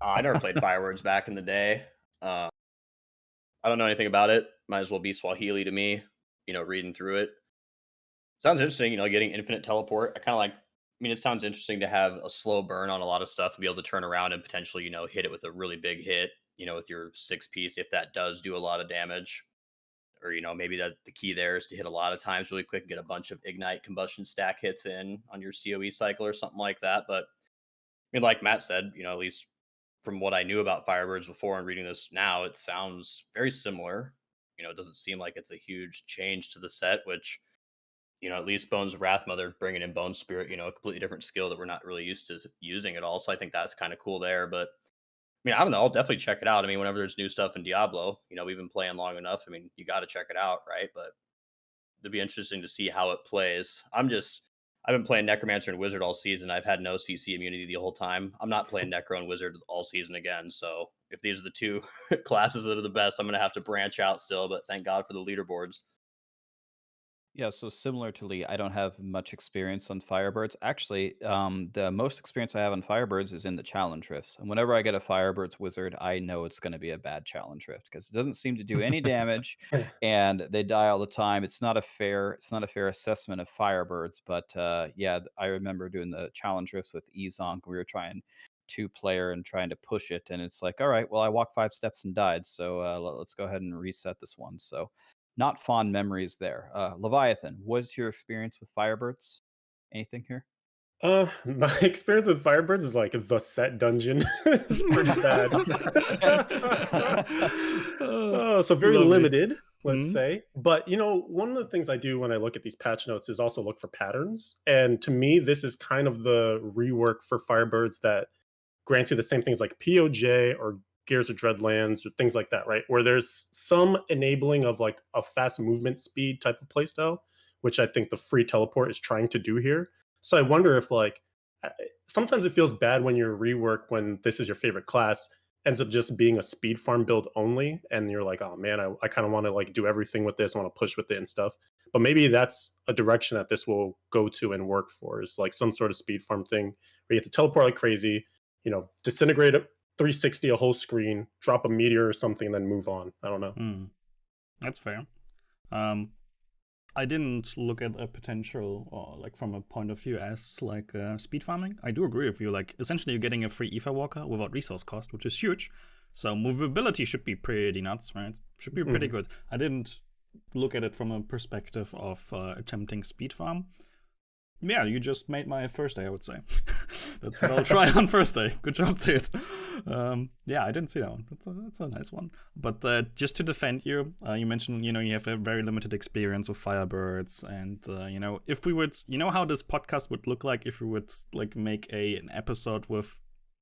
I never played Firewords back in the day. I don't know anything about it. Might as well be Swahili to me, reading through it. Sounds interesting, getting infinite teleport. It sounds interesting to have a slow burn on a lot of stuff and be able to turn around and potentially, hit it with a really big hit, with your 6-piece, if that does do a lot of damage. Or, maybe that the key there is to hit a lot of times really quick and get a bunch of Ignite Combustion stack hits in on your COE cycle or something like that. But, like Matt said, at least from what I knew about Firebirds before and reading this now, it sounds very similar. It doesn't seem like it's a huge change to the set, which, at least Bones of Rathma, they're bringing in Bone Spirit, a completely different skill that we're not really used to using at all. So I think that's kind of cool there. But I don't know. I'll definitely check it out. Whenever there's new stuff in Diablo, we've been playing long enough. You got to check it out, right? But it'll be interesting to see how it plays. I've been playing Necromancer and Wizard all season. I've had no CC immunity the whole time. I'm not playing Necro and Wizard all season again. So if these are the two classes that are the best, I'm going to have to branch out still. But thank God for the leaderboards. Yeah, so similar to Lee, I don't have much experience on Firebirds. Actually, the most experience I have on Firebirds is in the challenge rifts. And whenever I get a Firebirds wizard, I know it's going to be a bad challenge rift because it doesn't seem to do any damage, and they die all the time. It's not a fair assessment of Firebirds. But yeah, I remember doing the challenge rifts with Ezonk. We were trying 2-player and trying to push it, and it's like, all right, well, I walked 5 steps and died, so let's go ahead and reset this one. So. Not fond memories there. Leviathan, what's your experience with Firebirds? Anything here? My experience with Firebirds is like the set dungeon. It's pretty bad. So very limited, let's say. But one of the things I do when I look at these patch notes is also look for patterns. And to me, this is kind of the rework for Firebirds that grants you the same things like POJ or Gears of Dreadlands or things like that, right? Where there's some enabling of like a fast movement speed type of playstyle, which I think the free teleport is trying to do here. So I wonder if sometimes it feels bad when your rework, when this is your favorite class, ends up just being a speed farm build only. And you're like, oh man, I kind of want to do everything with this. I want to push with it and stuff. But maybe that's a direction that this will go to and work for, is like some sort of speed farm thing where you have to teleport like crazy, disintegrate it, 360 a whole screen, drop a meteor or something, and then move on. I don't know. That's fair. I didn't look at a potential, or from a point of view as speed farming. I do agree with you. Essentially, you're getting a free Ether Walker without resource cost, which is huge. So movability should be pretty nuts, right? Should be pretty good. I didn't look at it from a perspective of attempting speed farm. Yeah, you just made my first day, I would say. That's what I'll try on first day. Good job, dude. Yeah, I didn't see that one. That's a nice one. But just to defend you, you mentioned, you have a very limited experience with Firebirds. And, if we would, how this podcast would look like if we would, make an episode with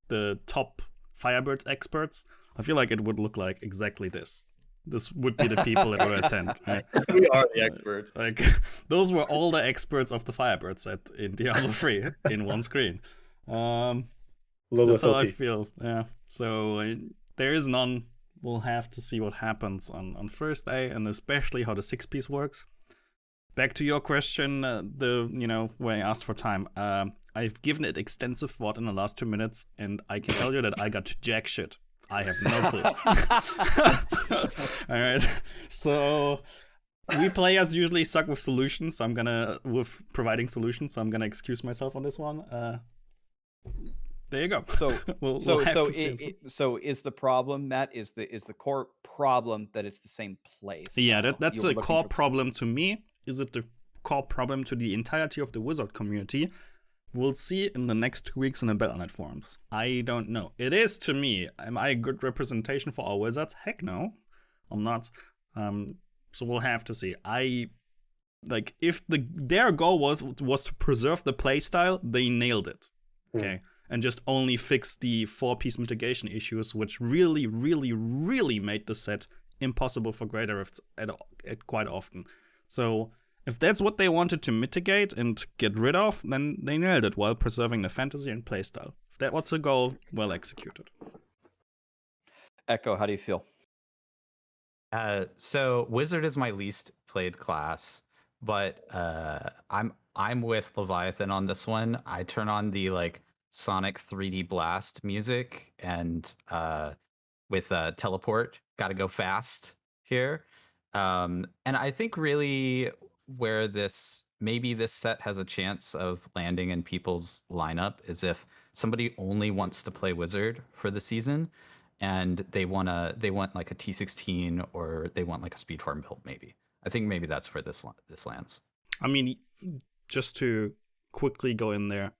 the top Firebirds experts? I feel like it would look like exactly this. This would be the people that would attend, right? We are the experts. Those were all the experts of the Firebird set in Diablo 3 in one screen. That's how I feel, yeah. So there is none. We'll have to see what happens on first day, and especially how the 6-piece works. Back to your question, where I asked for time. I've given it extensive thought in the last 2 minutes, and I can tell you that I got jack shit. I have no clue. All right. So we players usually suck with solutions, so with providing solutions, so I'm gonna excuse myself on this one. There you go. So we'll so have so to see. so is the problem, Matt, is the core problem that it's the same place? Yeah, that's a core problem to me. Is it the core problem to the entirety of the Wizard community? We'll see in the next 2 weeks in the Battle.net forums. I don't know. It is to me. Am I a good representation for our Wizards? Heck no, I'm not. So we'll have to see. If their goal was to preserve the playstyle, they nailed it. Okay. And just only fix the 4-piece mitigation issues, which really, really, really made the set impossible for Greater Rifts at quite often. So if that's what they wanted to mitigate and get rid of, then they nailed it while preserving the fantasy and playstyle. If that was the goal, well executed. Echo, how do you feel? So Wizard is my least played class, but I'm with Leviathan on this one. I turn on the Sonic 3D Blast music and with teleport, gotta go fast here. And I think really where maybe this set has a chance of landing in people's lineup is if somebody only wants to play Wizard for the season and they want like a T16 or they want like a speed farm build. Maybe I think maybe that's where this lands. I mean, just to quickly go in there,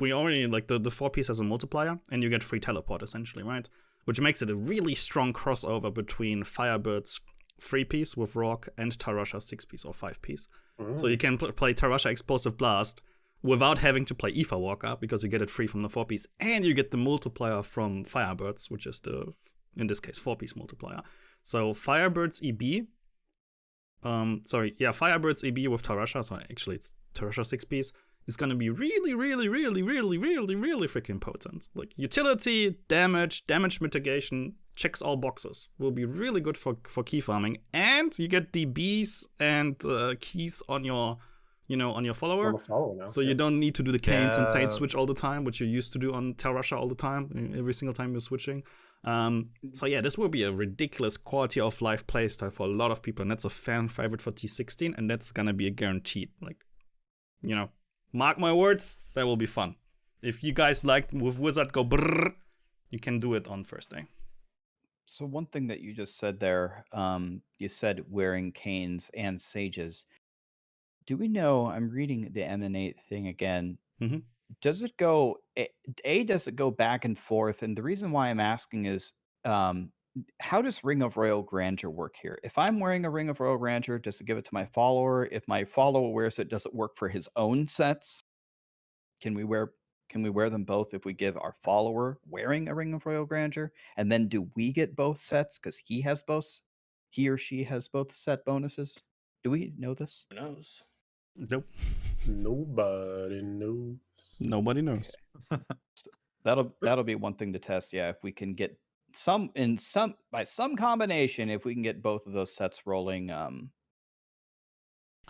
we already the 4-piece has a multiplier and you get free teleport essentially, right? Which makes it a really strong crossover between Firebirds 3-piece with Rock and Tarasha 6-piece or 5-piece. So you can play Tarasha Explosive Blast without having to play Aether Walker because you get it free from the 4-piece, and you get the multiplier from Firebirds, which is in this case 4-piece multiplier. So Firebirds EB, Firebirds EB with Tarasha, so actually it's Tarasha 6-piece, is gonna be really, really, really, really, really, really freaking potent. Like utility, damage mitigation, checks all boxes. Will be really good for key farming, and you get the bees and keys on your follower. So you don't need to do the Canes and Saint switch all the time, which you used to do on Tarasha all the time, every single time you're switching. So yeah, this will be a ridiculous quality of life playstyle for a lot of people, and that's a fan favorite for T16, and that's gonna be a guaranteed. Mark my words, that will be fun. If you guys like with Wizard go brrr, you can do it on first day. So one thing that you just said there, you said wearing canes and sages. Do we know, I'm reading the Emanate thing again. Mm-hmm. Does it go, does it go back and forth? And the reason why I'm asking is, how does Ring of Royal Grandeur work here? If I'm wearing a Ring of Royal Grandeur, does it give it to my follower? If my follower wears it, does it work for his own sets? Can we wear them both if we give our follower wearing a Ring of Royal Grandeur? And then do we get both sets because he or she has both set bonuses? Do we know this? Who knows? Nope. Nobody knows. Nobody knows. Okay. That'll be one thing to test. Yeah, if we can get by some combination, if we can get both of those sets rolling. With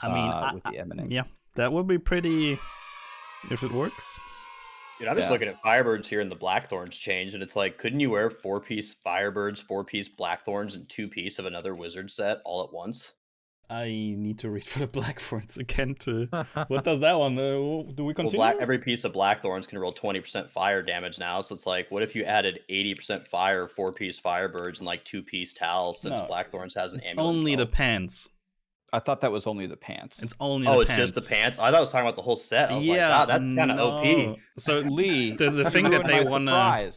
the Emanate. Yeah, that would be pretty. If it works. Dude, I'm just looking at Firebirds here and the Blackthorns change, and it's like, couldn't you wear 4-piece Firebirds, 4-piece Blackthorns, and 2-piece of another Wizard set all at once? I need to read for the Blackthorns again to... What does that one? Do we continue? Well, every piece of Blackthorns can roll 20% fire damage now, so it's like, what if you added 80% fire, 4-piece Firebirds, and 2-piece Towels, since Blackthorns has an it's amulet? Only the pants. I thought that was only the pants. It's only the pants. Oh, it's just the pants? I thought I was talking about the whole set. I was like, wow, that's kind of OP. So Lee, the thing that they want to...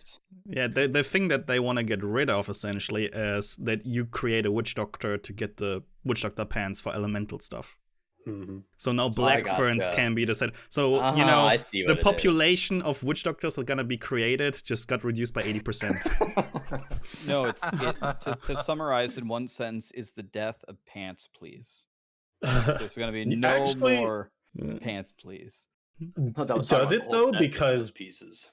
Yeah, the thing that they want to get rid of, essentially, is that you create a Witch Doctor to get the Witch Doctor pants for elemental stuff. Mm-hmm. So now Black Ferns can be the set. So, the population of Witch Doctors are going to be created just got reduced by 80%. No, to summarize in one sentence, is the death of pants, please. There's going to be no more pants, please. Does it though? Because pieces.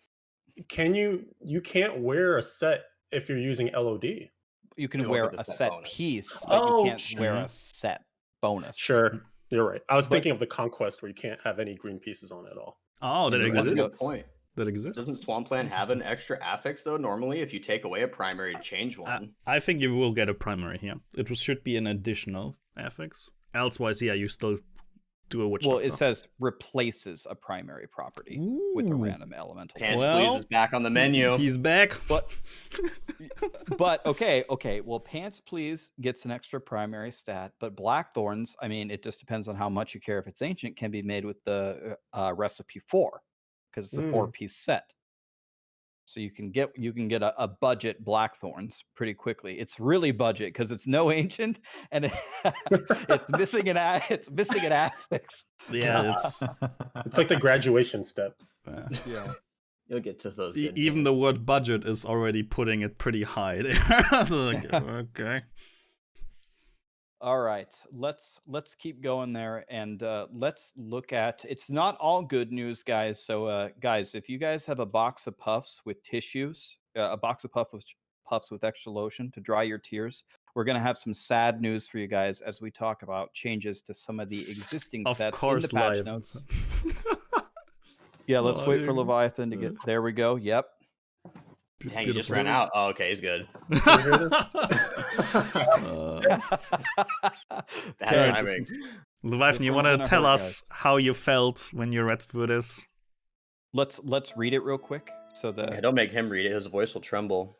You can't wear a set if you're using LOD. You can wear a set piece, but you can't wear a set bonus. Sure, you're right. I was thinking of the Conquest where you can't have any green pieces on at all. Oh, that exists. That's a good point. That exists. Doesn't Swampland have an extra affix though? Normally, if you take away a primary, change one. I think you will get a primary here. It should be an additional affix. elsewise, yeah, you still do a witch Well, doctor. it says replaces a primary property with a Ooh. random elemental. Pants Well, Please is back on the menu. He's back. But okay. Well, Pants Please gets an extra primary stat, but Blackthorns, I mean, it just depends on how much you care if it's ancient, can be made with the recipe 4, because it's a 4-piece set. So you can get a budget Blackthorns pretty quickly. It's really budget because it's no ancient and it's missing an affix. Yeah, It's like the graduation step. Yeah. You'll get to those. Good even games. the word budget is already putting it pretty high there. Like, okay. All right, let's keep going there, and let's look at. It's not all good news, guys. So, guys, if you guys have a box of puffs with tissues, a box of puffs with extra lotion to dry your tears, we're gonna have some sad news for you guys as we talk about changes to some of the existing Of sets in course, the patch live. notes. Yeah, let's wait for Leviathan to get. There we go. Yep. Dang, you just ran out. Oh, okay, he's good. Bad timing. Leviathan, you one's want to gonna tell hurt, us how you felt when you read through this? Let's read it real quick. So Yeah, don't make him read it. His voice will tremble.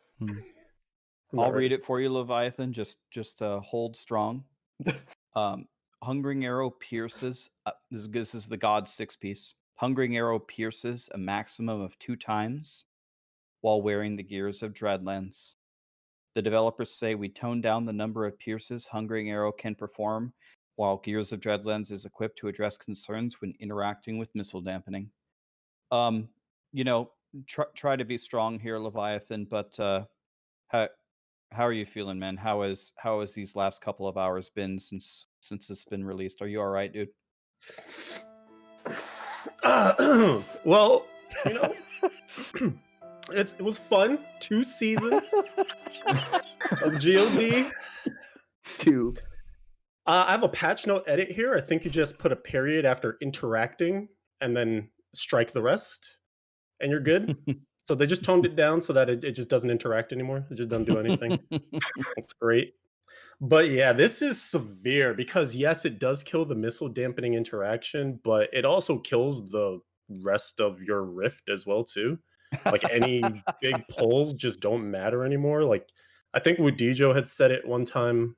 I'll read it for you, Leviathan. Just hold strong. Hungering Arrow pierces. This is the God 6-piece. Hungering Arrow pierces a maximum of 2 times while wearing the Gears of Dreadlands. The developers say we toned down the number of pierces Hungering Arrow can perform, while Gears of Dreadlands is equipped to address concerns when interacting with missile dampening. Try to be strong here, Leviathan. But how are you feeling, man? How has these last couple of hours been since it's been released? Are you all right, dude? Well, it was fun. 2 seasons of GOD. 2. I have a patch note edit here. I think you just put a period after interacting and then strike the rest, and you're good. So they just toned it down so that it just doesn't interact anymore. It just doesn't do anything. That's great. But yeah, this is severe because yes, it does kill the missile dampening interaction, but it also kills the rest of your rift as well too. Like any big pulls just don't matter anymore. Like I think Wudijo had said it one time,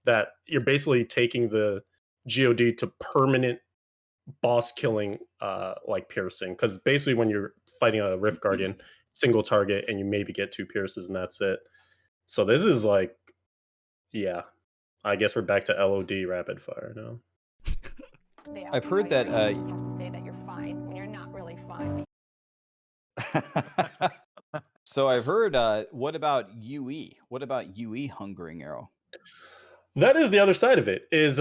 that you're basically taking the GOD to permanent boss killing, like piercing. Because basically when you're fighting a Rift Guardian, single target and you maybe get 2 pierces and that's it. So this is like, yeah, I guess we're back to LOD rapid fire now. I've heard that you just have to say that you're fine when you're not really fine. So I've heard. What about UE? What about UE Hungering Arrow? That is the other side of it. Is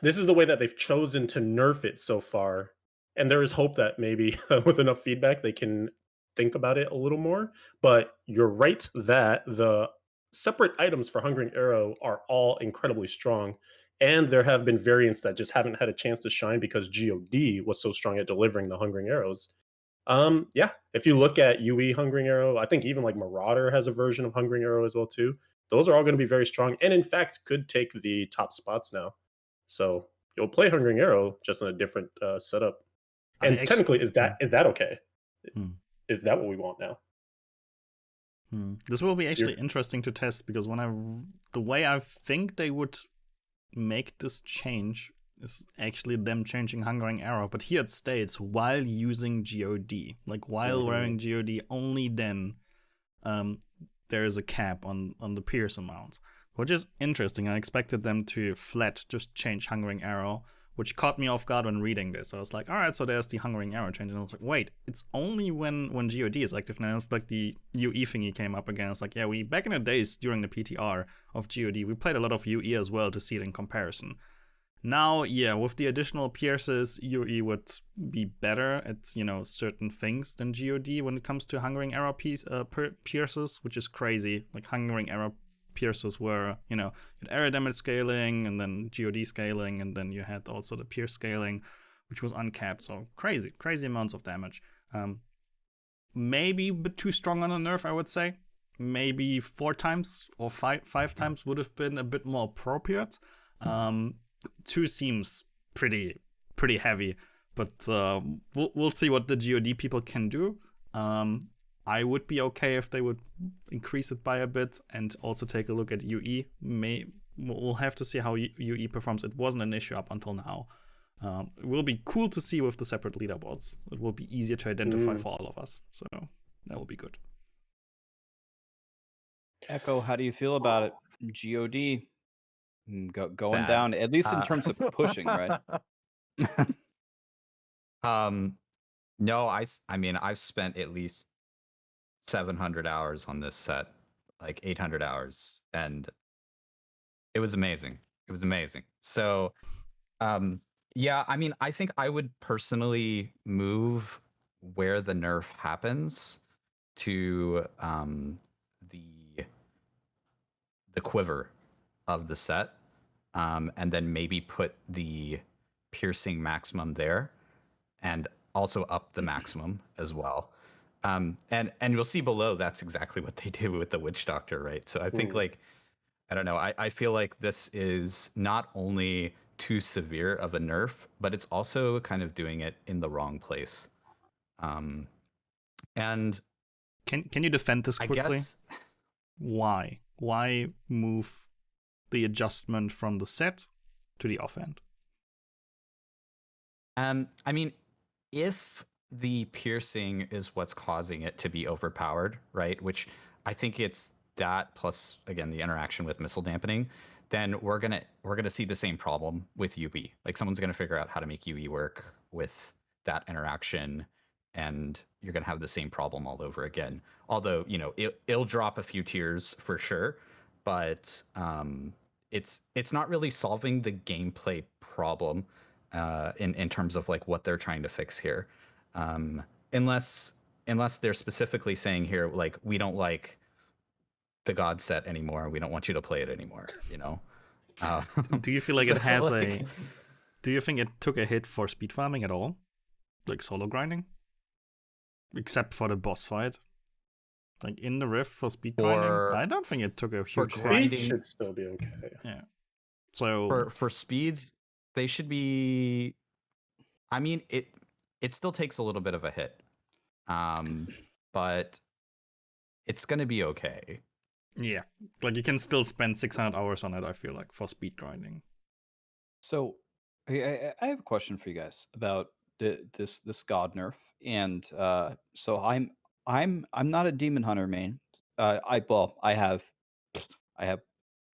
this is the way that they've chosen to nerf it so far, and there is hope that maybe with enough feedback they can think about it a little more. But you're right that the separate items for Hungering Arrow are all incredibly strong, and there have been variants that just haven't had a chance to shine because GOD was so strong at delivering the Hungering Arrows. Yeah, if you look at UE Hungering Arrow, I think even like Marauder has a version of Hungering Arrow as well too. Those are all going to be very strong, and in fact could take the top spots now. So you'll play Hungering Arrow just in a different setup. And technically, is that okay? Is that what we want now? This will be actually interesting to test because the way I think they would make this change is actually them changing Hungering Arrow, but here it states while using GOD, like while wearing GOD, only then there is a cap on the pierce amounts, which is interesting. I expected them to flat just change Hungering Arrow, which caught me off guard when reading this. I was like, all right, so there's the Hungering Arrow change, and I was like, wait, it's only when GOD is active. Now it's like the UE thingy came up again. It's like, yeah, we back in the days during the PTR of GOD, we played a lot of UE as well to see it in comparison. Now, yeah, with the additional pierces, UE would be better at, certain things than GOD when it comes to Hungering Arrow pierces, which is crazy. Like, Hungering Arrow pierces were, you had area damage scaling, and then GOD scaling, and then you had also the pierce scaling, which was uncapped. So crazy amounts of damage. Maybe a bit too strong on a nerf, I would say. Maybe 4 times or 5 times would have been a bit more appropriate. 2 seems pretty heavy, but we'll see what the GOD people can do. I would be okay if they would increase it by a bit and also take a look at UE. We'll have to see how UE performs. It wasn't an issue up until now. It will be cool to see with the separate leaderboards. It will be easier to identify for all of us. So that will be good. Echo, how do you feel about it? GOD going Bad. down, at least in terms of pushing, right? No, I mean, I've spent at least 700 hours on this set, like 800 hours, and it was amazing. It was amazing. So, yeah, I mean, I think I would personally move where the nerf happens to the quiver of the set, and then maybe put the piercing maximum there, and also up the maximum as well. And you'll see below that's exactly what they did with the Witch Doctor, right? So I think like, I don't know, I feel like this is not only too severe of a nerf, but it's also kind of doing it in the wrong place. And can you defend this I quickly? guess Why move the adjustment from the set to the offhand? I mean, if the piercing is what's causing it to be overpowered, right? Which I think it's that plus again the interaction with missile dampening, then we're gonna see the same problem with UE. Like someone's gonna figure out how to make UE work with that interaction, and you're gonna have the same problem all over again. Although, you know, it'll drop a few tiers for sure, but it's not really solving the gameplay problem in terms of like what they're trying to fix here. Unless they're specifically saying here, like, we don't like the God set anymore, we don't want you to play it anymore, you know? Do you feel like so, it has like, do you think it took a hit for speed farming at all? Like solo grinding? Except for the boss fight? Like in the rift for speed grinding? I don't think it took a huge hit. Speed should still be okay. Yeah. So for speeds, they should be, I mean, it still takes a little bit of a hit. But it's gonna be okay. Yeah. Like you can still spend 600 hours on it, I feel like, for speed grinding. So I have a question for you guys about this God nerf, and so I'm not a demon hunter main. I have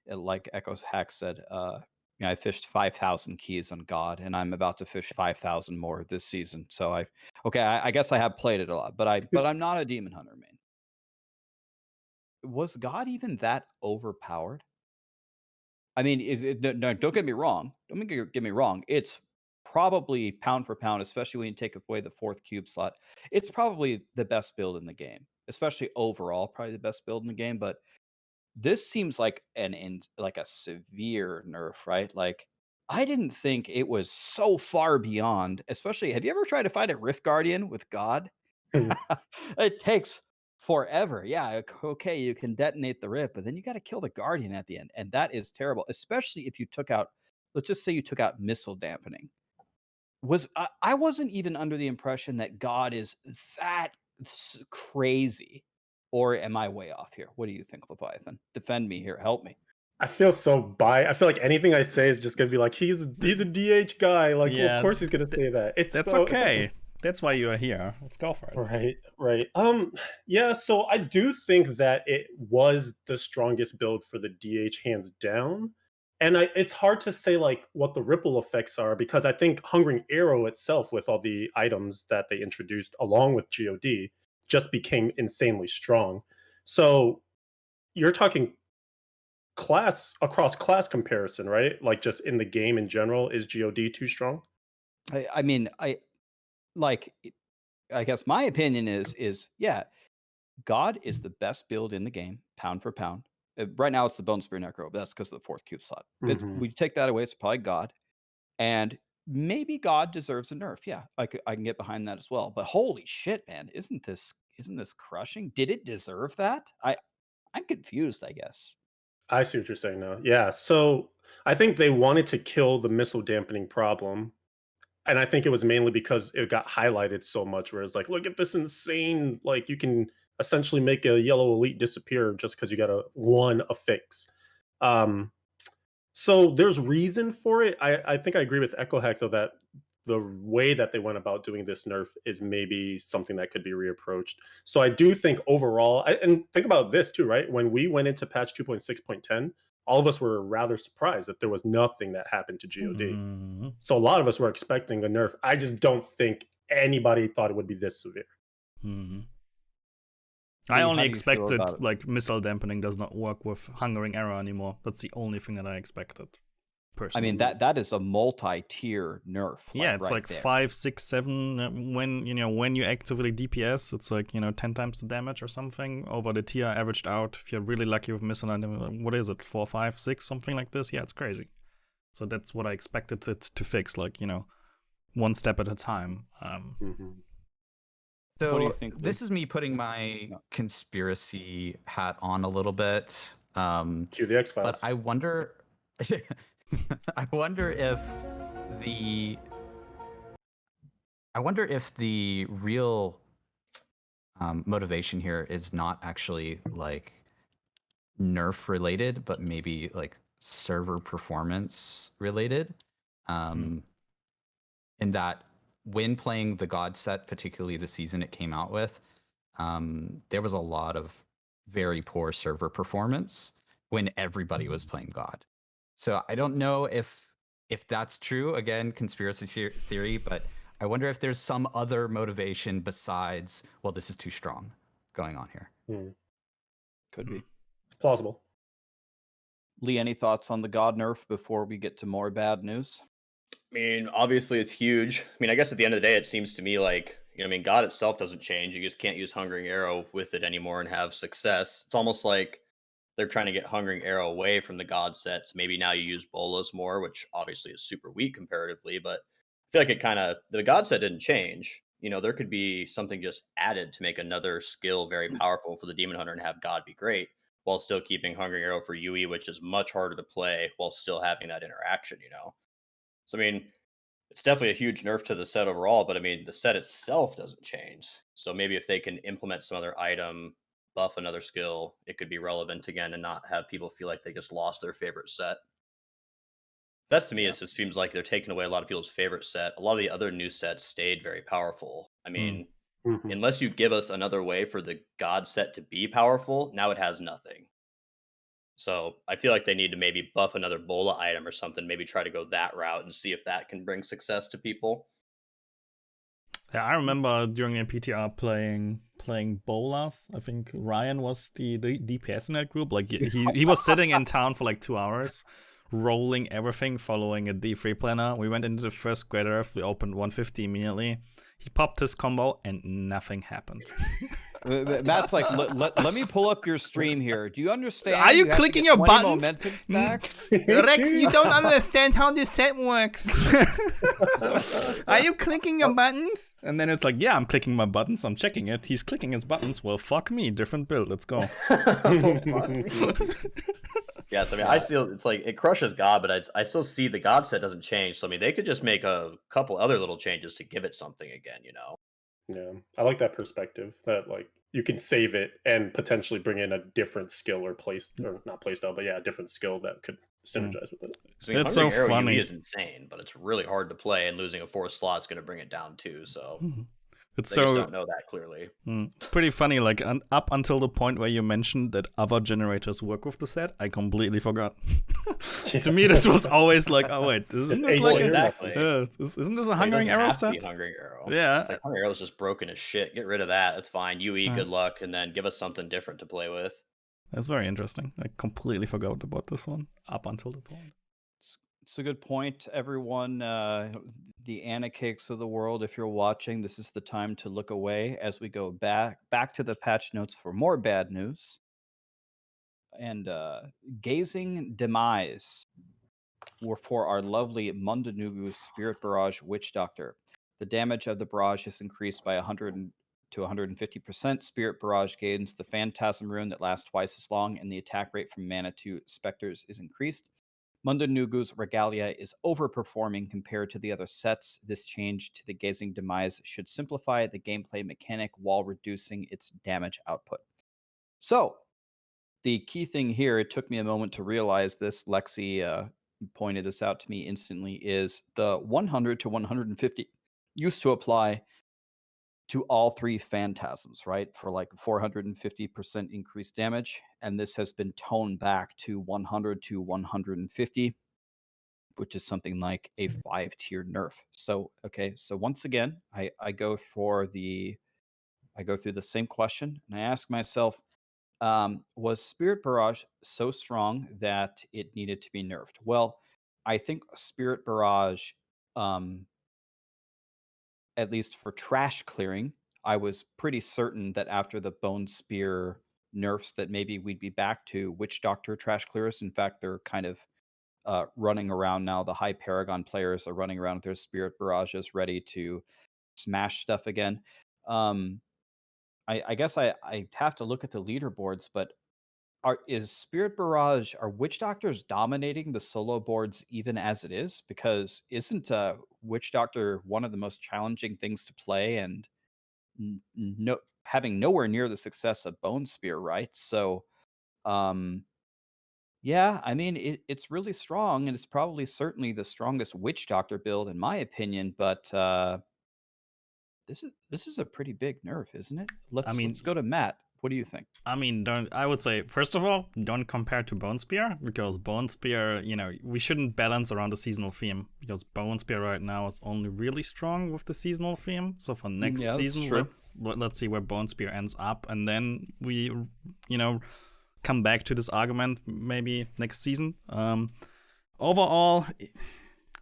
like Echohack said, you know, I fished 5,000 keys on God, and I'm about to fish 5,000 more this season. So I guess I have played it a lot, but I'm not a demon hunter main. Was God even that overpowered? I mean, no, don't get me wrong. Don't get me wrong. It's probably pound for pound, especially when you take away the 4th cube slot. It's probably the best build in the game, especially overall, probably the best build in the game. But this seems like like a severe nerf, right? Like I didn't think it was so far beyond. Especially, have you ever tried to fight a Rift Guardian with God? It takes forever. Yeah, okay, you can detonate the Rift, but then you got to kill the Guardian at the end, and that is terrible. Especially if you took out, let's just say you took out missile dampening. I wasn't even under the impression that God is that crazy. Or am I way off here? What do you think, Leviathan? Defend me here. Help me. I feel so biased. I feel like anything I say is just gonna be like, he's a DH guy. Like, well, of course he's gonna say that. That's okay. That's why you are here. Let's go for it. Right. Yeah. So I do think that it was the strongest build for the DH, hands down. And it's hard to say like what the ripple effects are, because I think Hungering Arrow itself, with all the items that they introduced along with GOD, just became insanely strong. So you're talking across class comparison, right? Like just in the game in general, is GOD too strong? I mean, I guess my opinion is yeah, God is the best build in the game, pound for pound. Right now, it's the Bone Spear Necro, but that's because of the 4th cube slot. We take that away, it's probably God, and maybe God deserves a nerf. Yeah, I can get behind that as well. But holy shit, man, isn't this crushing? Did it deserve that? I'm confused, I guess. I see what you're saying now. Yeah. So I think they wanted to kill the missile dampening problem. And I think it was mainly because it got highlighted so much, where it's like, look at this insane, like you can essentially make a yellow elite disappear just because you got a fix. So there's reason for it. I think I agree with Echohack though that the way that they went about doing this nerf is maybe something that could be reapproached. So I do think overall, and think about this too, right? When we went into patch 2.6.10, all of us were rather surprised that there was nothing that happened to God. Mhm. So a lot of us were expecting a nerf. I just don't think anybody thought it would be this severe. Mhm. Lee, I how only do you feel expected about it? like missile dampening does not work with hungering arrow anymore. That's the only thing that I expected. I Personally. mean, that is a multi-tier nerf. Yeah, it's right like there. 5, 6, 7. When when you actively DPS, it's like 10 times the damage or something over the tier averaged out. If you're really lucky with missile, what is it? 4, 5, 6, something like this. Yeah, it's crazy. So that's what I expected it to fix. Like one step at a time. So What do you think, this Lee? is me putting my conspiracy hat on a little bit. Cue the X Files. But I wonder I wonder if the real motivation here is not actually like nerf related, but maybe like server performance related. In that when playing the God set, particularly the season it came out with, there was a lot of very poor server performance when everybody was playing God. So I don't know if that's true. Again, conspiracy theory, but I wonder if there's some other motivation besides, well, this is too strong going on here. Could be. It's plausible. Lee, any thoughts on the God nerf before we get to more bad news? I mean, obviously it's huge. I mean, I guess at the end of the day, it seems to me like, God itself doesn't change. You just can't use Hungering Arrow with it anymore and have success. It's almost like they're trying to get Hungering Arrow away from the God sets. Maybe now you use Bolas more, which obviously is super weak comparatively, but I feel like the God set didn't change. There could be something just added to make another skill very powerful for the Demon Hunter and have God be great, while still keeping Hungering Arrow for UE, which is much harder to play while still having that interaction, So, I mean, it's definitely a huge nerf to the set overall, but I mean, the set itself doesn't change. So maybe if they can implement some other item, buff another skill, it could be relevant again and not have people feel like they just lost their favorite set. That's to me, it just seems like they're taking away a lot of people's favorite set. A lot of the other new sets stayed very powerful. I mean, unless you give us another way for the God set to be powerful, now it has nothing. So I feel like they need to maybe buff another Bola item or something, maybe try to go that route and see if that can bring success to people. Yeah, I remember during the PTR playing Bolas. I think Ryan was the DPS in that group. Like he was sitting in town for like 2 hours, rolling everything, following a D3 planner. We went into the first Great Earth. We opened 150 immediately. He popped his combo and nothing happened. Matt's like, let me pull up your stream here. Do you understand? Are you have to clicking get your 20 buttons? momentum stacks? Rex, you don't understand how this set works. Are you clicking your buttons? And then it's like, yeah, I'm clicking my buttons. I'm checking it. He's clicking his buttons. Well, fuck me. Different build. Let's go. Yes, I mean, I still, it's like, it crushes God, but I still see the God set doesn't change. So, I mean, they could just make a couple other little changes to give it something again, Yeah, I like that perspective that like you can save it and potentially bring in a different skill or not playstyle, but yeah, a different skill that could synergize with it. So, I mean, It's so Hungering Arrow funny. UE is insane, but it's really hard to play, and losing a 4th slot is going to bring it down too. So It's they just so don't know that clearly. It's pretty funny. Like up until the point where you mentioned that other generators work with the set, I completely forgot. To me, this was always like, oh wait, isn't this like exactly. isn't this a Hungering Arrow set? Hungering Arrow. Yeah. It's like Hungering Arrow's just broken as shit. Get rid of that. That's fine. UE, good luck, and then give us something different to play with. That's very interesting. I completely forgot about this one up until the point. It's a good point, everyone. The Anna-Cakes of the world, if you're watching, this is the time to look away as we go back to the patch notes for more bad news. And Gazing Demise were for our lovely Mundunugu Spirit Barrage Witch Doctor. The damage of the barrage is increased by 100 to 150%. Spirit Barrage gains the Phantasm rune that lasts twice as long, and the attack rate from Mana to Specters is increased. Mundunugu's Regalia is overperforming compared to the other sets. This change to the Gazing Demise should simplify the gameplay mechanic while reducing its damage output. So, the key thing here, it took me a moment to realize this, Lexi pointed this out to me instantly, is the 100 to 150 used to apply to all three phantasms, right? For like 450% increased damage. And this has been toned back to 100 to 150, which is something like a 5-tier nerf. So, okay, so once again, I go through the same question and I ask myself, was Spirit Barrage so strong that it needed to be nerfed? Well, I think Spirit Barrage, at least for trash clearing, I was pretty certain that after the Bone Spear nerfs that maybe we'd be back to Witch Doctor trash clearers. In fact, they're kind of running around now. The high Paragon players are running around with their Spirit Barrages ready to smash stuff again. I guess I have to look at the leaderboards, but is Spirit Barrage, are Witch Doctors dominating the solo boards even as it is? Because isn't Witch Doctor one of the most challenging things to play, and having nowhere near the success of Bone Spear, right? So, yeah, I mean it's really strong, and it's probably certainly the strongest Witch Doctor build in my opinion. But this is a pretty big nerf, isn't it? Let's go to Matt. What do you think? I mean, I would say, first of all, don't compare to Bone Spear, because Bone Spear, we shouldn't balance around the seasonal theme, because Bone Spear right now is only really strong with the seasonal theme. So for next season, let's see where Bone Spear ends up, and then we, come back to this argument maybe next season. Overall,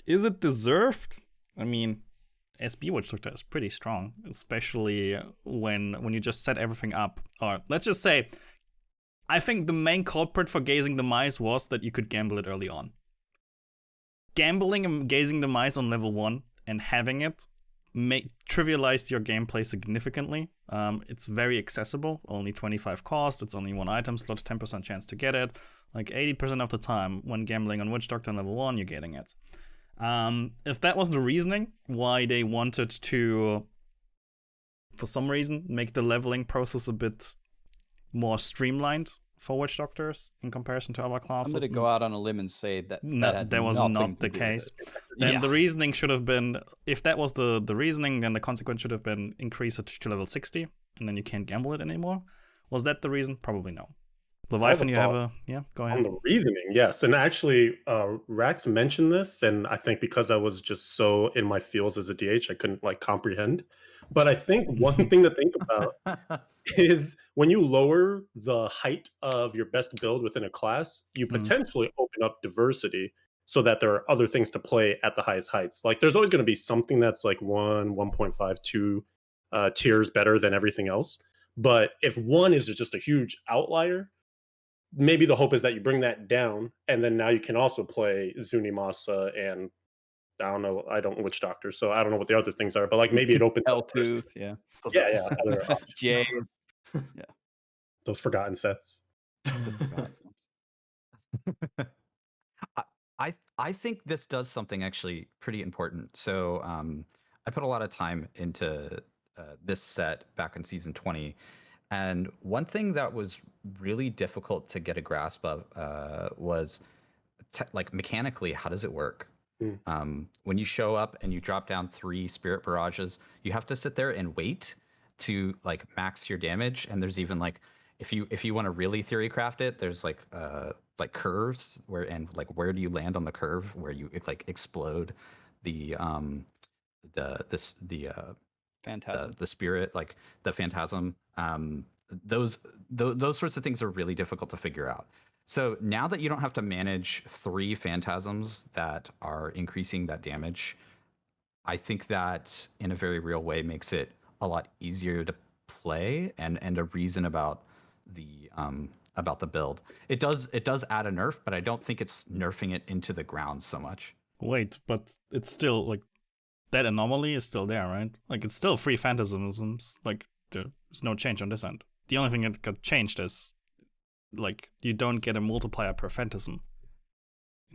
is it deserved? I mean, SB Witch Doctor is pretty strong, especially when you just set everything up. Or let's just say, I think the main culprit for Gazing Demise was that you could gamble it early on. Gambling and Gazing Demise on level 1 and having it trivialized your gameplay significantly. It's very accessible, only 25 cost, it's only 1 item slot, 10% chance to get it. Like 80% of the time when gambling on Witch Doctor on level 1, you're getting it. If that was the reasoning why they wanted to, for some reason, make the leveling process a bit more streamlined for Witch Doctors in comparison to other classes, I'm going to go out on a limb and say that that was not the case. Then the reasoning should have been, if that was the reasoning, then the consequence should have been increase it to level 60, and then you can't gamble it anymore. Was that the reason? Probably no. Leviathan, you have go ahead. On the reasoning, yes. And actually, Rax mentioned this, and I think because I was just so in my feels as a DH, I couldn't comprehend. But I think one thing to think about is when you lower the height of your best build within a class, you potentially open up diversity so that there are other things to play at the highest heights. Like there's always going to be something that's like 1.5, 2 tiers better than everything else. But if one is just a huge outlier, maybe the hope is that you bring that down, and then now you can also play Zunimasa and I don't know. I don't Witch Doctor, so I don't know what the other things are. But maybe it opens up. Helltooth, yeah. Jade. Yeah. Those forgotten sets. I think this does something actually pretty important. So I put a lot of time into this set back in season 20. And one thing that was really difficult to get a grasp of was mechanically, how does it work? When you show up and you drop down 3 Spirit Barrages, you have to sit there and wait to max your damage. And there's even if you want to really theory craft it, there's curves where do you land on the curve where you explode the Phantasm. The spirit, the phantasm. Those sorts of things are really difficult to figure out. So now that you don't have to manage 3 phantasms that are increasing that damage, I think that in a very real way makes it a lot easier to play and a reason about the build. It does add a nerf, but I don't think it's nerfing it into the ground so much. Wait, but it's still that anomaly is still there, right? It's still 3 phantasms. There's no change on this end. The only thing that got changed is you don't get a multiplier per phantasm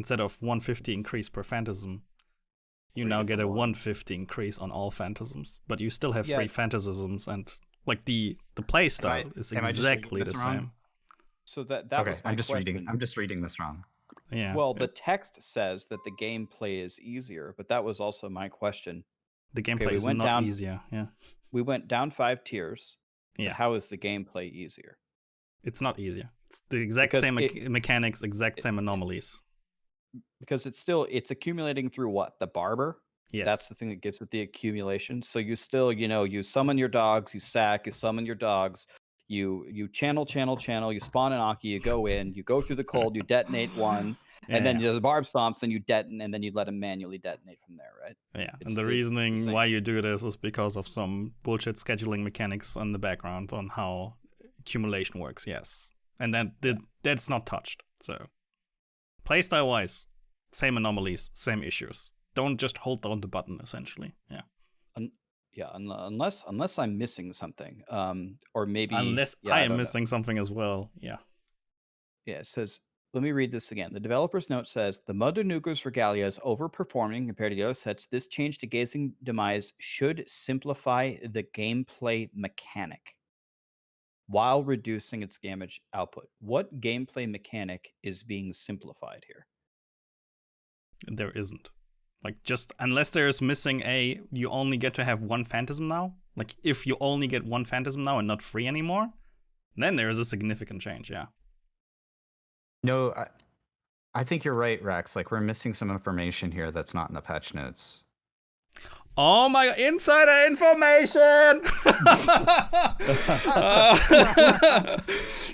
instead of 150 increase per phantasm, you now get a 150 increase on all phantasms, but you still have 3 phantasms, and like the play style is exactly the same. So that Okay, was my I'm just question. reading. I'm just reading this wrong. Yeah. Well, the text says that the gameplay is easier, but that was also my question. The gameplay we is went not down- easier. Yeah. We went down 5 tiers. but Yeah. how is the gameplay easier? It's not easier. It's the exact Because same mechanics, exact same anomalies. Because it's accumulating through what? The barber? Yes. That's the thing that gives it the accumulation. So you still, you summon your dogs, you sack, you summon your dogs, you channel, you spawn an Aki, you go in, you go through the cold, you detonate one, and then the barb stomps, and you detonate, and then you let them manually detonate from there, right? Yeah, It's and the the reasoning same. why you do this is because of some bullshit scheduling mechanics in the background on how accumulation works, yes. And then that's not touched, so. Playstyle-wise, same anomalies, same issues. Don't just hold down the button, essentially, yeah. Unless I'm missing something, or maybe... Unless I am missing something as well, yeah. Yeah, it says, let me read this again. The developer's note says, the Mundunugu's Regalia is overperforming compared to the other sets. This change to Gazing Demise should simplify the gameplay mechanic while reducing its damage output. What gameplay mechanic is being simplified here? There isn't. Like, just unless there's missing you only get to have 1 phantasm now. Like, if you only get 1 phantasm now and not 3 anymore, then there is a significant change, yeah. No, I think you're right, Rax. Like, we're missing some information here that's not in the patch notes. Oh my, insider information!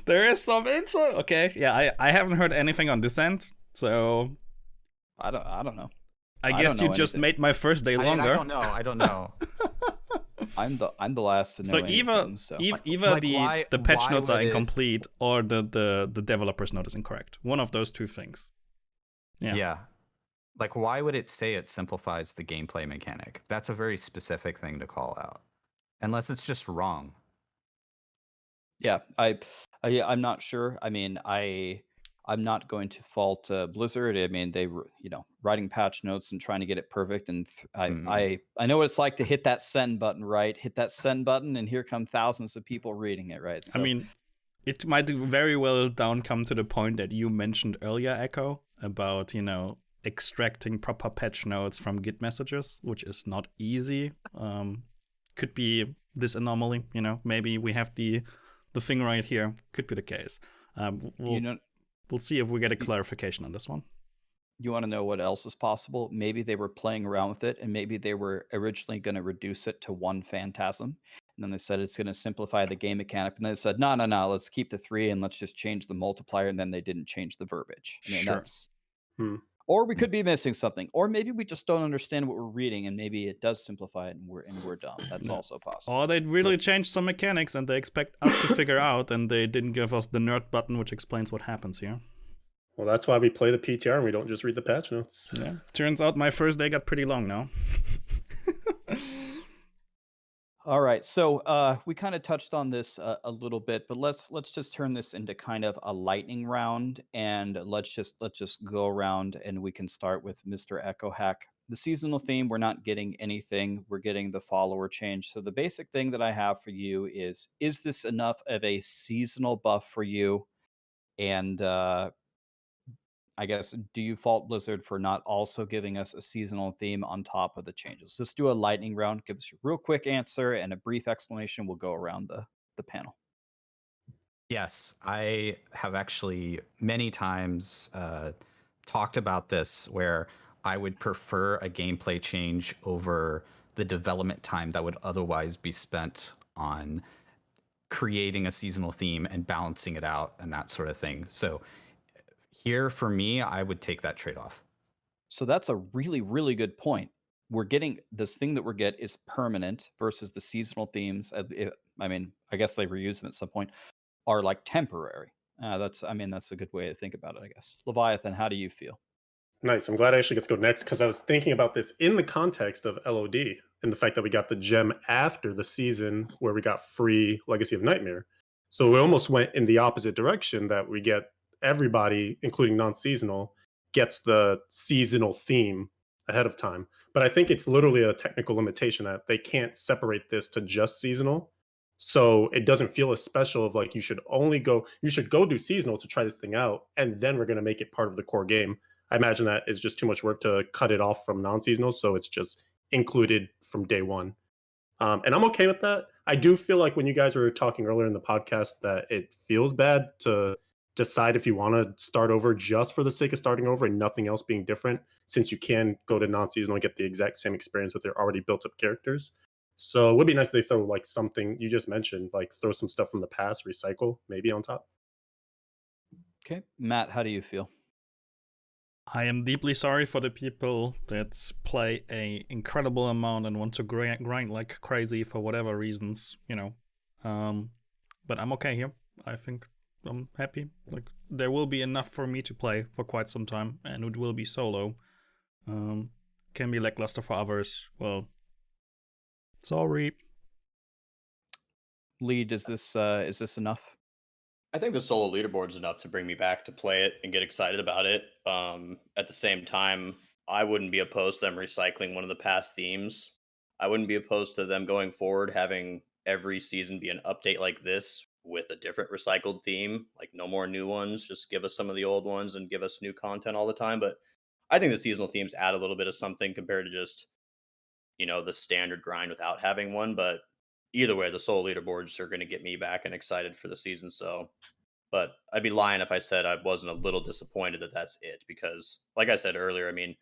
There is some insider. Okay, yeah, I haven't heard anything on this end, so I don't know. I guess you just made my first day longer. I don't know. I'm the last to know. So anything, either the patch why notes are would it- incomplete or the developer's note is incorrect. One of those two things. Yeah. Like, why would it say it simplifies the gameplay mechanic? That's a very specific thing to call out. Unless it's just wrong. Yeah, I'm not sure. I mean, I'm not going to fault Blizzard. I mean, they were, writing patch notes and trying to get it perfect. And I know what it's like to hit that send button, right? Hit that send button, and here come thousands of people reading it, right? So, I mean, it might very well come to the point that you mentioned earlier, Echo, about, extracting proper patch notes from Git messages, which is not easy. Could be this anomaly, maybe we have the thing right here. Could be the case. We'll see if we get a clarification on this one. You want to know what else is possible? Maybe they were playing around with it, and maybe they were originally going to reduce it to 1 phantasm. And then they said it's going to simplify the game mechanic. And then they said, no, let's keep the 3 and let's just change the multiplier. And then they didn't change the verbiage. I mean, Sure. that's... Or we could be missing something. Or maybe we just don't understand what we're reading, and maybe it does simplify it and we're dumb. That's also possible. Or they really changed some mechanics and they expect us to figure out, and they didn't give us the nerd button which explains what happens here. Well, that's why we play the PTR and we don't just read the patch notes. Yeah. Turns out my first day got pretty long now. All right, so we kind of touched on this a little bit, but let's just turn this into kind of a lightning round, and let's just go around, and we can start with Mr. Echohack. The seasonal theme, we're not getting anything. We're getting the follower change. So the basic thing that I have for you is this enough of a seasonal buff for you? And I guess, do you fault Blizzard for not also giving us a seasonal theme on top of the changes? Just do a lightning round. Give us your real quick answer and a brief explanation. We'll go around the panel. Yes, I have actually many times talked about this, where I would prefer a gameplay change over the development time that would otherwise be spent on creating a seasonal theme and balancing it out and that sort of thing. So here, for me, I would take that trade-off. So that's a really, really good point. We're getting this thing that we're getting is permanent versus the seasonal themes. I mean, I guess they reuse them at some point, are like temporary. That's a good way to think about it, I guess. Leviathan, how do you feel? Nice. I'm glad I actually get to go next, because I was thinking about this in the context of LOD and the fact that we got the gem after the season where we got free Legacy of Nightmare. So we almost went in the opposite direction, that we get everybody, including non-seasonal, gets the seasonal theme ahead of time. But I think it's literally a technical limitation that they can't separate this to just seasonal. So it doesn't feel as special of like you should go do seasonal to try this thing out, and then we're gonna make it part of the core game. I imagine that is just too much work to cut it off from non-seasonal, so it's just included from day one. And I'm okay with that. I do feel like when you guys were talking earlier in the podcast that it feels bad to decide if you want to start over just for the sake of starting over and nothing else being different, since you can go to non-seasonal and get the exact same experience with their already built up characters. So it would be nice if they throw like something you just mentioned, like throw some stuff from the past, recycle maybe on top. Okay, Matt, how do you feel? I am deeply sorry for the people that play a incredible amount and want to grind like crazy for whatever reasons, but I'm okay here. I think I'm happy. Like, there will be enough for me to play for quite some time, and it will be solo. Can be lackluster for others. Well, sorry. Lead, is this enough? I think the solo leaderboard is enough to bring me back to play it and get excited about it. At the same time, I wouldn't be opposed to them recycling one of the past themes. I wouldn't be opposed to them going forward, having every season be an update like this with a different recycled theme. Like, no more new ones. Just give us some of the old ones and give us new content all the time. But I think the seasonal themes add a little bit of something compared to just, the standard grind without having one. But either way, the solo leaderboards are going to get me back and excited for the season. So, but I'd be lying if I said I wasn't a little disappointed that that's it, because like I said earlier, I mean,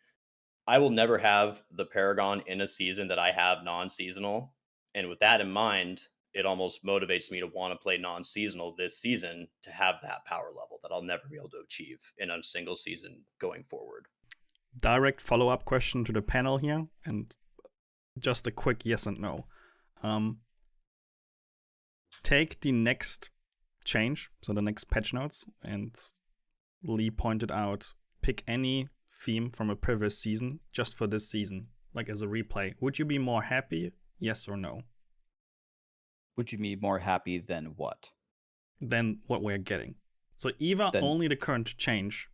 I will never have the Paragon in a season that I have non-seasonal. And with that in mind, it almost motivates me to want to play non-seasonal this season to have that power level that I'll never be able to achieve in a single season going forward. Direct follow-up question to the panel here, and just a quick yes and no. Take the next change, so the next patch notes, and Lee pointed out, pick any theme from a previous season just for this season, like as a replay. Would you be more happy? Yes or no? Would you be more happy than what? Than what we're getting. So either only the current change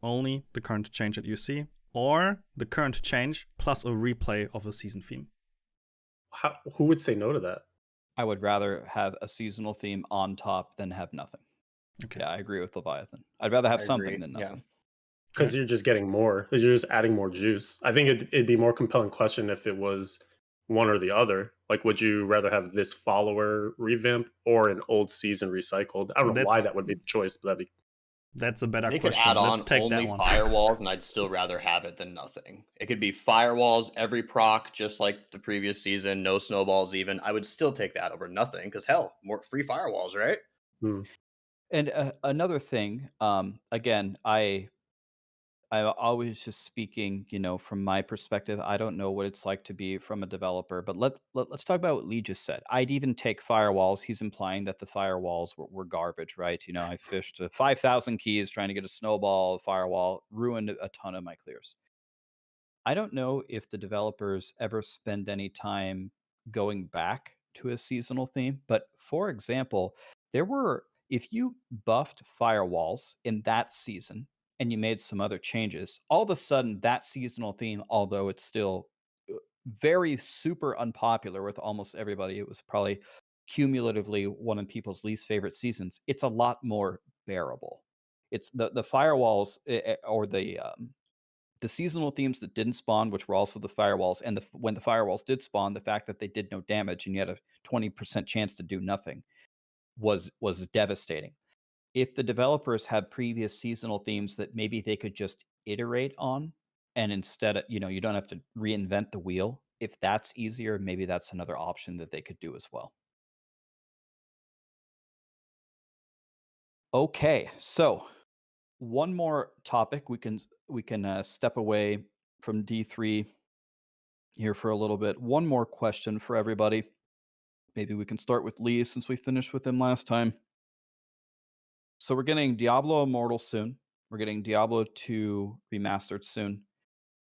that you see, or the current change plus a replay of a season theme. Who would say no to that? I would rather have a seasonal theme on top than have nothing. Okay. Yeah, I agree with Leviathan. I'd rather have something than nothing. Yeah. Because you're just getting more. You're just adding more juice. I think it'd be more compelling question if it was one or the other. Like, would you rather have this follower revamp or an old season recycled? I don't know why that would be the choice, but that's a better they question. Could add on Let's take only that one. firewalls, and I'd still rather have it than nothing. It could be firewalls every proc, just like the previous season, no snowballs even. I would still take that over nothing, because hell, more free firewalls, right? And another thing, again, I always just speaking, from my perspective. I don't know what it's like to be from a developer, but let's talk about what Lee just said. I'd even take firewalls. He's implying that the firewalls were garbage, right? I fished 5,000 keys trying to get a snowball firewall, ruined a ton of my clears. I don't know if the developers ever spend any time going back to a seasonal theme, but for example, if you buffed firewalls in that season and you made some other changes, all of a sudden that seasonal theme, although it's still very super unpopular with almost everybody, it was probably cumulatively one of people's least favorite seasons, it's a lot more bearable. It's the firewalls or the seasonal themes that didn't spawn, which were also the firewalls, and when the firewalls did spawn, the fact that they did no damage and you had a 20% chance to do nothing was devastating. If the developers had previous seasonal themes that maybe they could just iterate on, and instead, you don't have to reinvent the wheel. If that's easier, maybe that's another option that they could do as well. Okay, so one more topic. We can step away from D3 here for a little bit. One more question for everybody. Maybe we can start with Lee, since we finished with him last time. So we're getting Diablo Immortal soon. We're getting Diablo 2 remastered soon.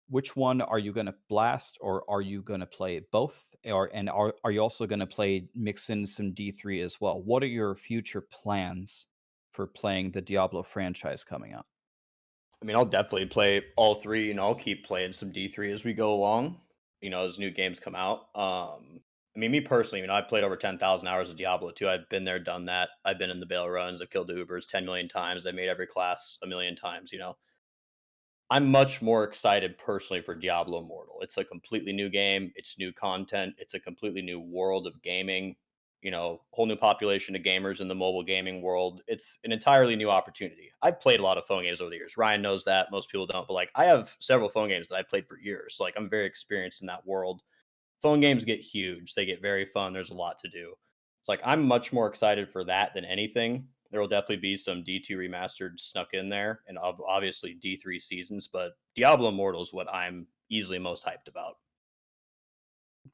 Which one are you going to blast, or are you going to play both? And are you also going to mix in some D3 as well? What are your future plans for playing the Diablo franchise coming up? I mean, I'll definitely play all three. I'll keep playing some D3 as we go along. As new games come out. I mean, me personally, I played over 10,000 hours of Diablo 2. I've been there, done that. I've been in the bail runs. I've killed the Ubers 10 million times. I made every class a million times. I'm much more excited personally for Diablo Immortal. It's a completely new game. It's new content. It's a completely new world of gaming. Whole new population of gamers in the mobile gaming world. It's an entirely new opportunity. I've played a lot of phone games over the years. Ryan knows that. Most people don't. But I have several phone games that I played for years. So I'm very experienced in that world. Phone games get huge. They get very fun. There's a lot to do. It's I'm much more excited for that than anything. There will definitely be some D2 remastered snuck in there, and obviously D3 seasons, but Diablo Immortal is what I'm easily most hyped about.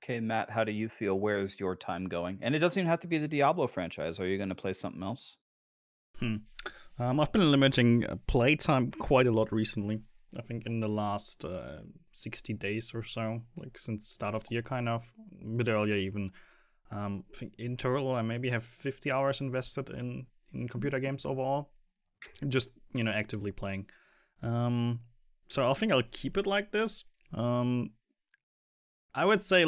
Okay, Matt, how do you feel? Where's your time going? And it doesn't even have to be the Diablo franchise. Are you going to play something else? I've been limiting playtime quite a lot recently. I think in the last 60 days or so, since the start of the year, kind of a bit earlier even. I think in total I maybe have 50 hours invested in computer games overall, just actively playing. So I think I'll keep it like this. I would say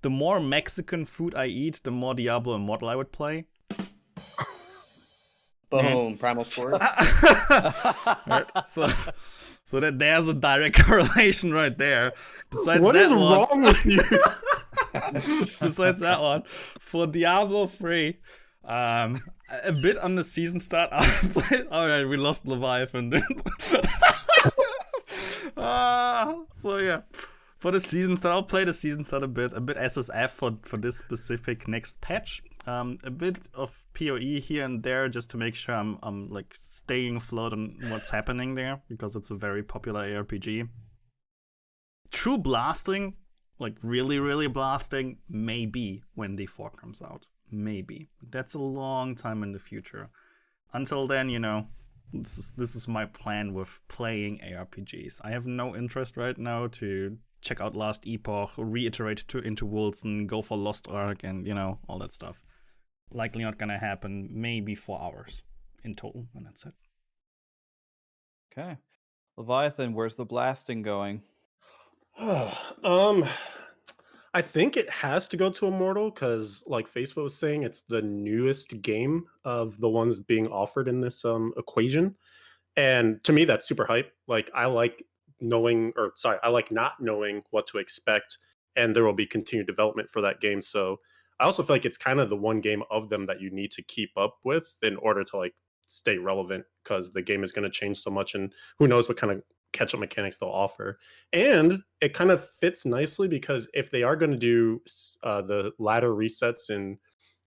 the more Mexican food I eat, the more Diablo Immortal I would play. Boom, Primal Sport. Right, so that there's a direct correlation right there. Besides what that is one, wrong with you? Besides that one, for Diablo 3, a bit on the season start. Alright, we lost Leviathan, dude. So yeah, for the season start, I'll play the season start a bit SSF for this specific next patch. A bit of PoE here and there just to make sure I'm staying afloat on what's happening there, because it's a very popular ARPG. True blasting, really blasting, maybe when D4 comes out. Maybe. That's a long time in the future. Until then, this is my plan with playing ARPGs. I have no interest right now to check out Last Epoch, reiterate into Wilson, go for Lost Ark, and all that stuff. Likely not gonna happen. Maybe 4 hours in total, and that's it. Okay. Leviathan, where's the blasting going? I think it has to go to Immortal because, like Facefoot was saying, it's the newest game of the ones being offered in this equation, and to me, that's super hype. I like I like not knowing what to expect, and there will be continued development for that game. So I also feel like it's kind of the one game of them that you need to keep up with in order to stay relevant, because the game is going to change so much, and who knows what kind of catch-up mechanics they'll offer. And it kind of fits nicely because if they are going to do the ladder resets in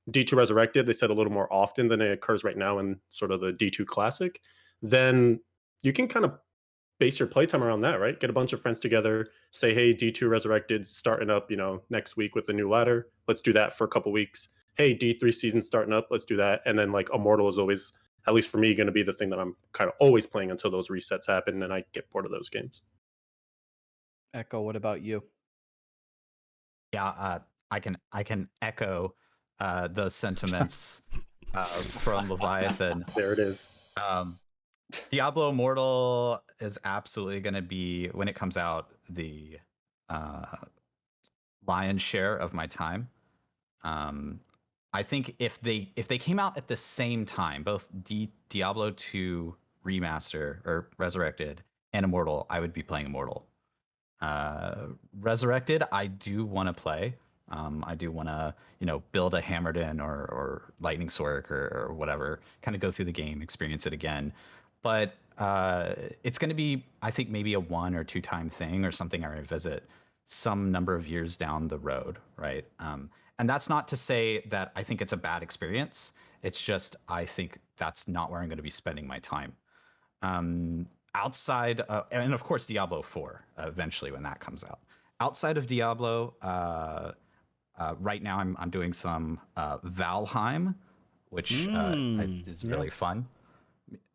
D2 Resurrected, they said a little more often than it occurs right now in sort of the D2 Classic, then you can kind of base your playtime around that, right? Get a bunch of friends together, say, hey, D2 Resurrected starting up, next week with a new ladder. Let's do that for a couple weeks. Hey, D3 season starting up. Let's do that. And then Immortal is always, at least for me, going to be the thing that I'm kind of always playing until those resets happen and I get bored of those games. Echo, what about you? Yeah, I can echo those sentiments from Leviathan. There it is. Diablo Immortal is absolutely going to be, when it comes out, the lion's share of my time. I think if they came out at the same time, both Diablo 2 Remaster or Resurrected and Immortal, I would be playing Immortal. Resurrected, I do want to play. I do want to, build a Hammered In or Lightning Sword or whatever, kind of go through the game, experience it again. But it's going to be, I think, maybe a 1 or 2 time thing or something I revisit some number of years down the road, right? And that's not to say that I think it's a bad experience. It's just I think that's not where I'm going to be spending my time. Outside, and of course, Diablo 4 eventually when that comes out. Outside of Diablo, right now I'm doing some Valheim, which is really fun.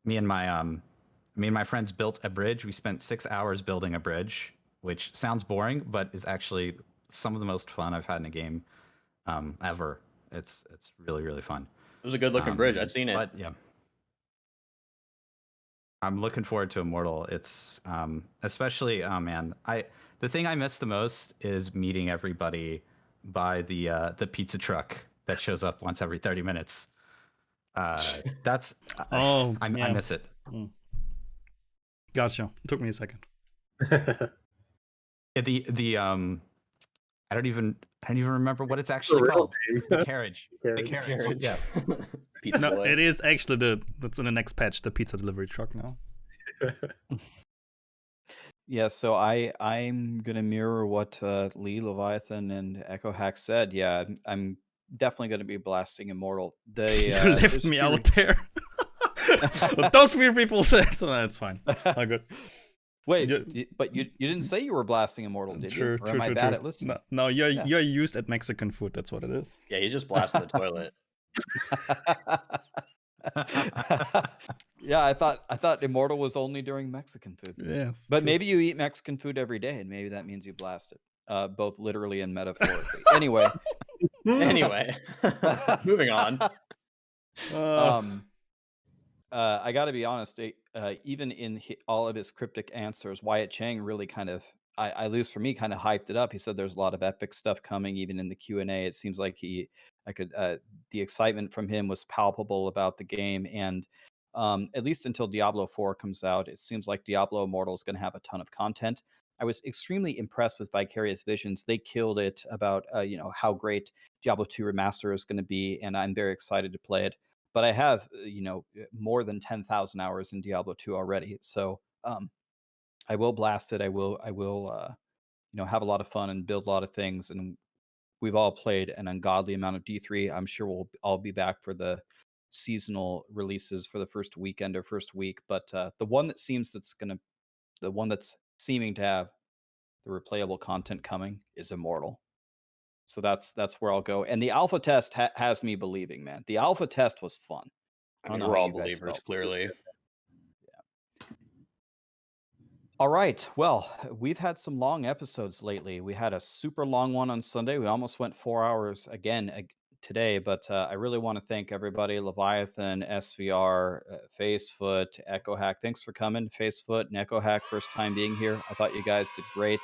Me and my friends built a bridge. We spent 6 hours building a bridge, which sounds boring, but is actually some of the most fun I've had in a game ever. It's really fun. It was a good looking bridge. I've seen it. But yeah. I'm looking forward to Immortal. It's especially, oh man, the thing I miss the most is meeting everybody by the pizza truck that shows up once every 30 minutes. That's Oh, I yeah. miss it. Gotcha. It took me a second. I don't even remember what it's actually real called. name. The carriage. The Carriage. carriage. Yes. Pizza No, boy. it is actually that's in the next patch, the pizza delivery truck now. Yeah, so I'm gonna mirror what Lee, Leviathan, and Echohack said. Yeah, I'm definitely gonna be blasting Immortal. You left There's me two out there. What those weird people said. So that's fine. All good. Wait, You- but you didn't say you were blasting Immortal, did you? Or am I bad at listening? No, you're Yeah. you're used at Mexican food. That's what it is. Yeah, he's just blasting the toilet. Yeah, I thought Immortal was only during Mexican food. Yes. But true. maybe you eat Mexican food every day, and maybe that means you blast it, both literally and metaphorically. Anyway, Anyway, moving on. I got to be honest. Even in all of his cryptic answers, Wyatt Chang really kind of, at least for me, kind of hyped it up. He said there's a lot of epic stuff coming, even in the Q&A. It seems like the excitement from him was palpable about the game, and at least until Diablo 4 comes out, it seems like Diablo Immortal is going to have a ton of content. I was extremely impressed with Vicarious Visions. They killed it about how great Diablo 2 Remaster is going to be, and I'm very excited to play it. But I have more than 10,000 hours in Diablo 2 already, so I will blast it. I will have a lot of fun and build a lot of things. And we've all played an ungodly amount of D3. I'm sure we'll all be back for the seasonal releases for the first weekend or first week. But the one that's seeming to have the replayable content coming is Immortal. So that's where I'll go. And the alpha test has me believing, man. The alpha test was fun. I don't mean, know we're how all you guys believers, felt. clearly. All right. Well, we've had some long episodes lately. We had a super long one on Sunday. We almost went 4 hours again today, but I really want to thank everybody: Leviathan, sVr, Facefoot, Echohack. Thanks for coming, Facefoot and Echohack. First time being here. I thought you guys did great.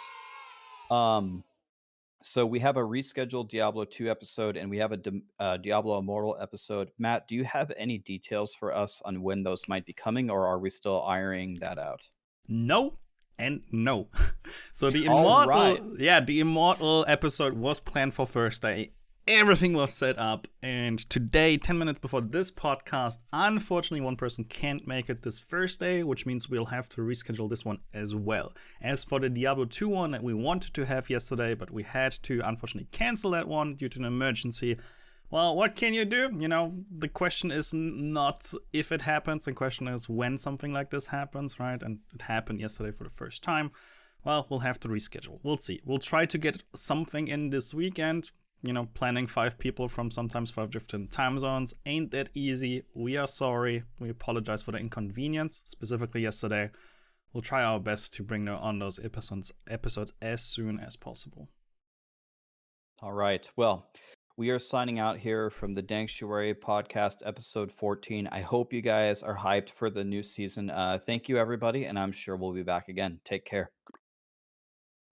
So we have a rescheduled Diablo 2 episode, and we have a Diablo Immortal episode. Matt, do you have any details for us on when those might be coming, or are we still ironing that out? No and no. So the All Immortal, right. the Immortal episode was planned for Thursday. Everything was set up, and today, 10 minutes before this podcast, unfortunately, one person can't make it this Thursday, which means we'll have to reschedule this one as well. As for the Diablo 2 one that we wanted to have yesterday, but we had to unfortunately cancel that one due to an emergency. Well, what can you do? The question is not if it happens, the question is when something like this happens, right? And it happened yesterday for the first time. Well, we'll have to reschedule. We'll see. We'll try to get something in this weekend. Planning 5 people from sometimes 5 different time zones ain't that easy. We are sorry. We apologize for the inconvenience, specifically yesterday. We'll try our best to bring on those episodes as soon as possible. All right. Well, we are signing out here from the Danctuary podcast, episode 14. I hope you guys are hyped for the new season. Thank you, everybody, and I'm sure we'll be back again. Take care.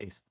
Peace.